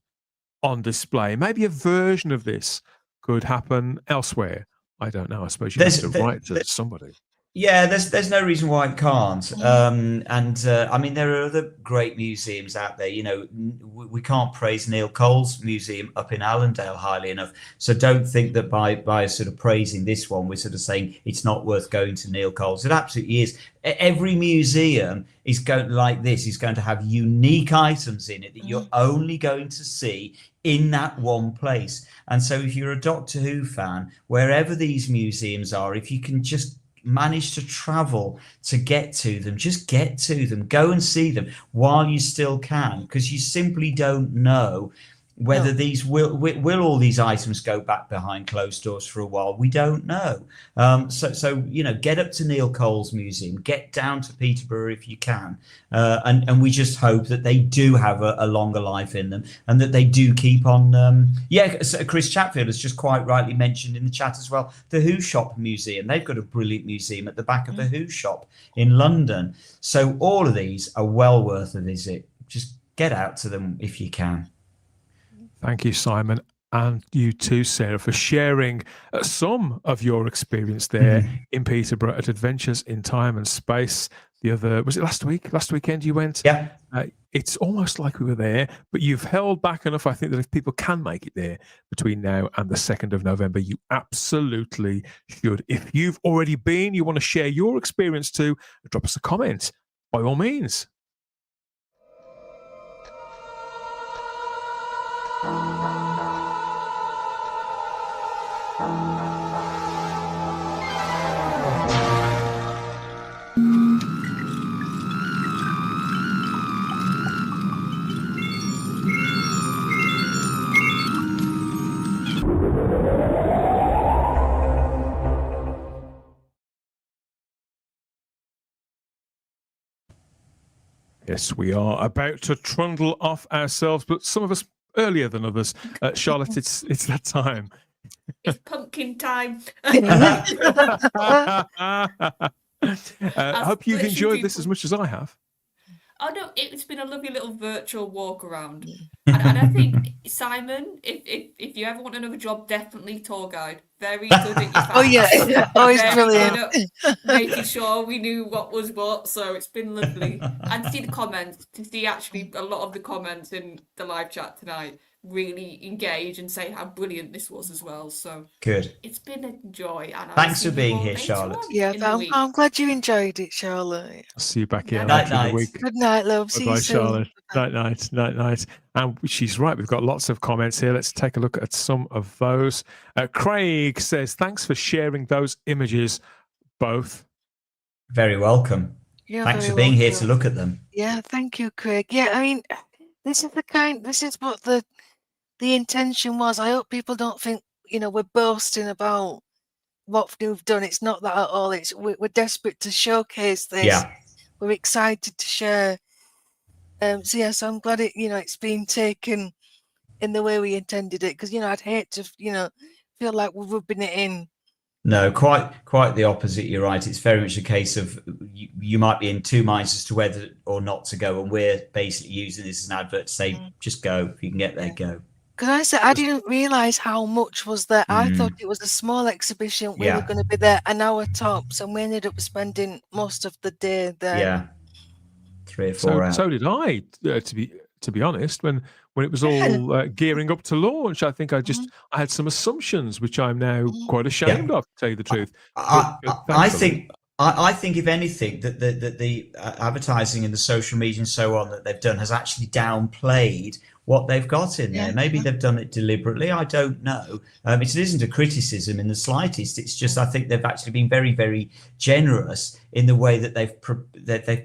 on display. Maybe a version of this could happen elsewhere. I don't know. I suppose you have to write to somebody. Yeah, there's no reason why it can't. I mean, there are other great museums out there. You know, we can't praise Neil Cole's museum up in Allendale highly enough. So don't think that by sort of praising this one, we're sort of saying it's not worth going to Neil Cole's. It absolutely is. Every museum is going like this is going to have unique items in it that you're only going to see in that one place. And so if you're a Doctor Who fan, wherever these museums are, if you can just manage to travel to get to them, just get to them, go and see them while you still can, because you simply don't know whether these will all these items go back behind closed doors for a while. We don't know. So you know, get up to Neil Cole's museum, get down to Peterborough if you can, and we just hope that they do have a longer life in them, and that they do keep on. Chris Chatfield has just quite rightly mentioned in the chat as well, the Who Shop Museum. They've got a brilliant museum at the back of the Who Shop in London. So all of these are well worth a visit. Just get out to them if you can. Thank you, Simon, and you too, Sarah, for sharing some of your experience there in Peterborough at Adventures in Time and Space. Was it last week? Last weekend you went? Yeah. It's almost like we were there, but you've held back enough. I think that if people can make it there between now and the 2nd of November, you absolutely should. If you've already been, you want to share your experience too, drop us a comment, by all means. Yes, we are about to trundle off ourselves, but some of us earlier than others. Charlotte, it's that time. It's pumpkin time. I hope you've literally enjoyed this as people- much as I have. Oh no, it's been a lovely little virtual walk around, and I think Simon, if you ever want another job, definitely tour guide. Very good at your facts. Oh yeah, oh, it's Very brilliant. good at making sure we knew what was what. So it's been lovely, and to see the comments, to see actually a lot of the comments in the live chat tonight really engage and say how brilliant this was as well. So Good. it's been a joy, and I'll Thanks see for being you all here, later Charlotte. on Yeah, in the week. I'm glad you enjoyed it, Charlotte. I'll see you back here Night, later in the night. week. Good night, love. See you Bye-bye, soon. Charlotte. Night, night, night, night. And she's right. We've got lots of comments here. Let's take a look at some of those. Craig says, thanks for sharing those images, both. Very welcome. You're Thanks very for being here welcome. to look at them. Yeah, thank you, Craig. Yeah, I mean, this is what the intention was. I hope people don't think, we're boasting about what we've done. It's not that at all. We're desperate to showcase this. Yeah. We're excited to share. So yes, I'm glad it's been taken in the way we intended it, because I'd hate to feel like we're rubbing it in. No, quite the opposite. You're right. It's very much a case of you might be in two minds as to whether or not to go, and we're basically using this as an advert to say, just go. If you can get there, go. Because I said I didn't realise how much was there. I thought it was a small exhibition. We were going to be there an hour tops, and we ended up spending most of the day there. Yeah, 3 or 4 hours. So did I. To be honest, when it was all gearing up to launch, I think I had some assumptions which I'm now quite ashamed of, to tell you the truth. I think if anything that the advertising and the social media and so on that they've done has actually downplayed what they've got in there. Maybe they've done it deliberately. I don't know. It isn't a criticism in the slightest. It's just I think they've actually been very, very generous in the way that they've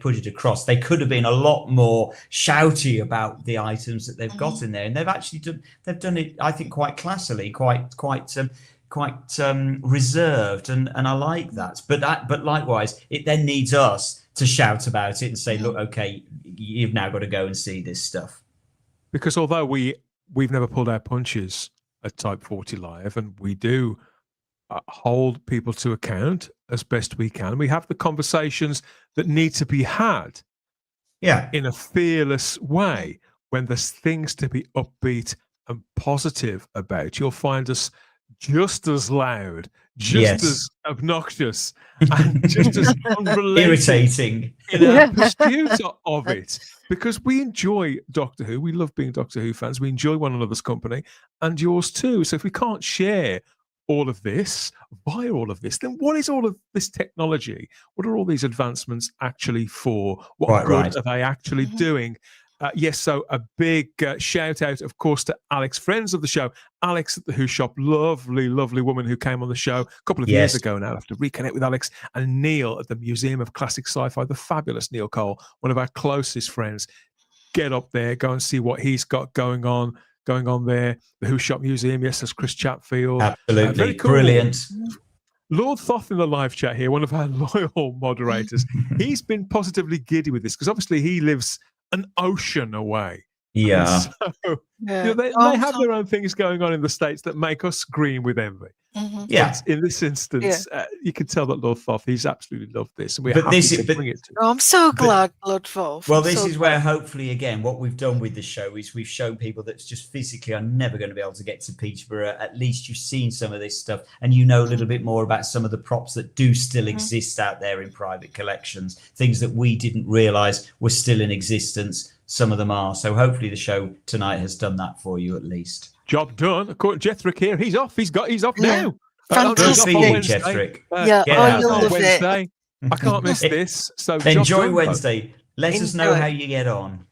put it across. They could have been a lot more shouty about the items that they've got in there, and they've actually done it. I think quite classily, quite reserved, and I like that. But likewise, it then needs us to shout about it and say, look, okay, you've now got to go and see this stuff. Because although we've never pulled our punches at Type 40 Live, and we do hold people to account as best we can, we have the conversations that need to be had in a fearless way. When there's things to be upbeat and positive about, you'll find us just as loud, just as obnoxious, and just as irritating in our pursuit of it. Because we enjoy Doctor Who, we love being Doctor Who fans, we enjoy one another's company, and yours too. So if we can't share all of this, via all of this, then what is all of this technology? What are all these advancements actually for? What good are they actually doing? Yes, so a big shout out, of course, to Alex, friends of the show. Alex at the Who Shop, lovely, lovely woman who came on the show a couple of years ago now. I have to reconnect with Alex. And Neil at the Museum of Classic Sci-Fi, the fabulous Neil Cole, one of our closest friends. Get up there, go and see what he's got going on there. The Who Shop Museum, yes, that's Chris Chatfield. Absolutely, very cool. Brilliant. Lord Thoth in the live chat here, one of our loyal moderators. He's been positively giddy with this because obviously he lives an ocean away. Yeah. So, they have their own things going on in the States that make us green with envy. Yeah. But in this instance, you can tell that Lord Thoth, he's absolutely loved this. And we're happy to bring it to him. Oh, I'm so glad, Lord Thoth. Well, this is where hopefully, again, what we've done with the show is we've shown people that just physically are never going to be able to get to Peterborough. At least you've seen some of this stuff and you know a little bit more about some of the props that do still exist out there in private collections, things that we didn't realise were still in existence. Some of them are. So hopefully the show tonight has done that for you at least. Job done. According to Jethrick here, he's off. He's off now. Fantastic. Jethrick. Get out on Wednesday. I can't miss this. So enjoy Wednesday. Let us know how you get on.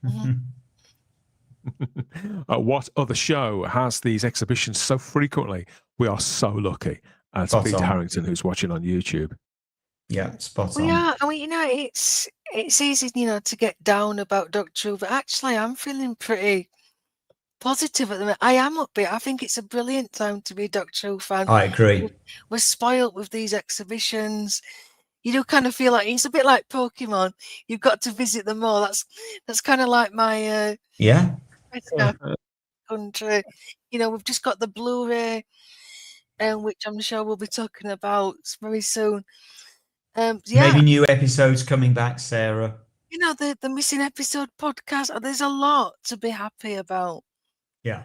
What other show has these exhibitions so frequently? We are so lucky. It's Peter Harrington who's watching on YouTube. Yeah, spot on. Yeah, I mean, it's easy, to get down about Doctor Who, but actually I'm feeling pretty positive at the minute. I am upbeat. I think it's a brilliant time to be a Doctor Who fan. I agree. We're spoiled with these exhibitions. You do kind of feel like it's a bit like Pokemon. You've got to visit them all. That's kind of like my country. We've just got the Blu-ray, which I'm sure we'll be talking about very soon. Yeah, Maybe new episodes coming back, Sarah. you know, the missing episode podcast. There's a lot to be happy about. Yeah.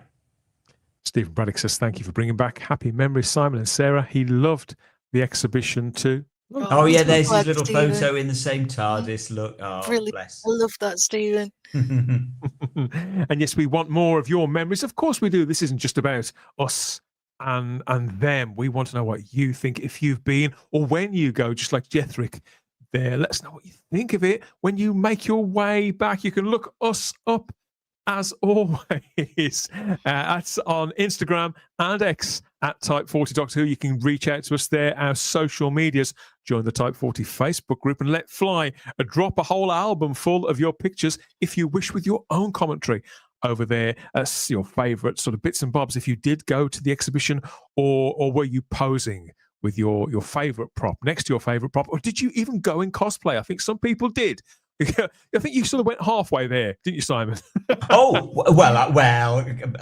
Stephen Braddock says, thank you for bringing back happy memories, Simon and Sarah. He loved the exhibition too. Oh, yeah, so there's his glad, little Stephen. photo in the same TARDIS. Look, oh, Really, bless. I love that, Stephen. And yes, we want more of your memories. Of course we do. This isn't just about us and them. We want to know what you think if you've been or when you go, just like Jethrick there. Let us know what you think of it. When you make your way back, you can look us up as always. That's on Instagram and X at Type 40 Doctor Who. You can reach out to us there, our social medias. Join the Type 40 Facebook group and let fly. Drop a whole album full of your pictures if you wish, with your own commentary over there. Your favourite sort of bits and bobs. If you did go to the exhibition, or were you posing with your favourite prop next to your favourite prop, or did you even go in cosplay? I think some people did. I think you sort of went halfway there, didn't you, Simon? Oh, well,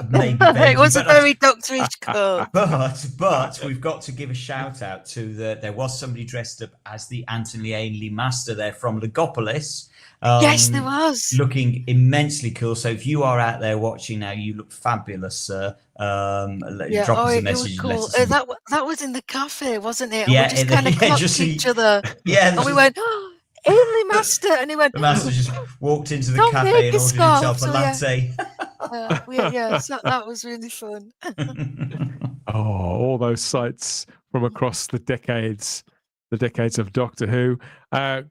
maybe. It was a very doctorish coat. But we've got to give a shout out to there was somebody dressed up as the Anthony Ainley Master there from Legopolis. Yes, there was. Looking immensely cool. So if you are out there watching now, you look fabulous, sir. Drop us a message. It was cool. That was in the cafe, wasn't it? And Yeah, we just kind of clocked each other. Yeah, and we went, oh, Ainley Master, and he went. The master just walked into the Don't cafe make and a ordered scarf, himself a so latte. So that was really fun. Oh, all those sights from across the decades of Doctor Who.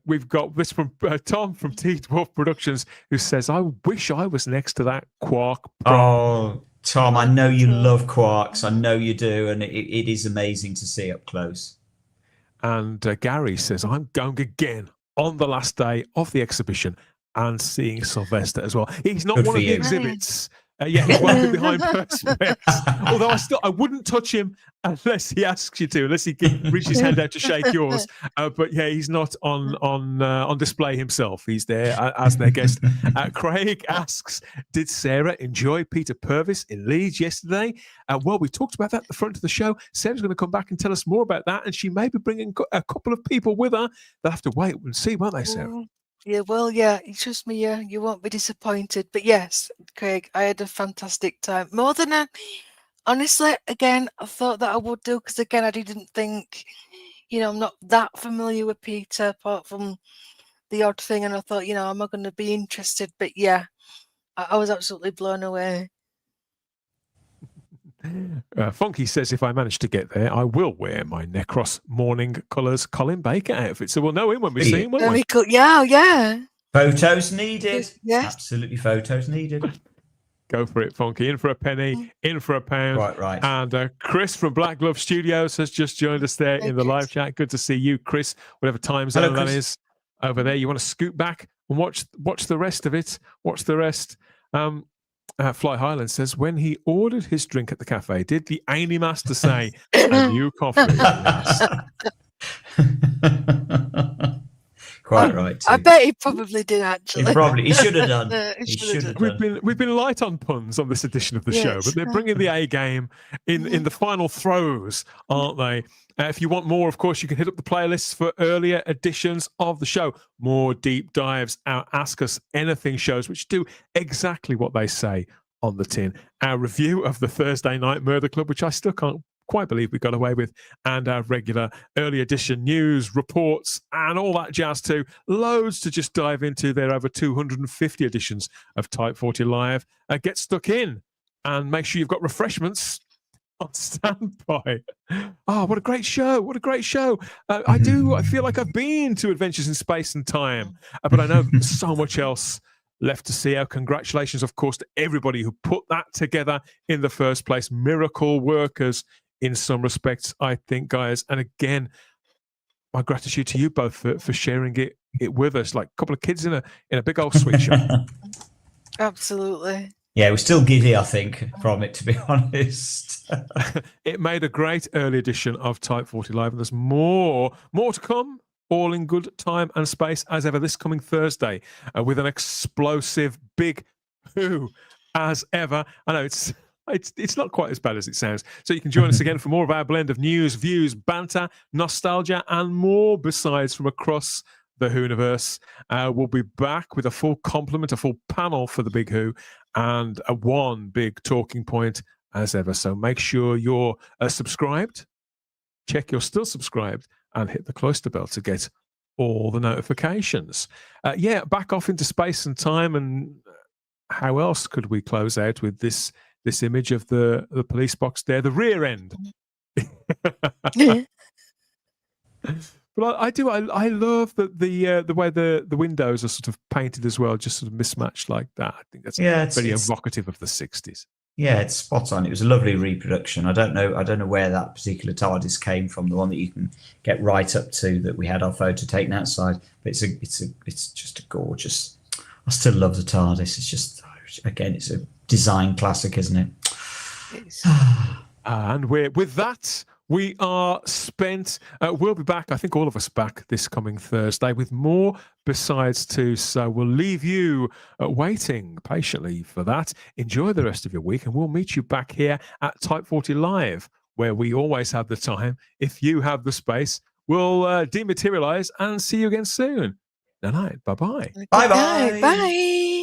We've got this from Tom from T12 Productions, who says, I wish I was next to that Quark prop. Oh, Tom, I know you love quarks. I know you do. And it is amazing to see up close. And Gary says, I'm going again on the last day of the exhibition and seeing Sylvester as well. He's not Good one for of the you. exhibits. He's working behind perspex. Although I wouldn't touch him unless he asks you to, unless he can reach his hand out to shake yours. But yeah, he's not on display himself. He's there as their guest. Craig asks, did Sarah enjoy Peter Purvis in Leeds yesterday? Well, we talked about that at the front of the show. Sarah's going to come back and tell us more about that, and she may be bringing a couple of people with her. They'll have to wait and see, won't they, Sarah? Yeah, well, yeah, trust me, yeah, you won't be disappointed. But yes, Craig, I had a fantastic time. More than honestly, again, I thought that I would do, because again, I didn't think, I'm not that familiar with Peter apart from the odd thing, and I thought, am I going to be interested? But yeah, I was absolutely blown away. Funky says, if I manage to get there, I will wear my Necros Morning Colours Colin Baker outfit. So we'll know him when we see him, won't we? Very cool. Yeah. Photos needed. Yes. Absolutely photos needed. Go for it, Funky. In for a penny, in for a pound. Quite right. And Chris from Black Glove Studios has just joined us there in the live chat. Good to see you, Chris, whatever time zone that is over there. You want to scoot back and watch the rest of it. Watch the rest. Fly Highland says, when he ordered his drink at the cafe, did the Ainley Master say, a new coffee? Quite right. Too. I bet he probably did, actually. He should have done. He should have done. We've been light on puns on this edition of the show, but they're bringing the A game in the final throes, aren't they? If you want more, of course, you can hit up the playlists for earlier editions of the show. More deep dives, our Ask Us Anything shows, which do exactly what they say on the tin. Our review of the Thursday Night Murder Club, which I still can't quite believe we got away with, and our regular early edition news, reports, and all that jazz too. Loads to just dive into. There are over 250 editions of Type 40 Live. Get stuck in and make sure you've got refreshments on standby. Oh, what a great show. What a great show. I feel like I've been to Adventures in Space and Time, but I know there's so much else left to see. Our congratulations, of course, to everybody who put that together in the first place. Miracle workers in some respects, I think, guys. And again, my gratitude to you both for sharing it with us, like a couple of kids in a big old sweet shop. Absolutely. Yeah, we're still giddy, I think, from it, to be honest. It made a great early edition of Type 40 Live, and there's more to come, all in good time and space, as ever, this coming Thursday, with an explosive big Who, as ever. I know it's It's not quite as bad as it sounds. So you can join us again for more of our blend of news, views, banter, nostalgia, and more besides from across the Whoniverse. We'll be back with a full complement, a full panel for the Big Who, and a one big talking point as ever. So make sure you're subscribed. Check you're still subscribed and hit the cloister bell to get all the notifications. Back off into space and time. And how else could we close out with this image of the police box there, the rear end? But I love that the way the windows are sort of painted as well, just sort of mismatched like that. I think that's very evocative of the 60s. Yeah, it's spot on. It was a lovely reproduction. I don't know where that particular TARDIS came from, the one that you can get right up to that we had our photo taken outside. But it's just a gorgeous. I still love the TARDIS. It's just, again, it's a design classic, isn't it? And with that, we are spent. We'll be back, I think all of us back this coming Thursday with more besides two. So we'll leave you waiting patiently for that. Enjoy the rest of your week, and we'll meet you back here at Type 40 Live, where we always have the time. If you have the space, we'll dematerialize and see you again soon. Good night. Bye-bye. Bye-bye. Bye.